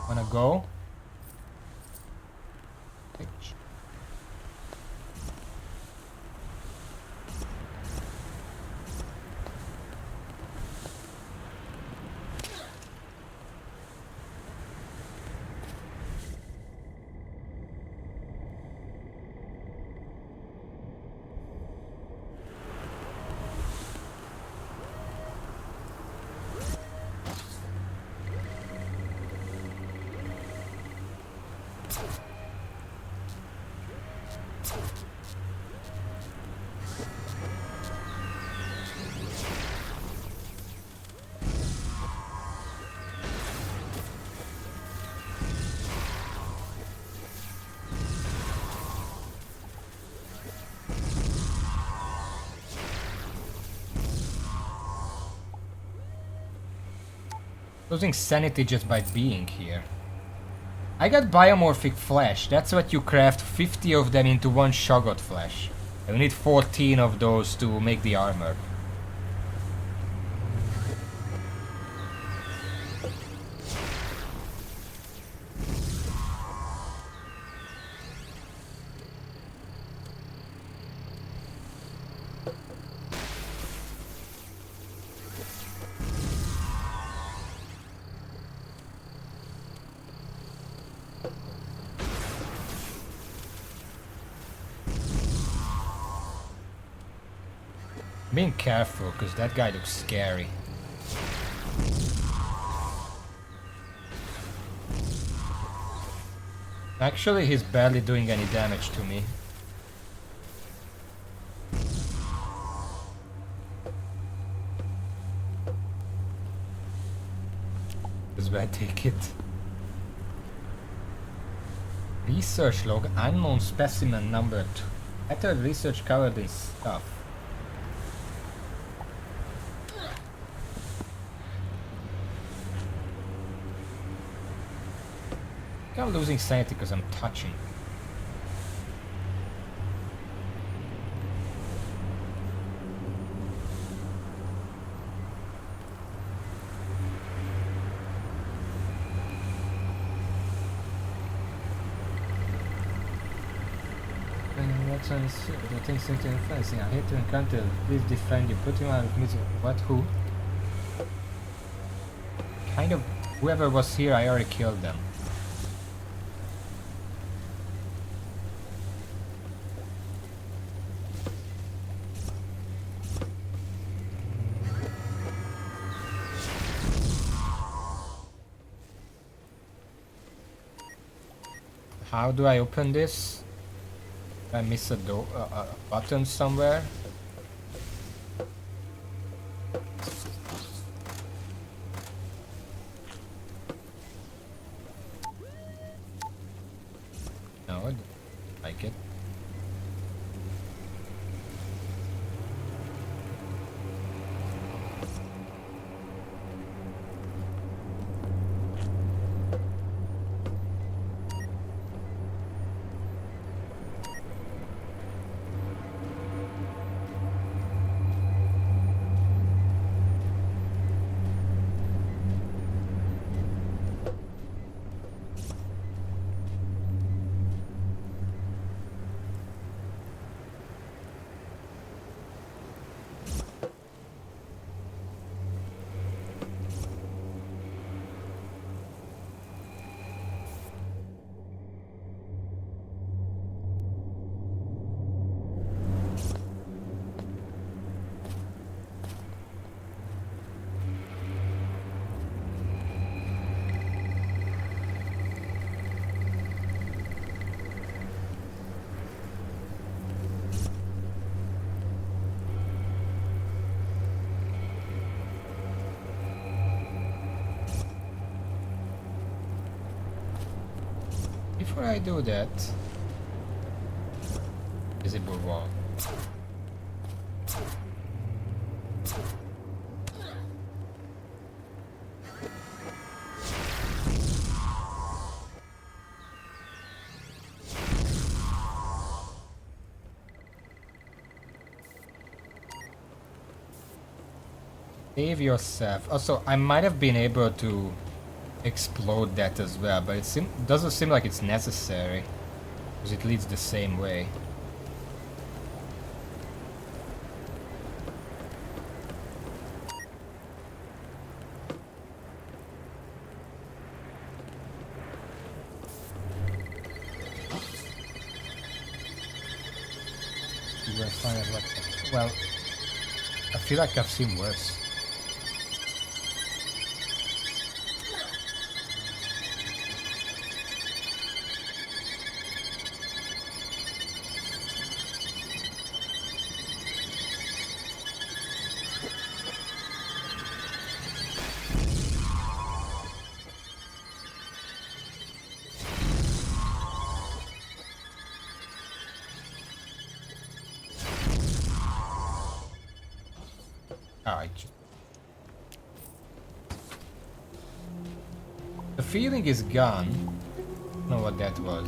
Wanna go? Losing sanity just by being here. I got biomorphic flesh. That's what you craft 50 of them into one Shoggoth flesh. You need 14 of those to make the armor. Being careful, because that guy looks scary. Actually, he's barely doing any damage to me. That's where I take it. Research log, unknown specimen number 2. Method research covered in stuff. I'm losing sanity because I'm touching. The things seem to influence. I hate to encounter. Please defend you. Put him out of misery. What? Who? Kind of. Whoever was here, I already killed them. How do I open this? I miss a door, a button somewhere. No, I don't like it. Before I do that, visible wall. Save yourself. Also, I might have been able to explode that as well, but it doesn't seem like it's necessary, because it leads the same way. Well, I feel like I've seen worse. The feeling is gone. I don't know what that was.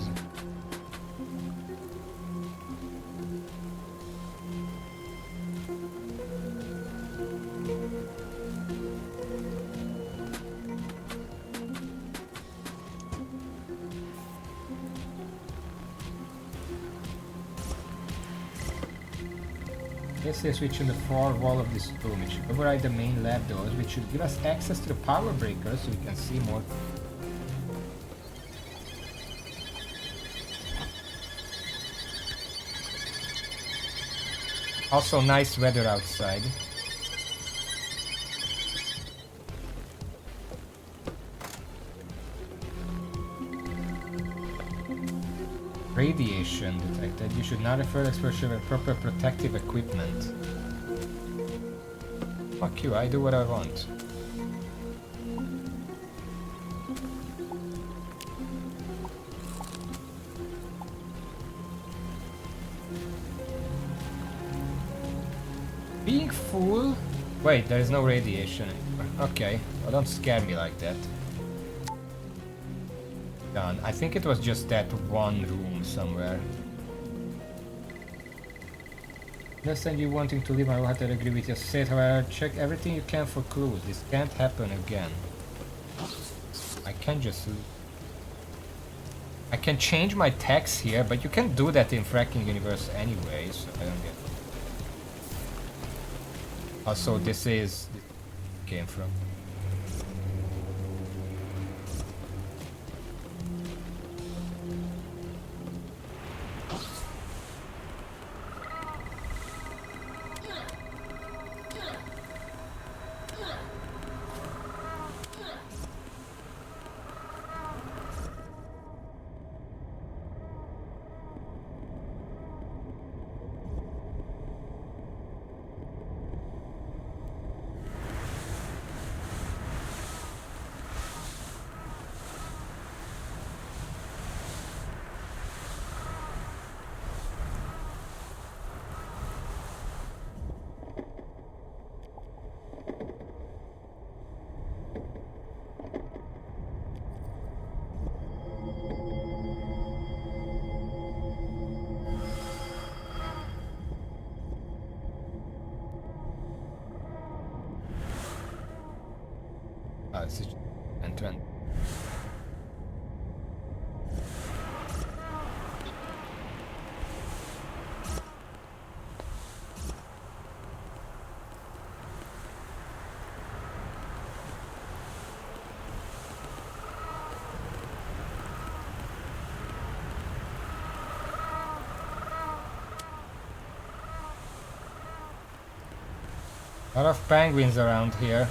There's a switch on the far wall of this room. It should override the main lab doors, which should give us access to the power breaker so we can see more. Also nice weather outside. Radiation detected. You should not refer to exposure with proper protective equipment. Fuck you, I do what I want. Being full? Wait, there is no radiation anymore. Okay, well don't scare me like that. Done. I think it was just that one room somewhere. Understand you wanting to leave, I will have to agree with your state. However, check everything you can for clues. This can't happen again. I can just... I can change my text here, but you can do that in Frackin Universe anyway, so I don't get... Also, this is... came from... It's just entrance. A lot of penguins around here.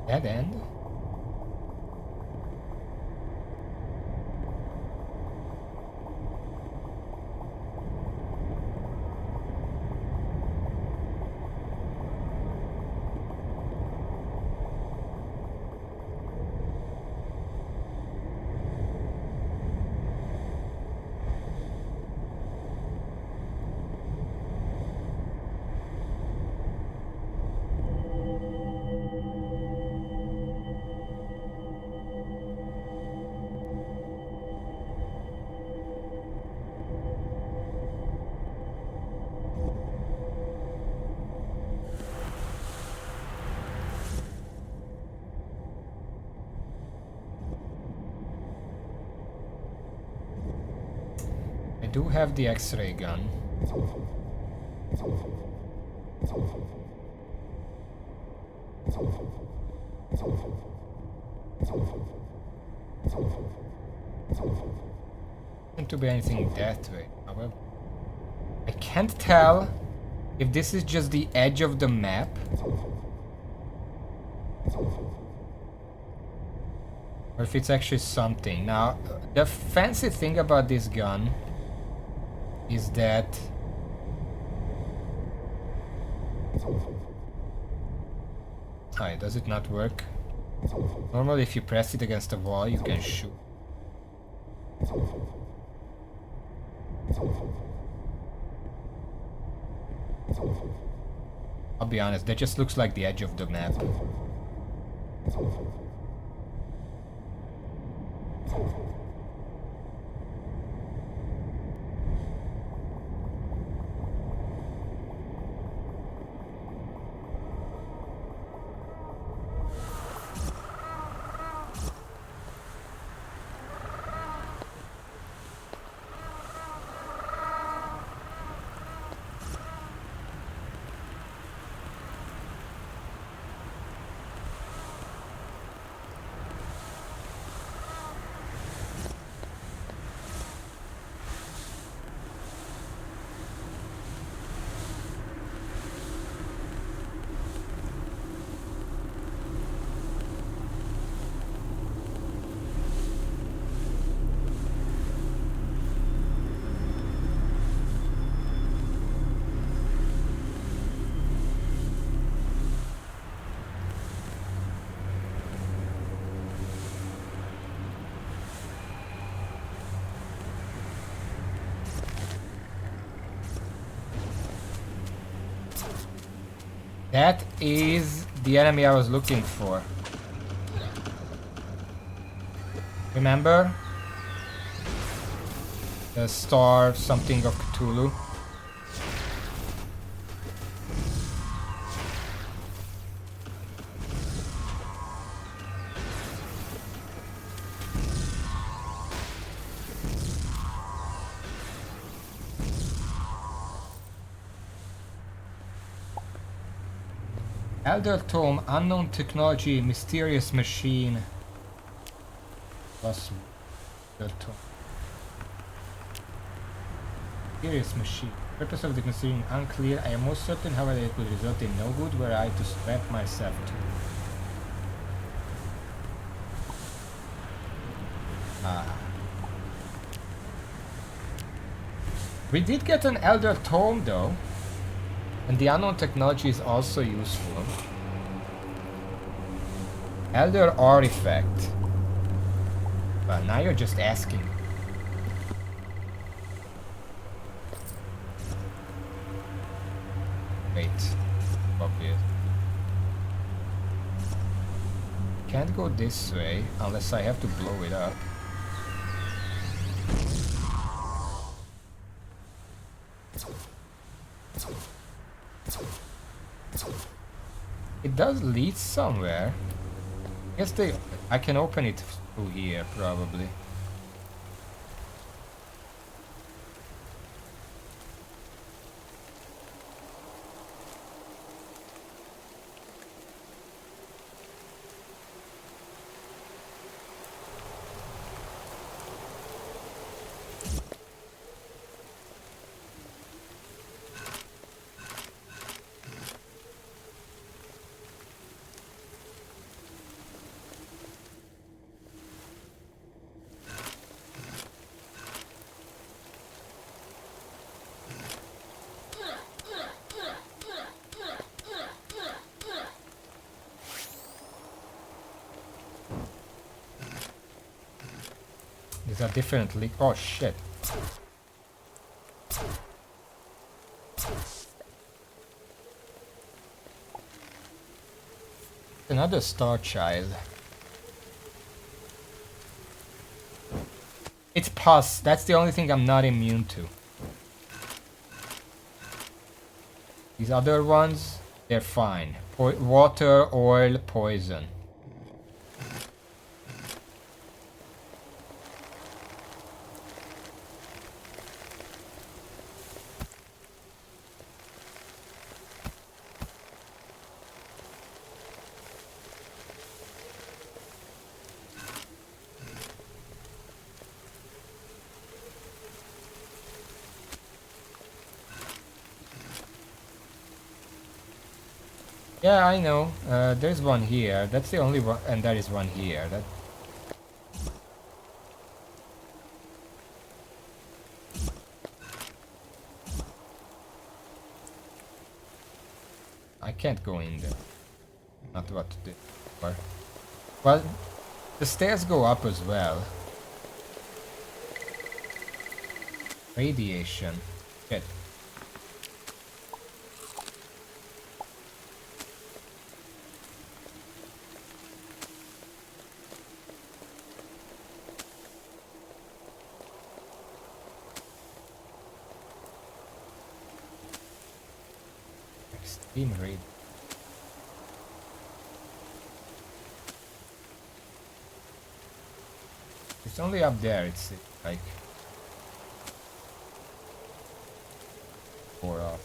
Dead end? I do have the X-ray gun. Doesn't to be anything that way. However, I can't tell if this is just the edge of the map or if it's actually something. Now, the fancy thing about this gun is that does it not work? Normally if you press it against a wall you can shoot. I'll be honest, that just looks like the edge of the map. That is the enemy I was looking for. Remember? The star something of Cthulhu. Elder Tome, unknown technology, mysterious machine. Plus Elder Tome. Mysterious machine. Purpose of the machine unclear. I am most certain, however, it will result in no good were I to strap myself to it. We did get an Elder Tome though. And the unknown technology is also useful. Elder artifact. Well, now you're just asking. Wait. Obvious. Can't go this way unless I have to blow it up. It does lead somewhere. I can open it through here probably. These are different leak. Oh shit. Another star child. It's pus. That's the only thing I'm not immune to. These other ones, they're fine. Water, oil, poison. Yeah, I know. There's one here. That's the only one, and there is one here. That. I can't go in there. Not what to do. Well, the stairs go up as well. Radiation. Shit. Beam read. It's only up there, it's like 4 off.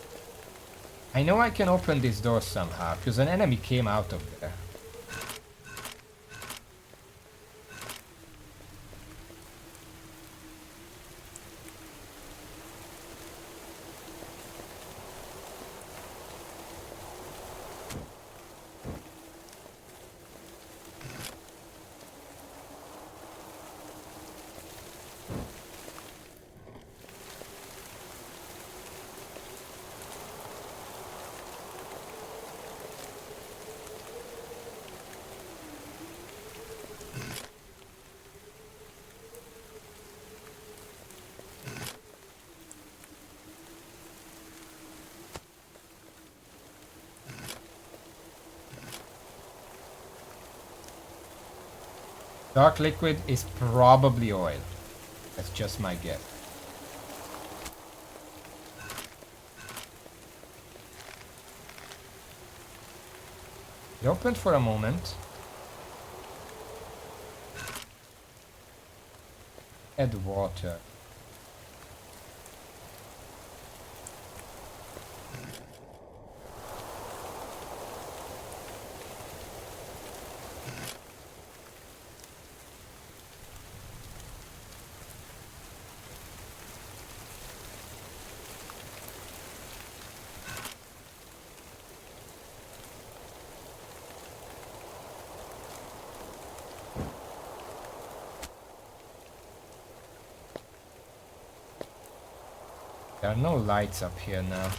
I know I can open this door somehow, because an enemy came out of there. Dark liquid is probably oil. That's just my guess. It opened for a moment. Add water. There are no lights up here now.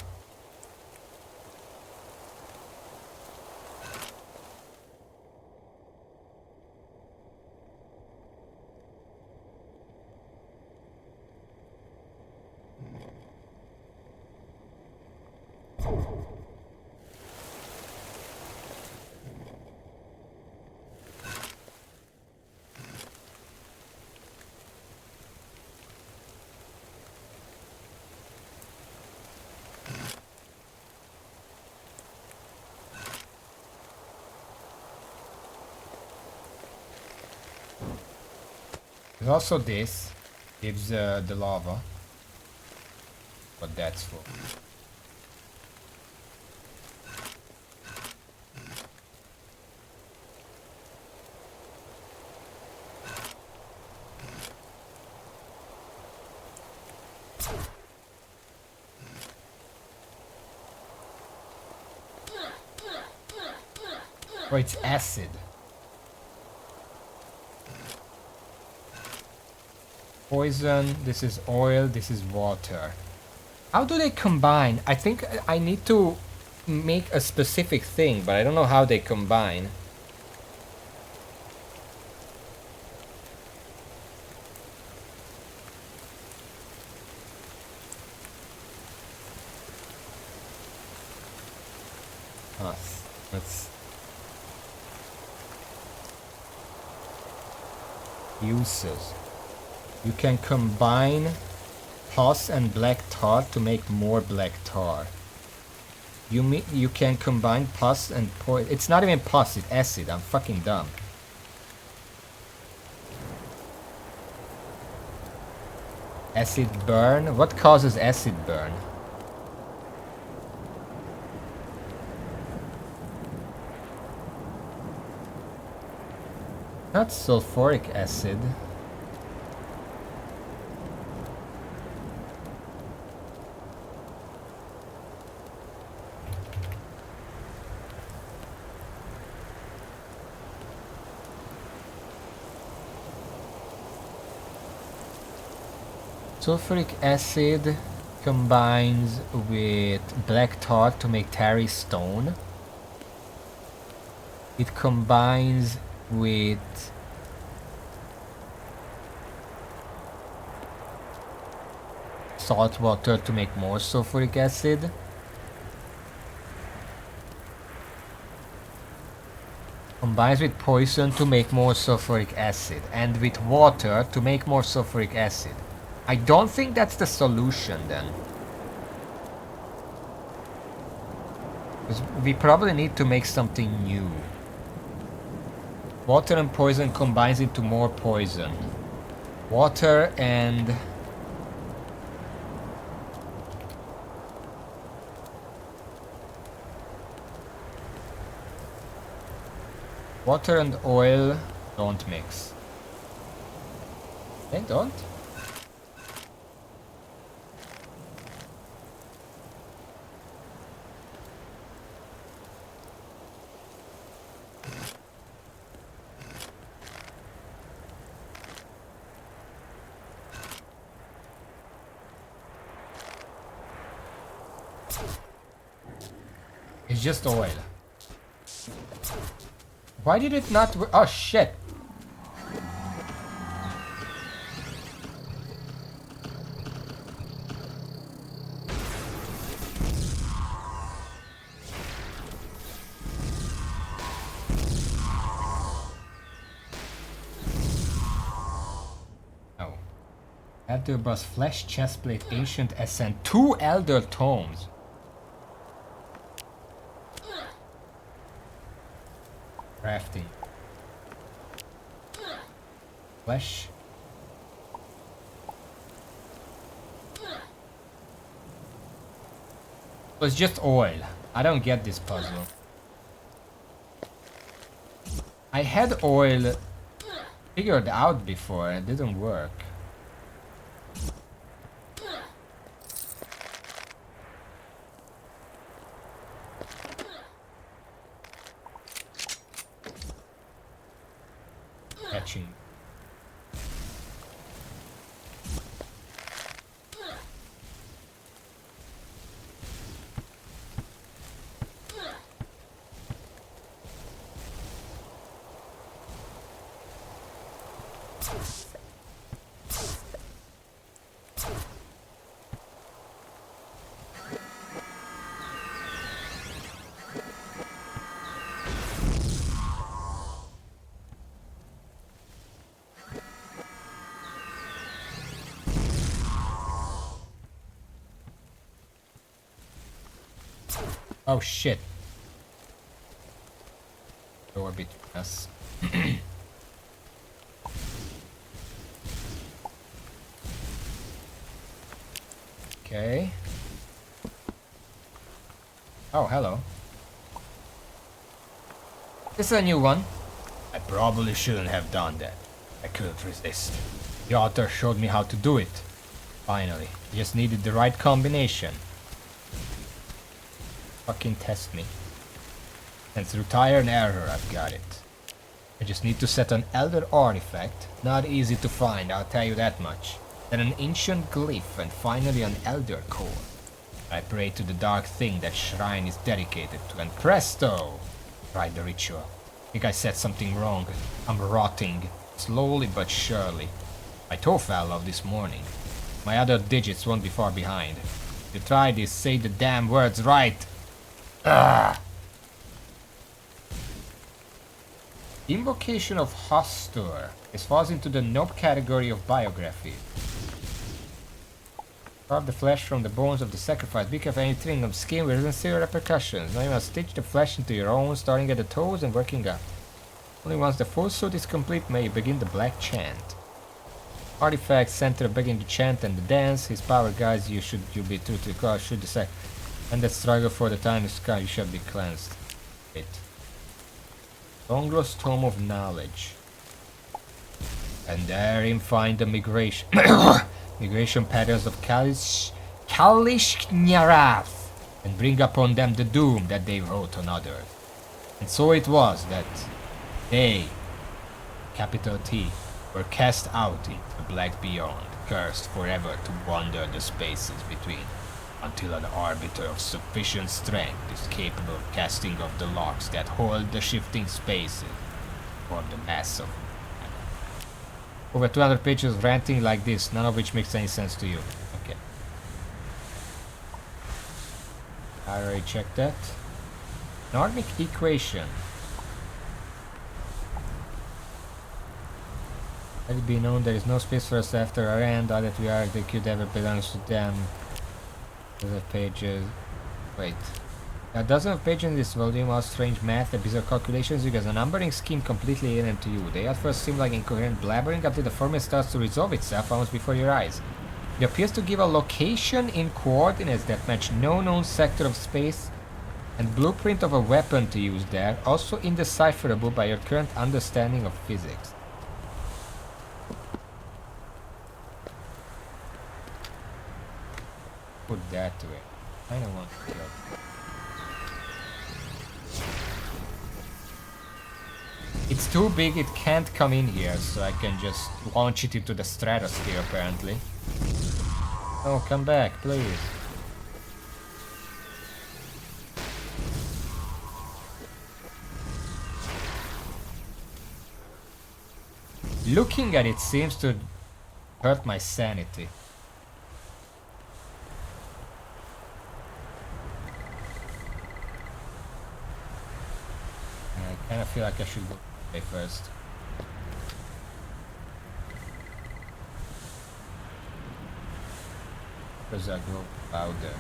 There's also this. Gives the lava. What that's for. Oh, it's acid. Poison, this is oil, this is water. How do they combine? I think I need to make a specific thing, but I don't know how they combine. Let's uses. You can combine pus and black tar to make more black tar. You can combine pus and poison. It's not even pus, it's acid. I'm fucking dumb. Acid burn? What causes acid burn? Not sulfuric acid. Sulfuric acid combines with black tar to make tarry stone. It combines with salt water to make more sulfuric acid. Combines with poison to make more sulfuric acid, and with water to make more sulfuric acid. I don't think that's the solution then. 'Cause we probably need to make something new. Water and poison combines into more poison. Water and... Water and oil don't mix. They don't? It's just oil. Why did it not work? Oh shit! Oh. Elder Boss Flesh, Chestplate, Ancient Ascent, 2 Elder Tomes. Crafting. Flesh. So it's just oil. I don't get this puzzle. I had oil figured out before, it didn't work. Catching. Oh shit. Orbit us. Okay. Oh, hello. This is a new one. I probably shouldn't have done that. I couldn't resist. The author showed me how to do it. Finally. Just needed the right combination. Fucking test me. And through trial and error, I've got it. I just need to set an elder artifact. Not easy to find, I'll tell you that much. Then an ancient glyph, and finally an elder core. I pray to the dark thing that shrine is dedicated to, and presto! Tried the ritual. Think I said something wrong. I'm rotting, slowly but surely. My toe fell off this morning. My other digits won't be far behind. If you try this, say the damn words right! Ugh. Invocation of Hostur. This falls into the nope category of biography. Carve the flesh from the bones of the sacrifice. Be careful any thinning of skin with severe repercussions. Now you must stitch the flesh into your own, starting at the toes and working up. Only once the full suit is complete may you begin the black chant. Artifact center begin the chant and the dance. His power guides you should you be true to the cause should the and that struggle for the time is come, you shall be cleansed. Wait. Longlost Tome of Knowledge. And therein find the migration migration patterns of Kalishnyarath, and bring upon them the doom that they wrote on others. And so it was that they, capital T, were cast out into the black beyond, cursed forever to wander the spaces between, until an arbiter of sufficient strength is capable of casting off the locks that hold the shifting spaces, or the mass of over 200 pages ranting like this, none of which makes any sense to you. Okay. I already checked that. Nordic equation. Let it be known there is no space for us after our end, all that we are, the could ever belongs to them. Other pages. Wait. A dozen of pages in this volume are strange math and bizarre calculations because a numbering scheme completely alien to you. They at first seem like incoherent blabbering until the formula starts to resolve itself almost before your eyes. It appears to give a location in coordinates that match no known sector of space and blueprint of a weapon to use there, also indecipherable by your current understanding of physics. Put that to it. I don't want to kill. It's too big, it can't come in here, so I can just launch it into the stratosphere apparently. Oh, come back, please. Looking at it seems to hurt my sanity. I kind of feel like I should go away first. Because I go out there.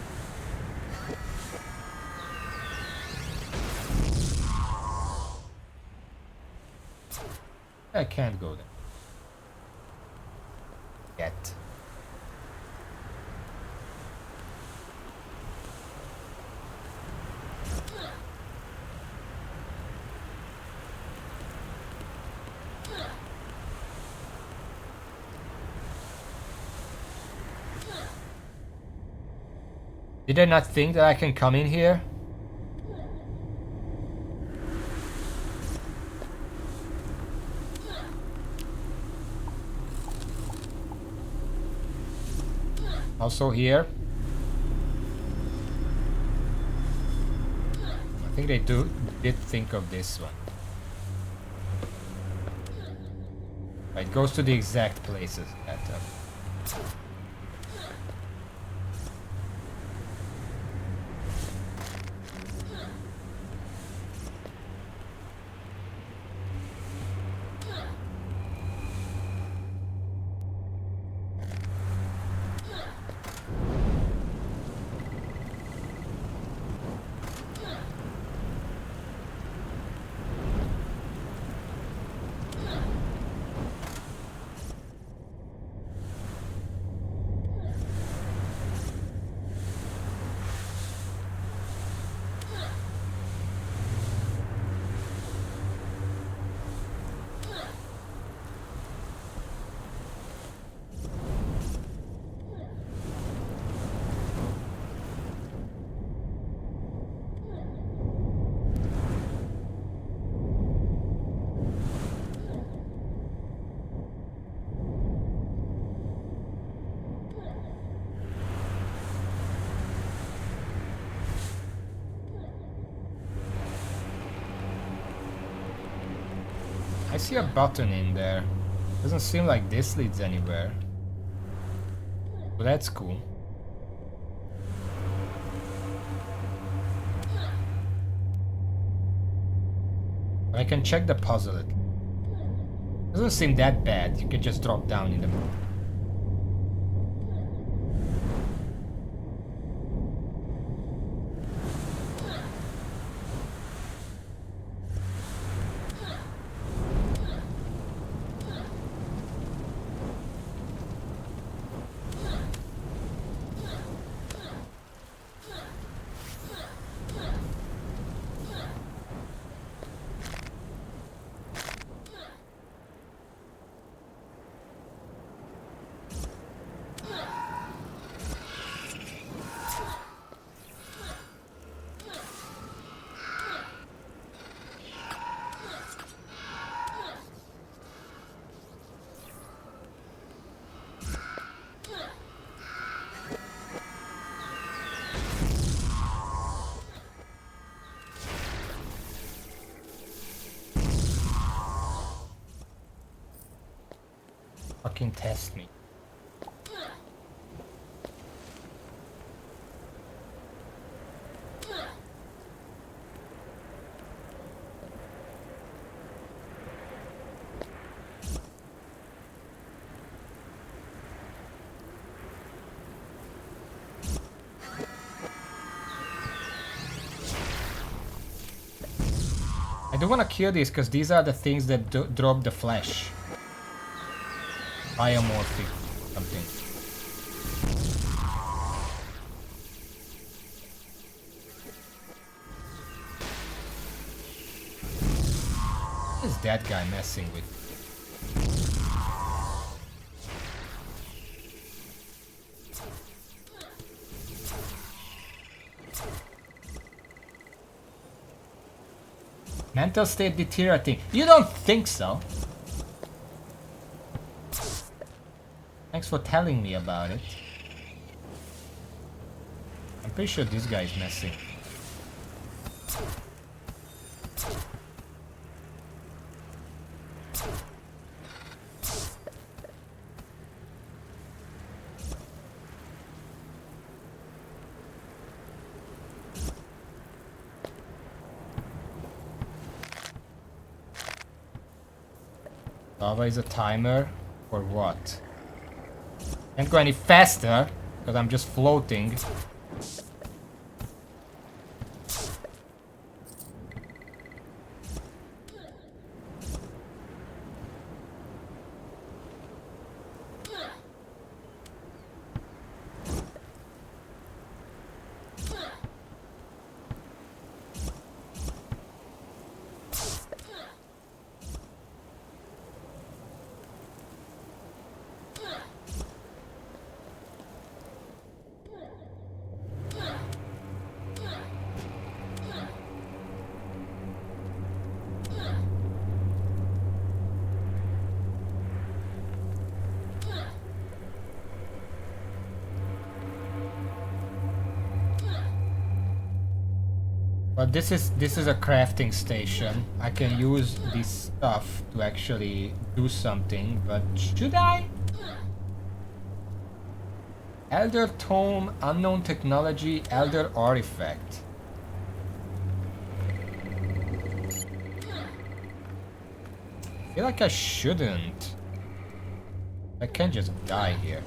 I can't go there. Yet. Did I not think that I can come in here? Also here. I think they did think of this one. It goes to the exact places that I see a button in there. Doesn't seem like this leads anywhere. But that's cool. I can check the puzzle. It doesn't seem that bad. You can just drop down in the middle. Fucking test me. do want to kill these because these are the things that drop the flesh. Biomorphic something. What is that guy messing with? Mental state deteriorating. You don't think so? Thanks for telling me about it. I'm pretty sure this guy is messing. Always a timer for what? Can't go any faster because I'm just floating. But this is a crafting station. I can use this stuff to actually do something, but should I? Elder Tome, Unknown Technology, Elder Artifact. I feel like I shouldn't. I can't just die here.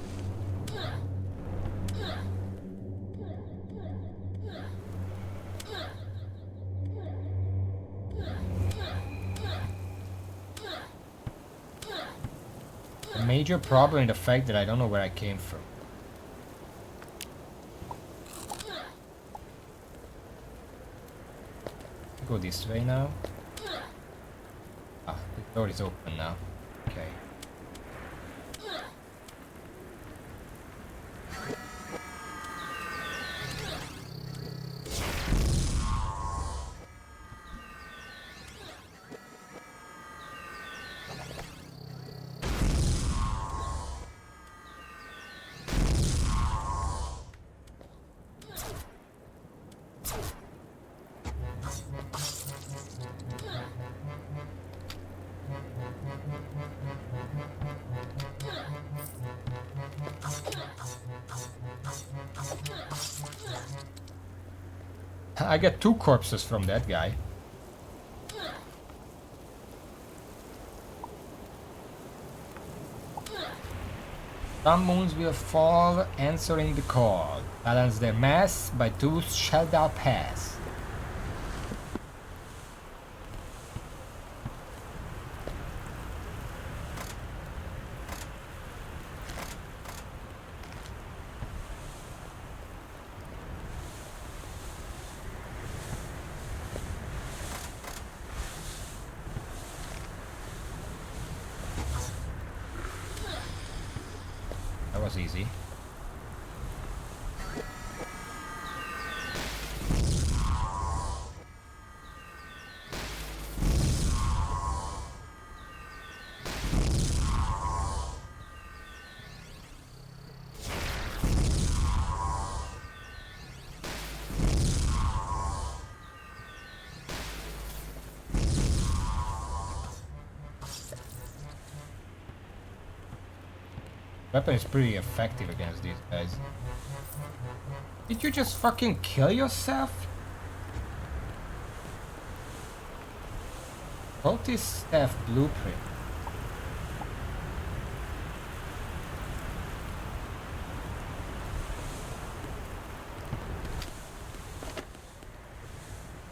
A major problem in the fact that I don't know where I came from. Go this way now. Ah, the door is open now. Okay. I get 2 corpses from that guy. Some moons will fall, answering the call. Balance their mass, by those shall thou pass. That was easy. Weapon is pretty effective against these guys. Did you just fucking kill yourself? Cultist staff blueprint.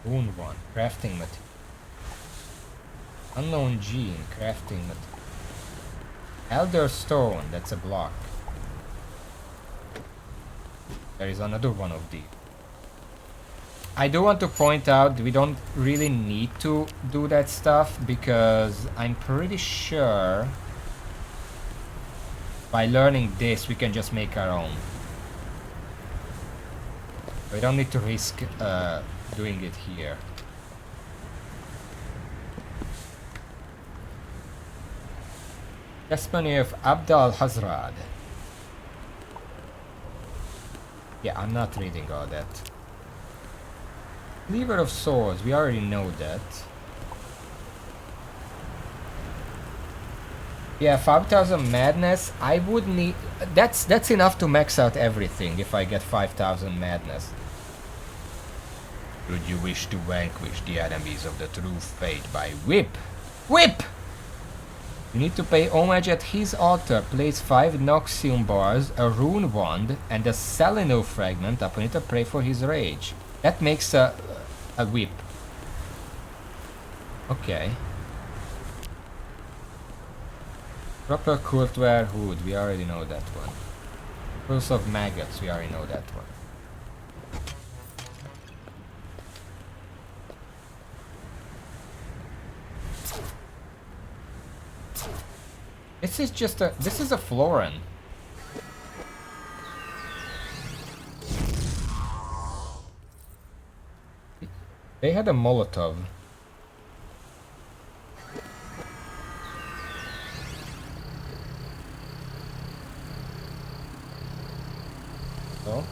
Wound 1. Crafting material. Unknown gene, crafting. Elder stone, that's a block. There is another one of these. I do want to point out we don't really need to do that stuff because I'm pretty sure by learning this we can just make our own. We don't need to risk doing it here. Testimony of Abdal Hazrad. Yeah, I'm not reading all that. Cleaver of Swords, we already know that. Yeah, 5,000 Madness, I would need... That's enough to max out everything if I get 5,000 Madness. Should you wish to vanquish the enemies of the true fate by whip? Whip! You need to pay homage at his altar, place 5 Noxium bars, a rune wand, and a Seleno fragment upon it to pray for his rage. That makes a whip. Okay. Proper Courtwear Hood, we already know that one. Pulse of Maggots, we already know that one. This is just a... This is a Florin. They had a Molotov. So?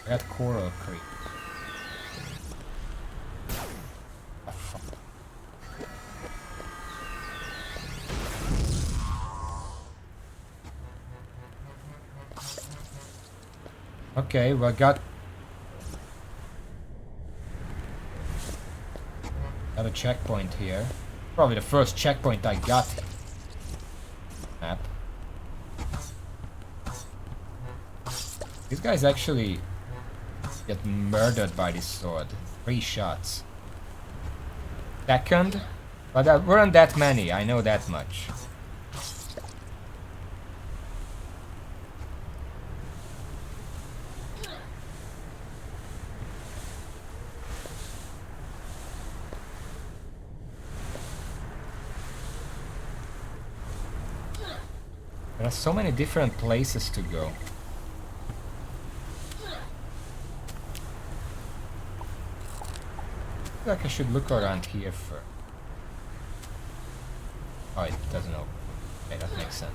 At Coral Creek. Oh, fuck. Okay, well, got a checkpoint here. Probably the first checkpoint I got. Map. These guys actually get murdered by this sword. 3 shots. Second, but there weren't that many, I know that much. There are so many different places to go. I feel like I should look around here first. Oh, it doesn't open. Okay, that makes sense.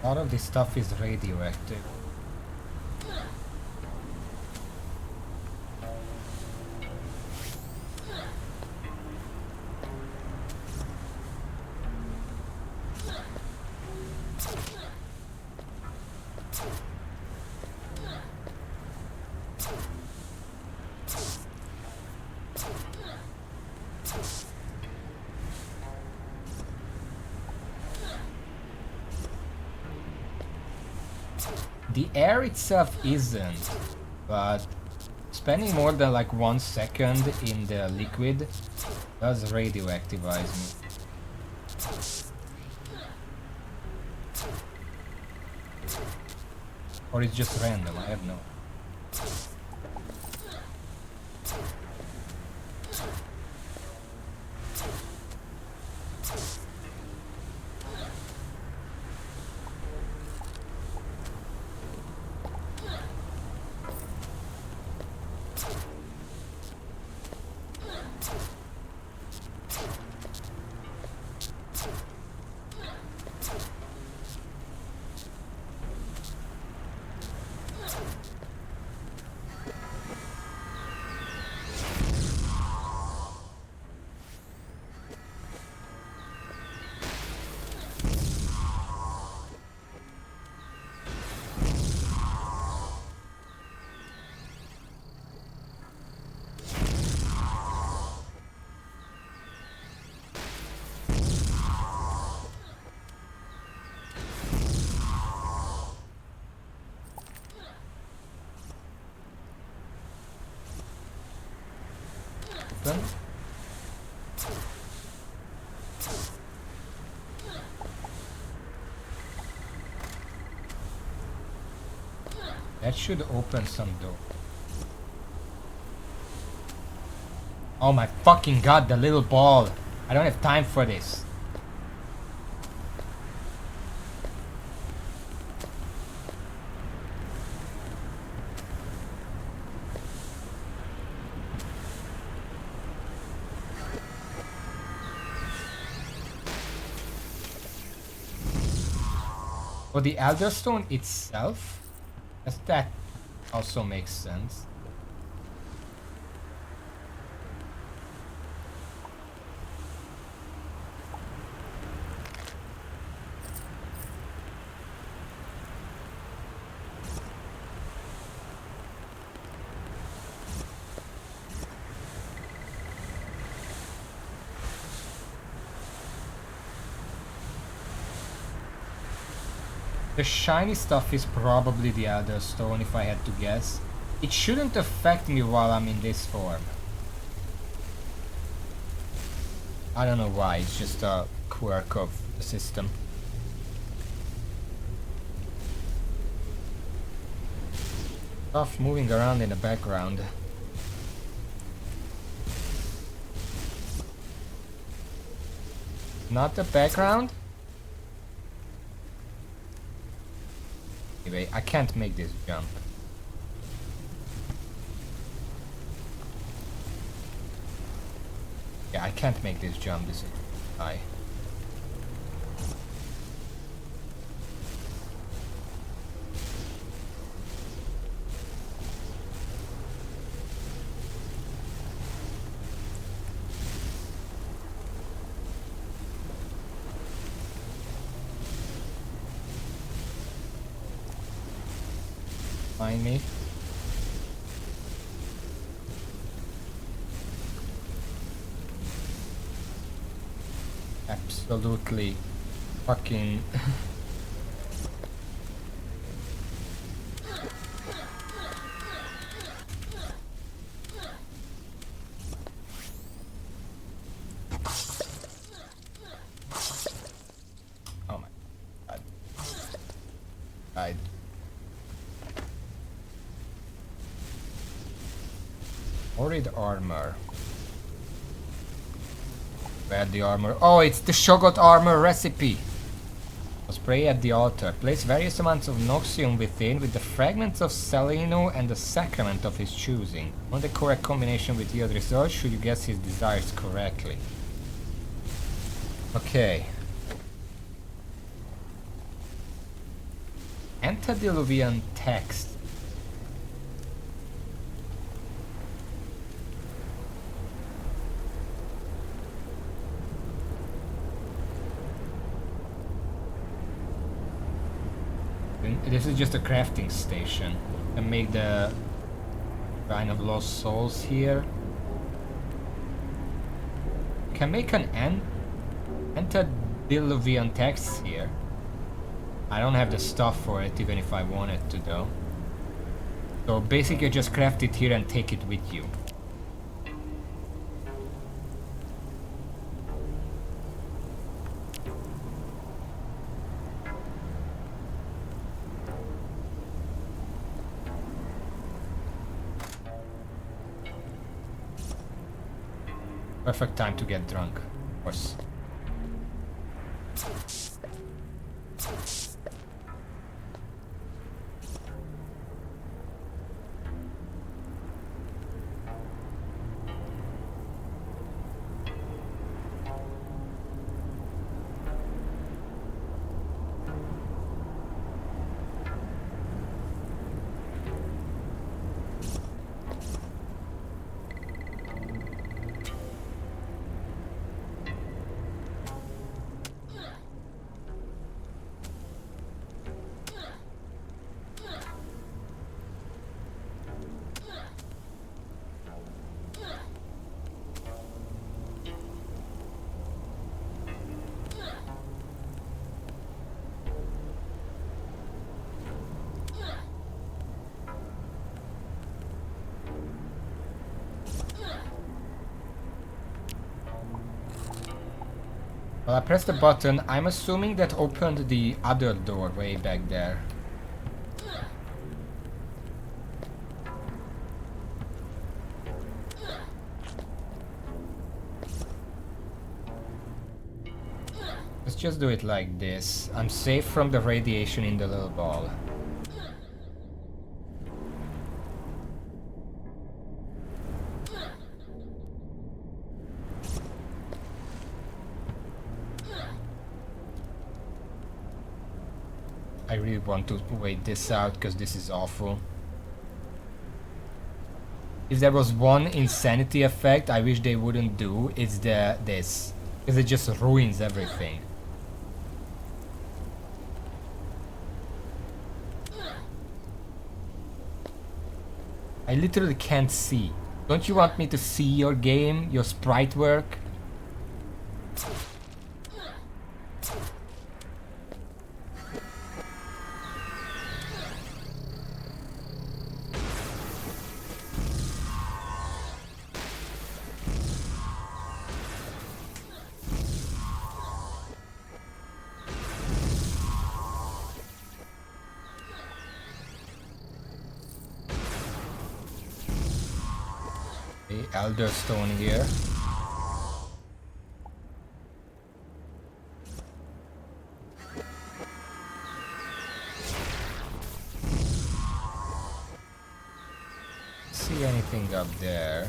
A lot of this stuff is radioactive. The air itself isn't, but spending more than like 1 second in the liquid does radioactivize me. Or it's just random, I have no. Open. That should open some door. Oh my fucking god, the little ball. I don't have time for this. For the Elder Stone itself, that also makes sense. The shiny stuff is probably the Elder Stone if I had to guess. It shouldn't affect me while I'm in this form. I don't know why, it's just a quirk of the system. Stuff moving around in the background. Not the background? Anyway, I can't make this jump. Yeah, I can't make this jump. This is high. Find me. Absolutely fucking oh my god. Died. Horrid armor. Where the armor? Oh, it's the Shogot armor recipe. Spray at the altar. Place various amounts of Noxium within with the fragments of Seleno and the sacrament of his choosing. On the correct combination with yield results should you guess his desires correctly. Okay. Antediluvian text. This is just a crafting station. And make the Shrine of Lost Souls here. Can make an antediluvian text here. I don't have the stuff for it, even if I wanted to though. So basically just craft it here and take it with you. Perfect time to get drunk, of course. Well, I pressed the button. I'm assuming that opened the other door way back there. Let's just do it like this. I'm safe from the radiation in the little ball. I really want to wait this out because this is awful. If there was one insanity effect I wish they wouldn't do, it's this. Because it just ruins everything. I literally can't see. Don't you want me to see your game, your sprite work? Elder Stone here. See anything up there?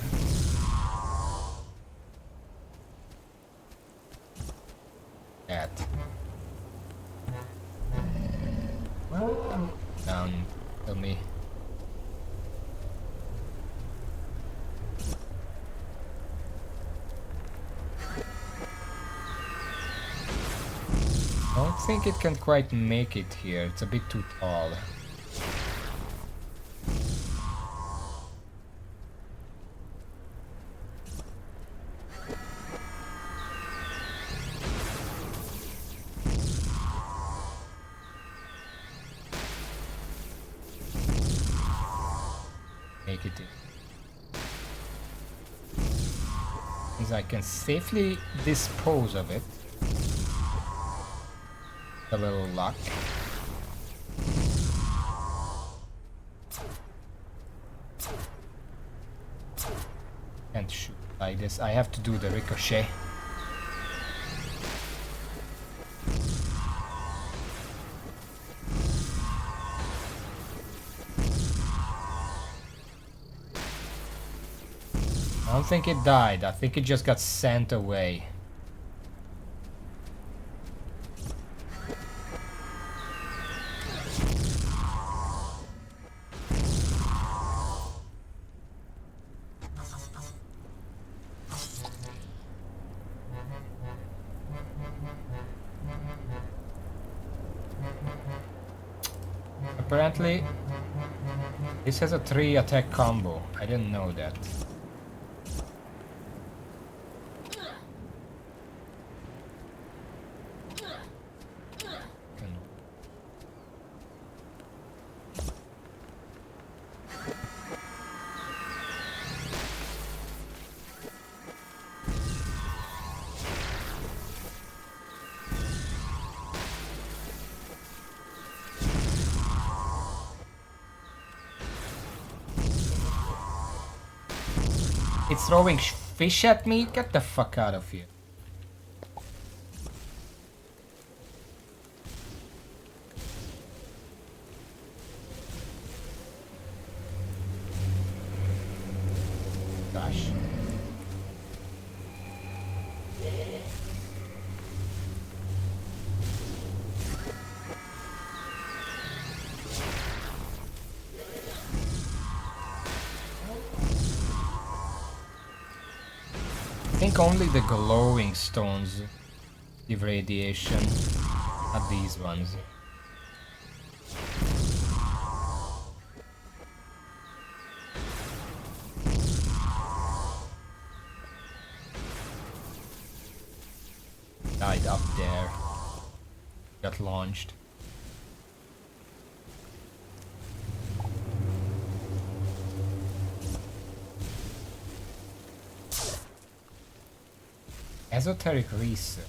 At down, tell me. I don't think it can quite make it here, it's a bit too tall. Make it in. Means I can safely dispose of it. A little luck. Can't shoot like this. I have to do the ricochet. I don't think it died. I think it just got sent away. Apparently, this has a 3 attack combo. I didn't know that. It's throwing fish at me? Get the fuck out of here. Gosh. I think only the glowing stones give radiation, not these ones. Died up there. Got launched. Esoteric research.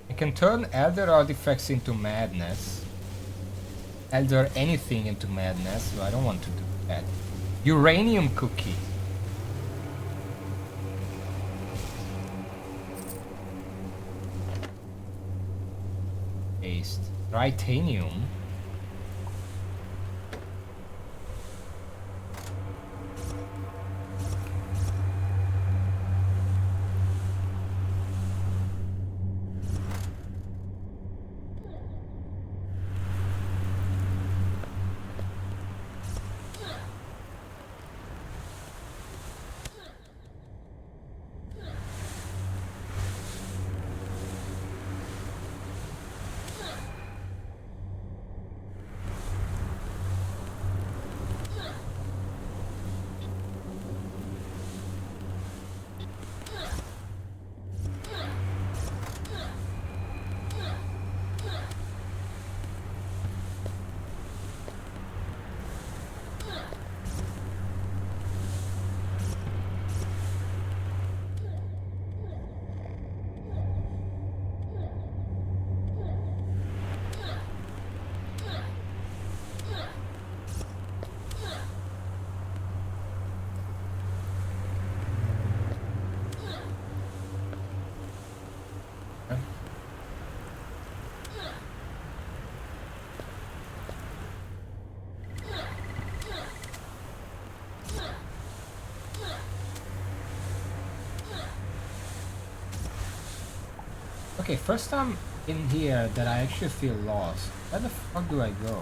I can turn elder artifacts into madness. Elder anything into madness, so I don't want to do that. Uranium cookie. Paste. Tritanium. Okay, first time in here that I actually feel lost. Where the fuck do I go?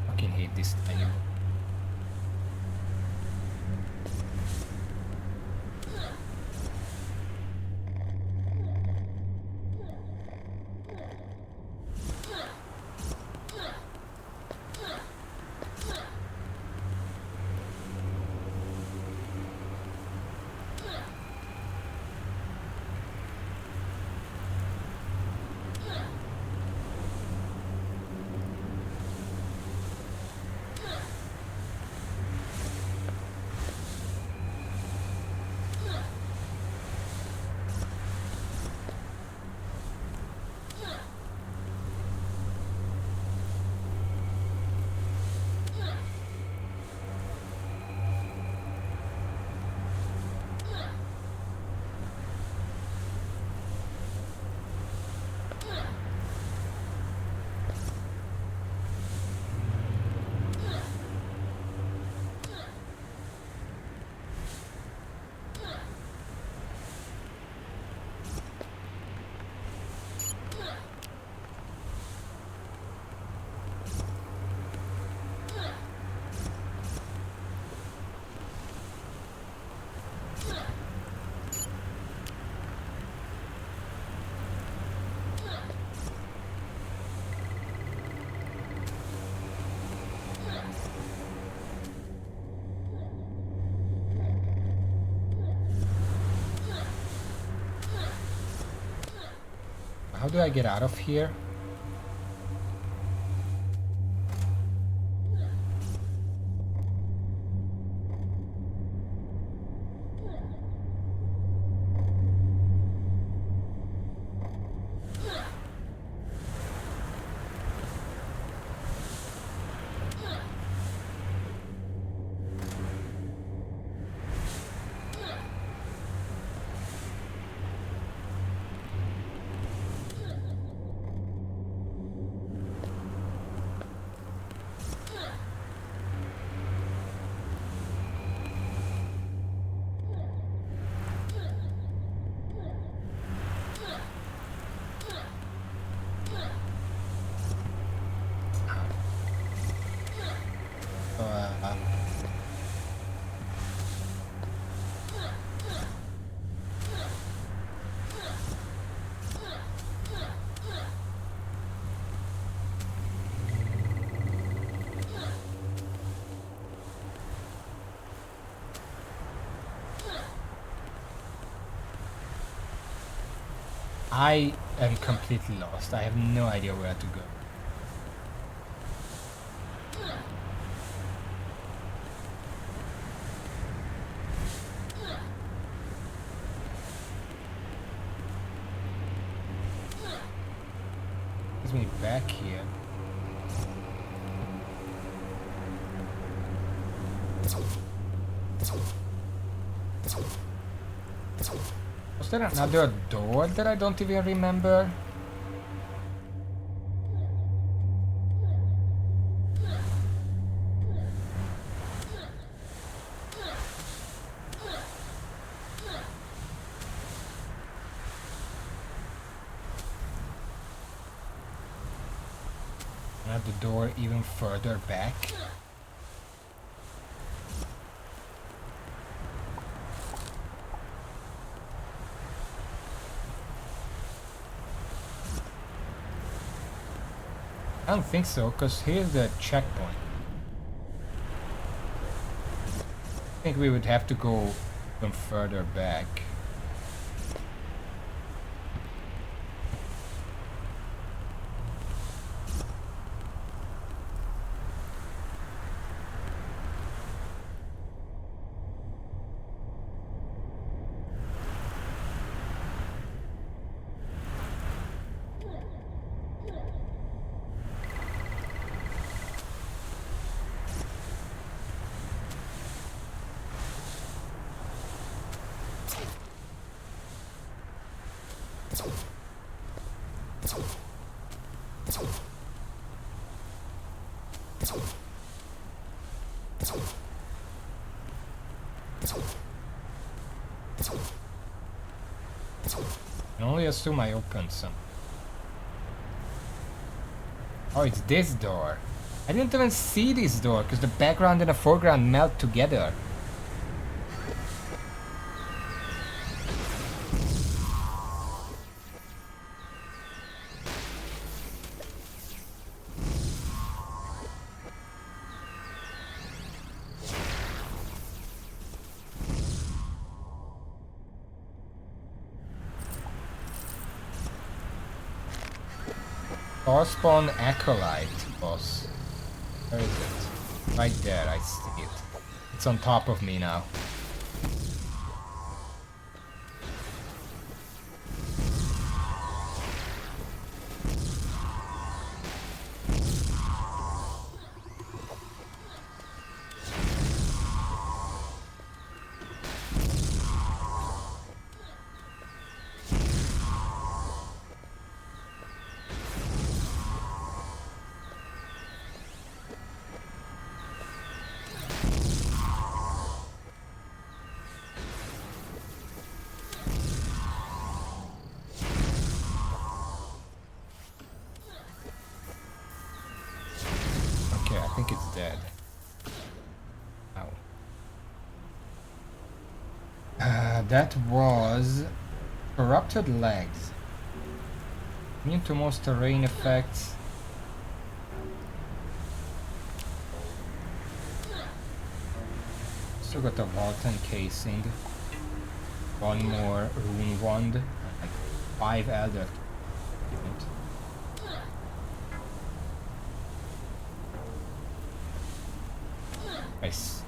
Fucking hate this tiny. do I get out of here? I am completely lost. I have no idea where to go. Brings me back here. Was there another door that I don't even remember? Another door even further back. I don't think so, because here's the checkpoint. I think we would have to go even further back. I only assume I opened some. Oh, it's this door. I didn't even see this door because the background and the foreground melt together. Spawn Acolyte boss. Where is it? Right there, I see it. It's on top of me now. I think it's dead. Ow. That was corrupted legs. Immune to most terrain effects. Still got the Voltan casing. One more rune wand. Like 5 elder. Nice.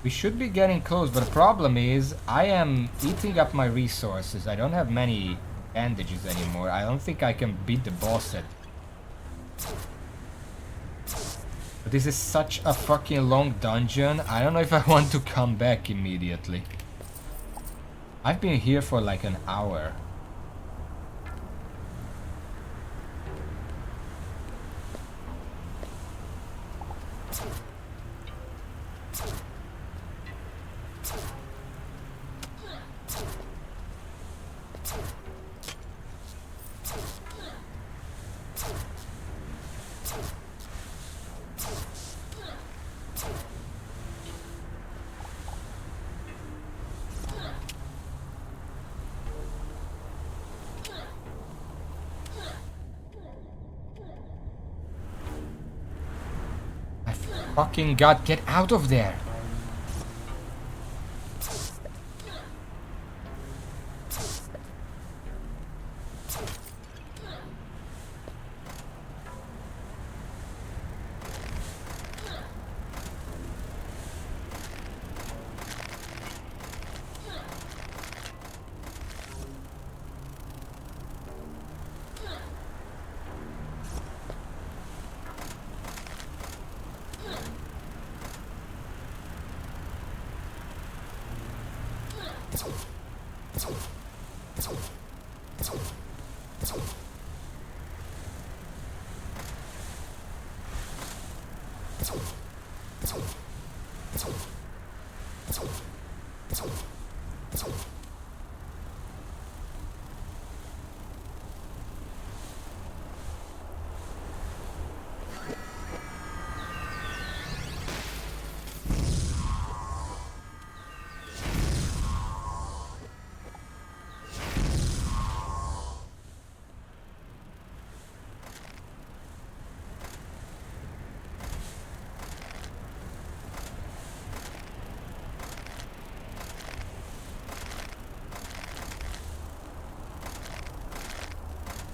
We should be getting close, but the problem is I am eating up my resources. I don't have many bandages anymore. I don't think I can beat the boss at. But this is such a fucking long dungeon. I don't know if I want to come back immediately. I've been here for like an hour. Fucking god, get out of there!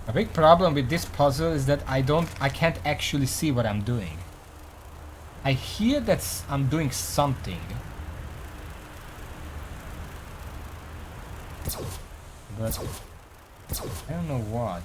A big problem with this puzzle is that I can't actually see what I'm doing. I hear that I'm doing something. But I don't know what.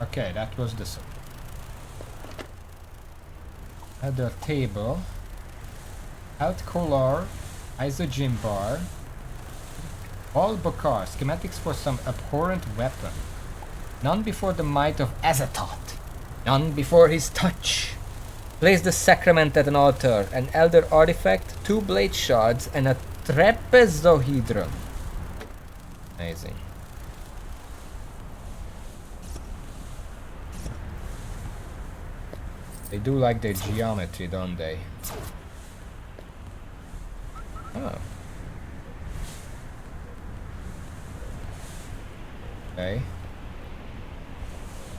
Okay, that was the other table. Health color, isogym bar, all Bokar, schematics for some abhorrent weapon. None before the might of Azathoth, none before his touch. Place the sacrament at an altar, an elder artifact, 2 blade shards, and a trapezohedron. Amazing. They do like their geometry, don't they? Oh. Okay. Am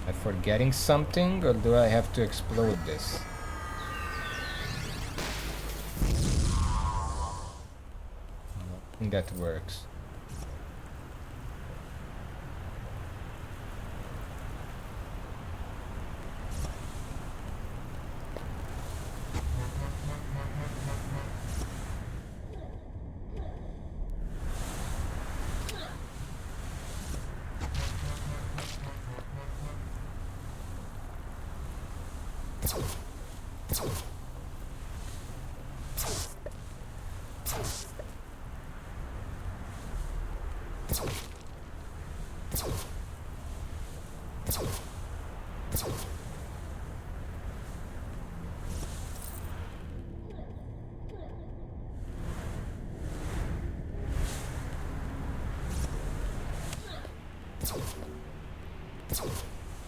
I forgetting something, or do I have to explode this? I think that works.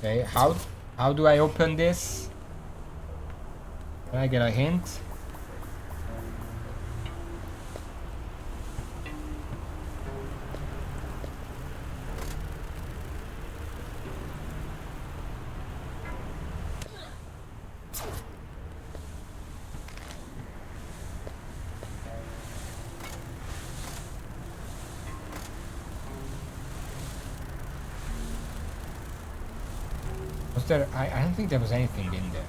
Okay, how do I open this? Can I get a hint? Was there? I don't think there was anything in there.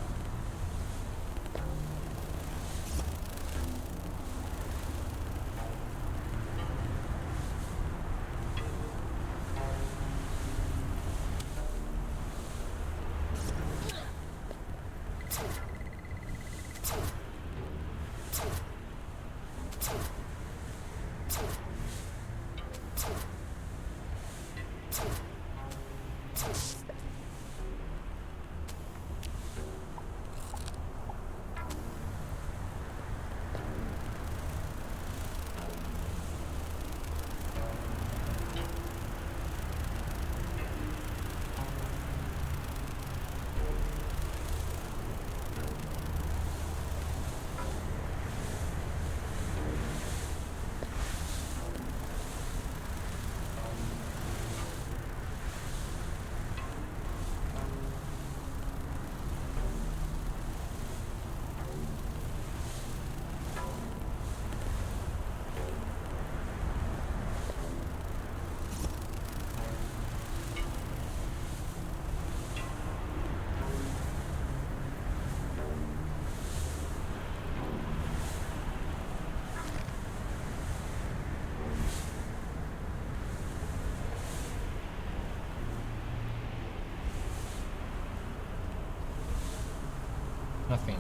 Nothing.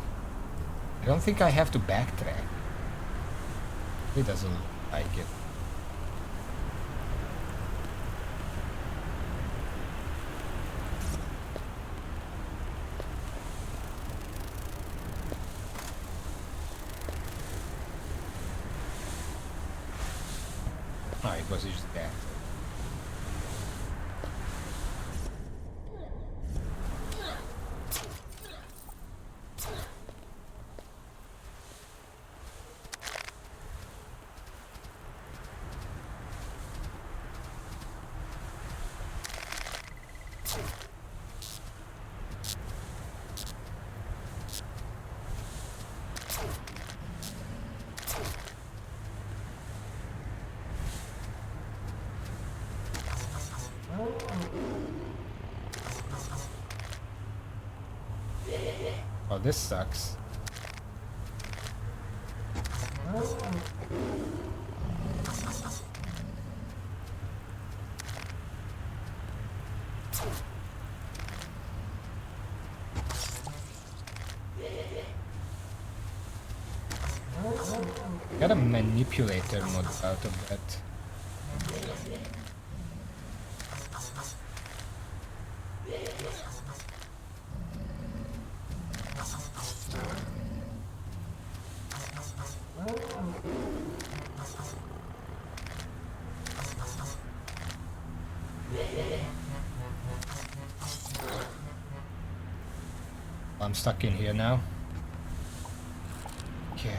I don't think I have to backtrack. It doesn't look like it. Oh, it was just that. Oh, this sucks. Got a manipulator mod out of that. I'm stuck in here now. Okay.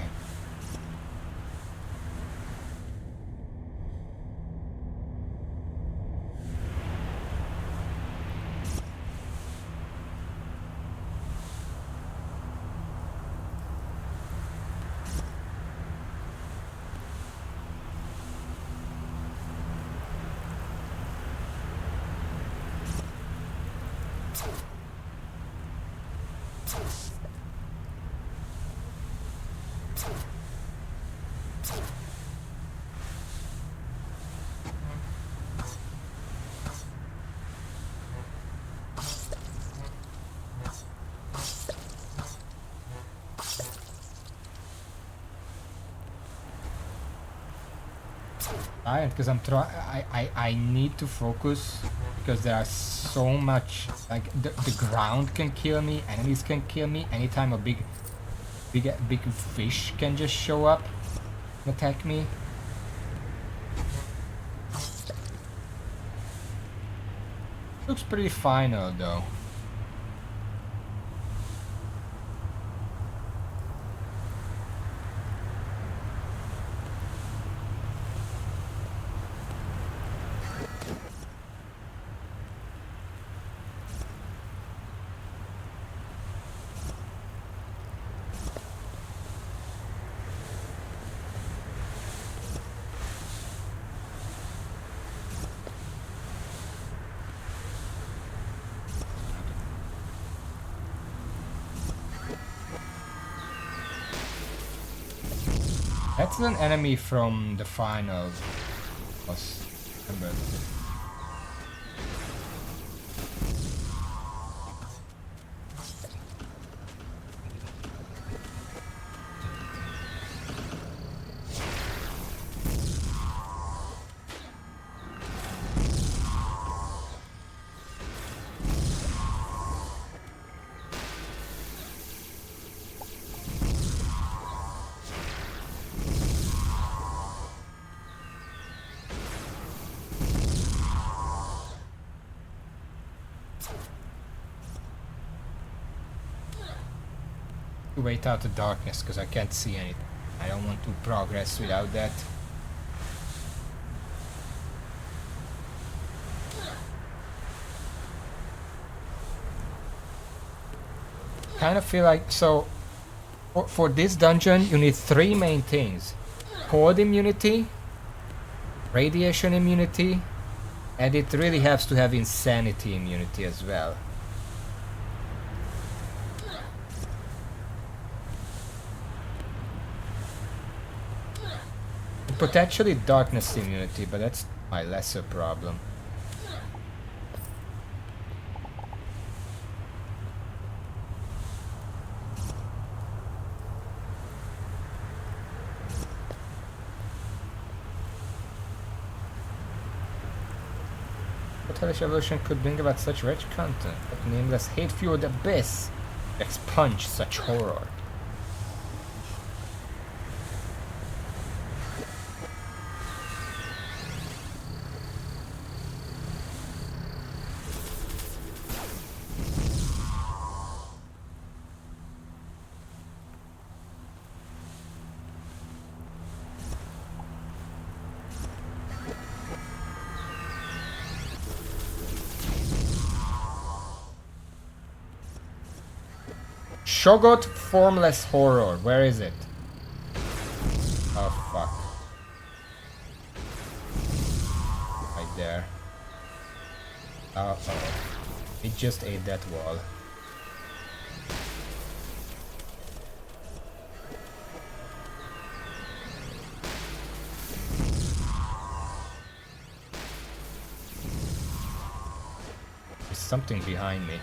tired because I need to focus because there are so much, like the ground can kill me, enemies can kill me anytime a big fish can just show up and attack me. Looks pretty final though. That's an enemy from the final boss. Remember. Wait out the darkness because I can't see anything. I don't want to progress without that. Kind of feel like, so for this dungeon you need 3 main things: cold immunity, radiation immunity, and it really has to have insanity immunity as well. Potentially darkness immunity, but that's my lesser problem. What hellish evolution could bring about such rich content? What nameless hate-fueled abyss expunge such horror? Shogot Formless Horror, where is it? Oh fuck. Right there. Uh oh. It just ate that wall. There's something behind me.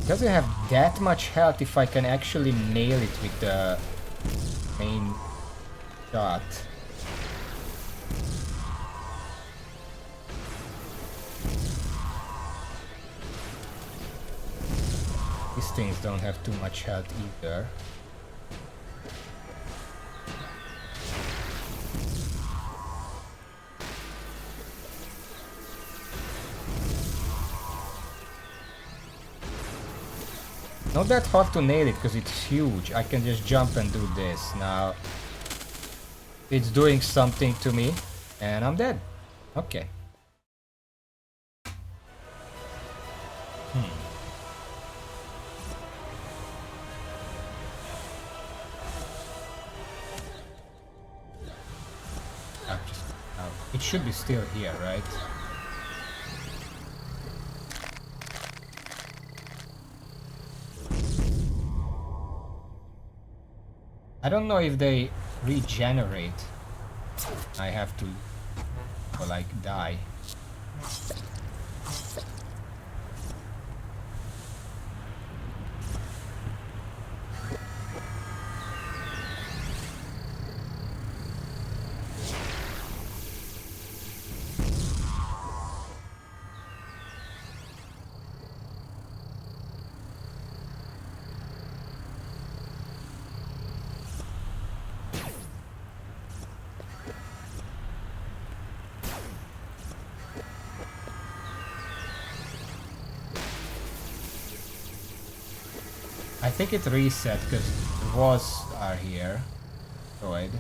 Doesn't have that much health if I can actually nail it with the main shot. These things don't have too much health either. Not that hard to nail it because it's huge. I can just jump and do this. Now it's doing something to me and I'm dead. Okay. It should be still here, right? I don't know if they regenerate. I have to, or like, die. I think it reset because the walls are here. Destroyed.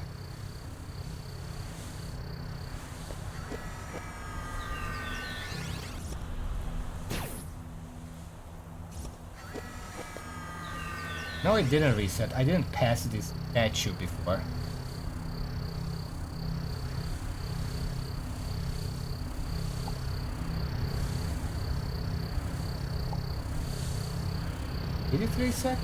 No, it didn't reset. I didn't pass this statue before. Did it reset?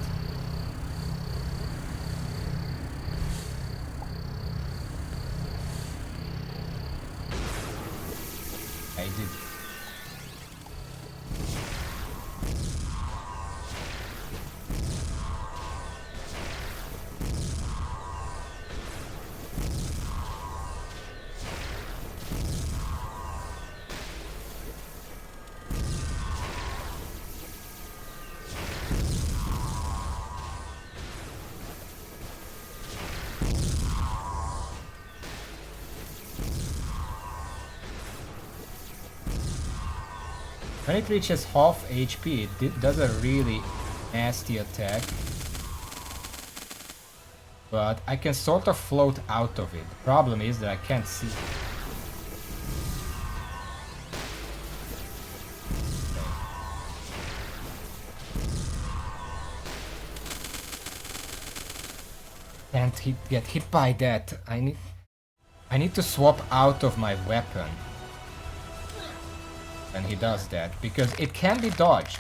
I did. When it reaches half HP, it does a really nasty attack. But I can sort of float out of it. The problem is that I can't see. Can't get hit by that. I need to swap out of my weapon. And he does that, because it can be dodged.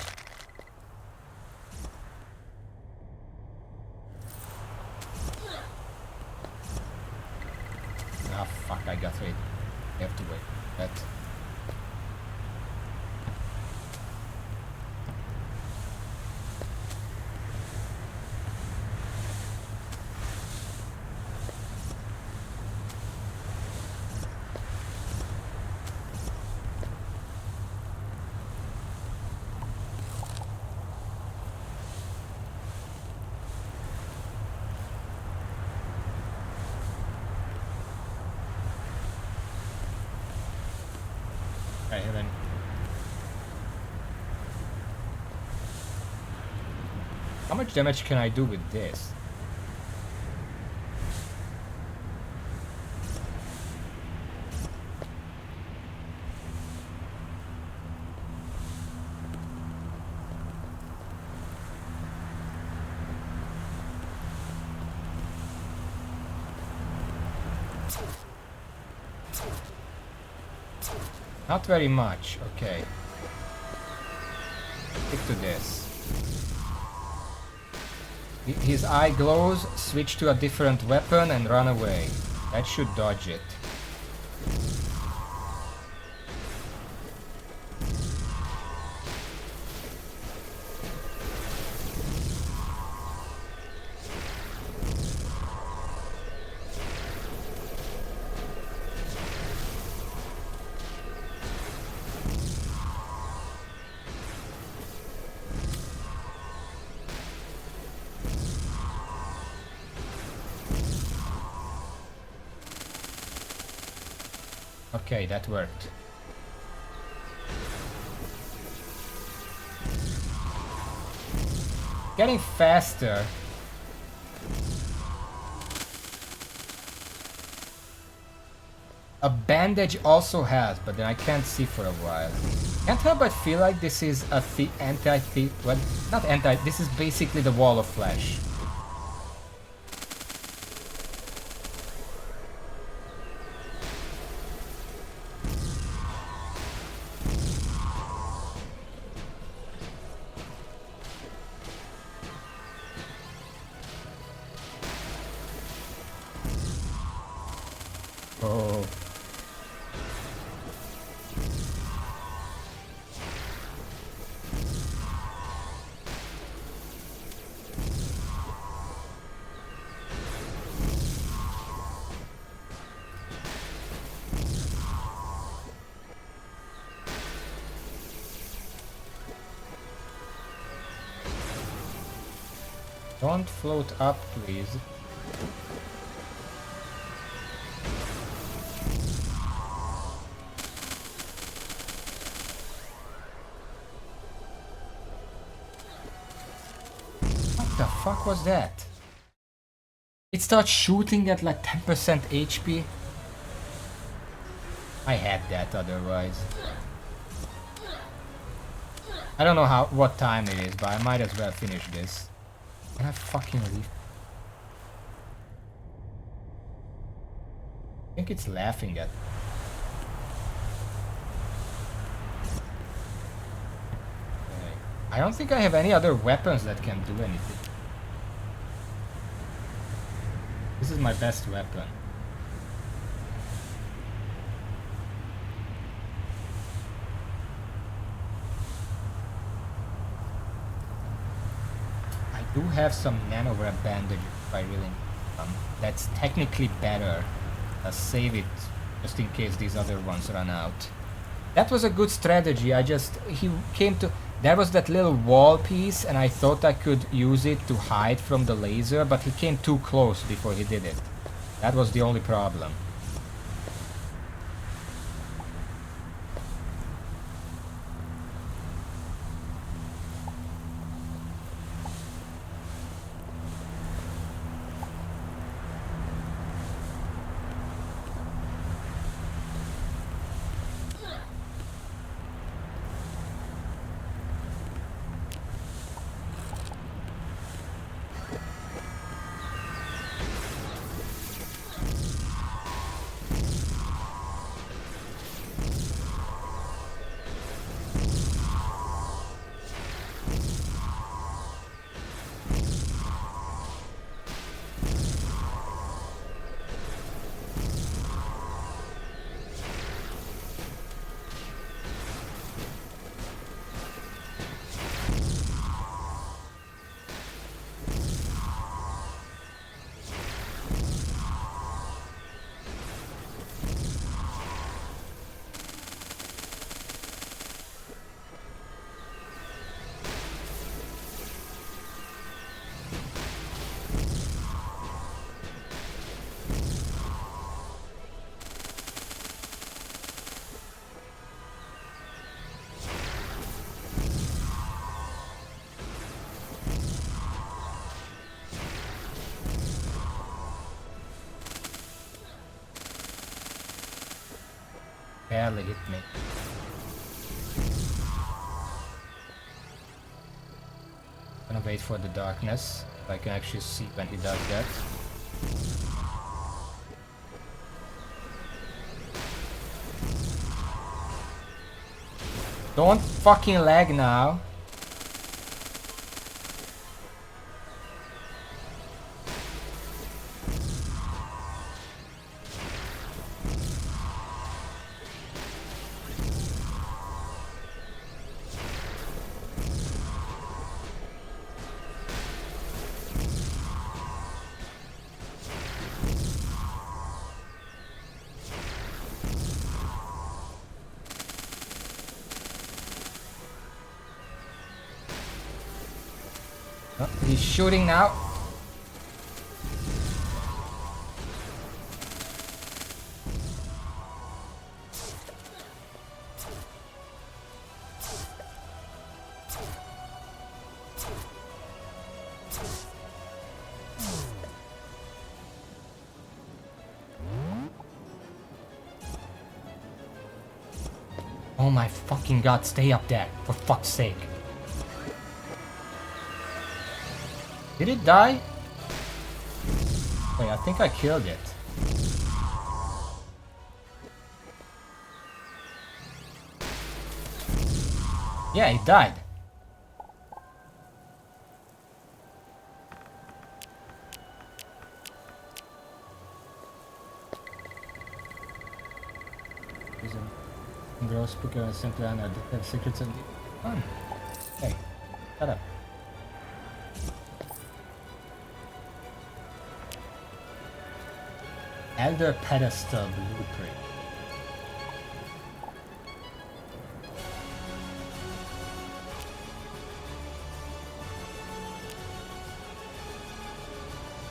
Ah, fuck, I got hit. I have to wait. That. I haven't. How much damage can I do with this? Not very much, okay. Stick to this. His eye glows, switch to a different weapon and run away. That should dodge it. Okay, that worked. Getting faster. A bandage also has, but then I can't see for a while. Can't help but feel like this is a anti-thief. Well, not anti. This is basically the wall of flesh. Don't float up, please. What the fuck was that? It starts shooting at like 10% HP. I had that otherwise. I don't know what time it is, but I might as well finish this. Can I fucking leave? I think it's laughing at me. Okay. I don't think I have any other weapons that can do anything. This is my best weapon. I do have some nanoware bandages if I really need them. That's technically better. I'll save it just in case these other ones run out. That was a good strategy. He came to, there was that little wall piece and I thought I could use it to hide from the laser, but he came too close before he did it. That was the only problem. Barely hit me. Gonna wait for the darkness so I can actually see when he does that. Don't fucking lag now. Oh, he's shooting now. Oh my fucking god, stay up there, for fuck's sake. Did it die? Wait, I think I killed it. Yeah, it died. Gross because simply I have secrets and fun. Hey, shut up. Elder Pedestal Blueprint.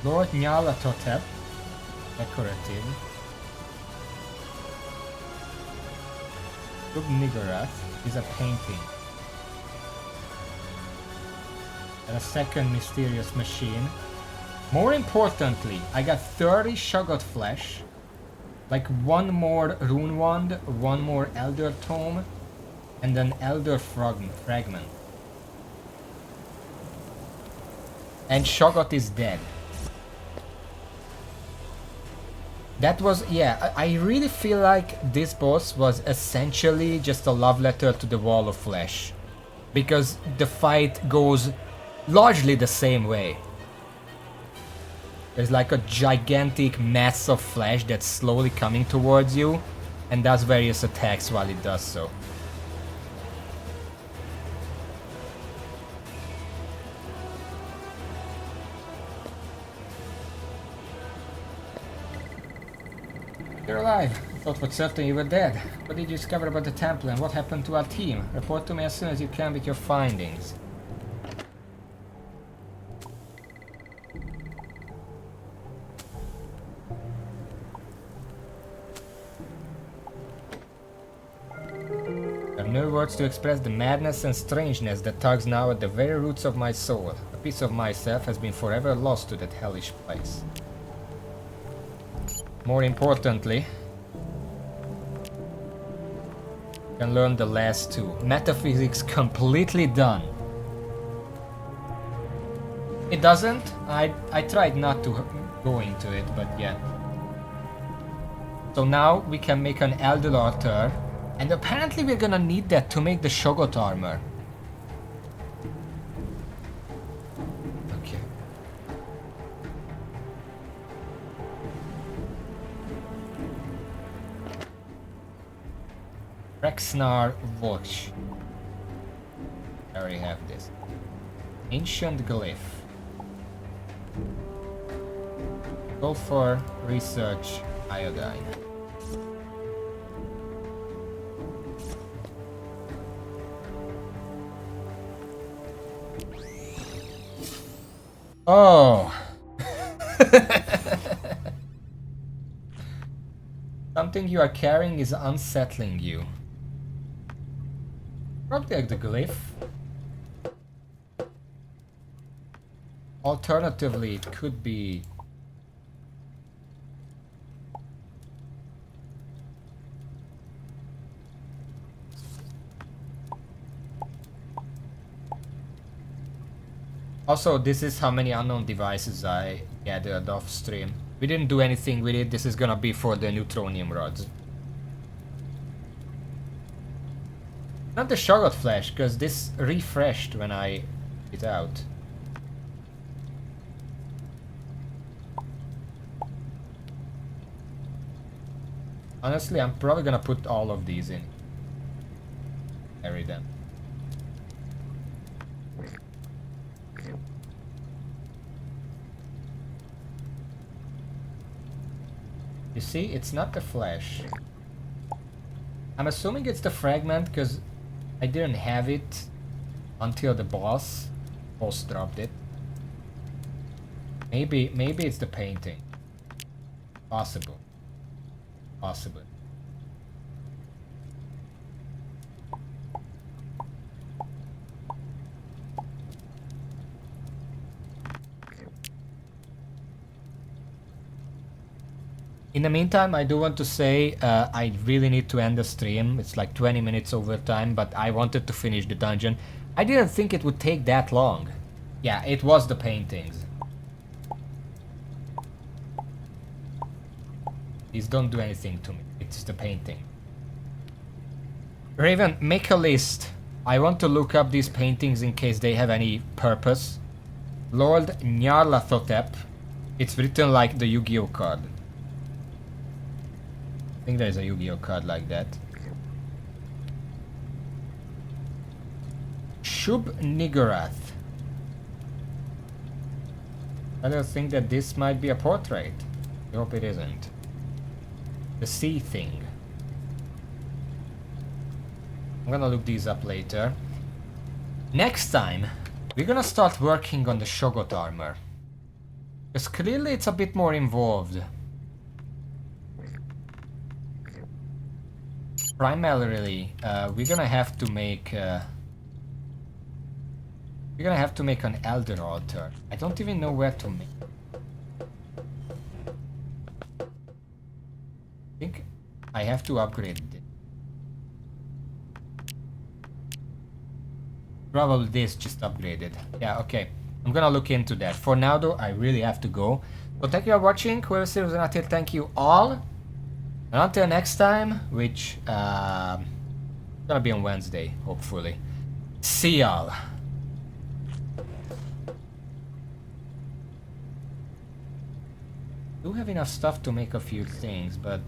Lord Nyarlathotep, decorative. Nigarath is a painting. And a second mysterious machine. More importantly, I got 30 Shoggoth flesh, like one more rune wand, one more elder tome, and an elder fragment. And Shoggoth is dead. That was, yeah, I really feel like this boss was essentially just a love letter to the Wall of Flesh. Because the fight goes largely the same way. There's like a gigantic mass of flesh that's slowly coming towards you and does various attacks while it does so. You're alive. I thought for certain you were dead. What did you discover about the temple and what happened to our team? Report to me as soon as you can with your findings. There are no words to express the madness and strangeness that tugs now at the very roots of my soul. A piece of myself has been forever lost to that hellish place. More importantly, you can learn the last two. Metaphysics completely done. It doesn't. I tried not to go into it, but yeah. So now we can make an Elder Altar, and apparently we're gonna need that to make the Shoggoth armor. Okay. Rexnar Watch. I already have this. Ancient Glyph. Go for research iodine. Oh! Something you are carrying is unsettling you. Probably like the glyph. Alternatively, it could be... Also, this is how many unknown devices I gathered off stream. We didn't do anything with it, this is gonna be for the neutronium rods. Not the Shoggoth flesh, because this refreshed when I it out. Honestly, I'm probably gonna put all of these in. Carry them. You see, it's not the flesh. I'm assuming it's the fragment because I didn't have it until the boss dropped it. Maybe it's the painting. Possible. Possibly. In the meantime, I do want to say I really need to end the stream. It's like 20 minutes over time, but I wanted to finish the dungeon. I didn't think it would take that long. Yeah, it was the paintings. These don't do anything to me. It's the painting. Raven, make a list. I want to look up these paintings in case they have any purpose. Lord Nyarlathotep. It's written like the Yu-Gi-Oh card. I think there's a Yu-Gi-Oh card like that. Shub Nigarath. I don't think that this might be a portrait. I hope it isn't. The sea thing. I'm gonna look these up later. Next time, we're gonna start working on the Shoggoth armor. Because clearly it's a bit more involved. Primarily, we're gonna have to make an elder altar. I don't even know where to make. I think I have to upgrade it. Probably this just upgraded. Yeah, okay. I'm gonna look into that. For now though, I really have to go. So thank you for watching. Whoever still was not here, thank you all. And until next time, which gonna be on Wednesday, hopefully. See y'all. Do have enough stuff to make a few things, but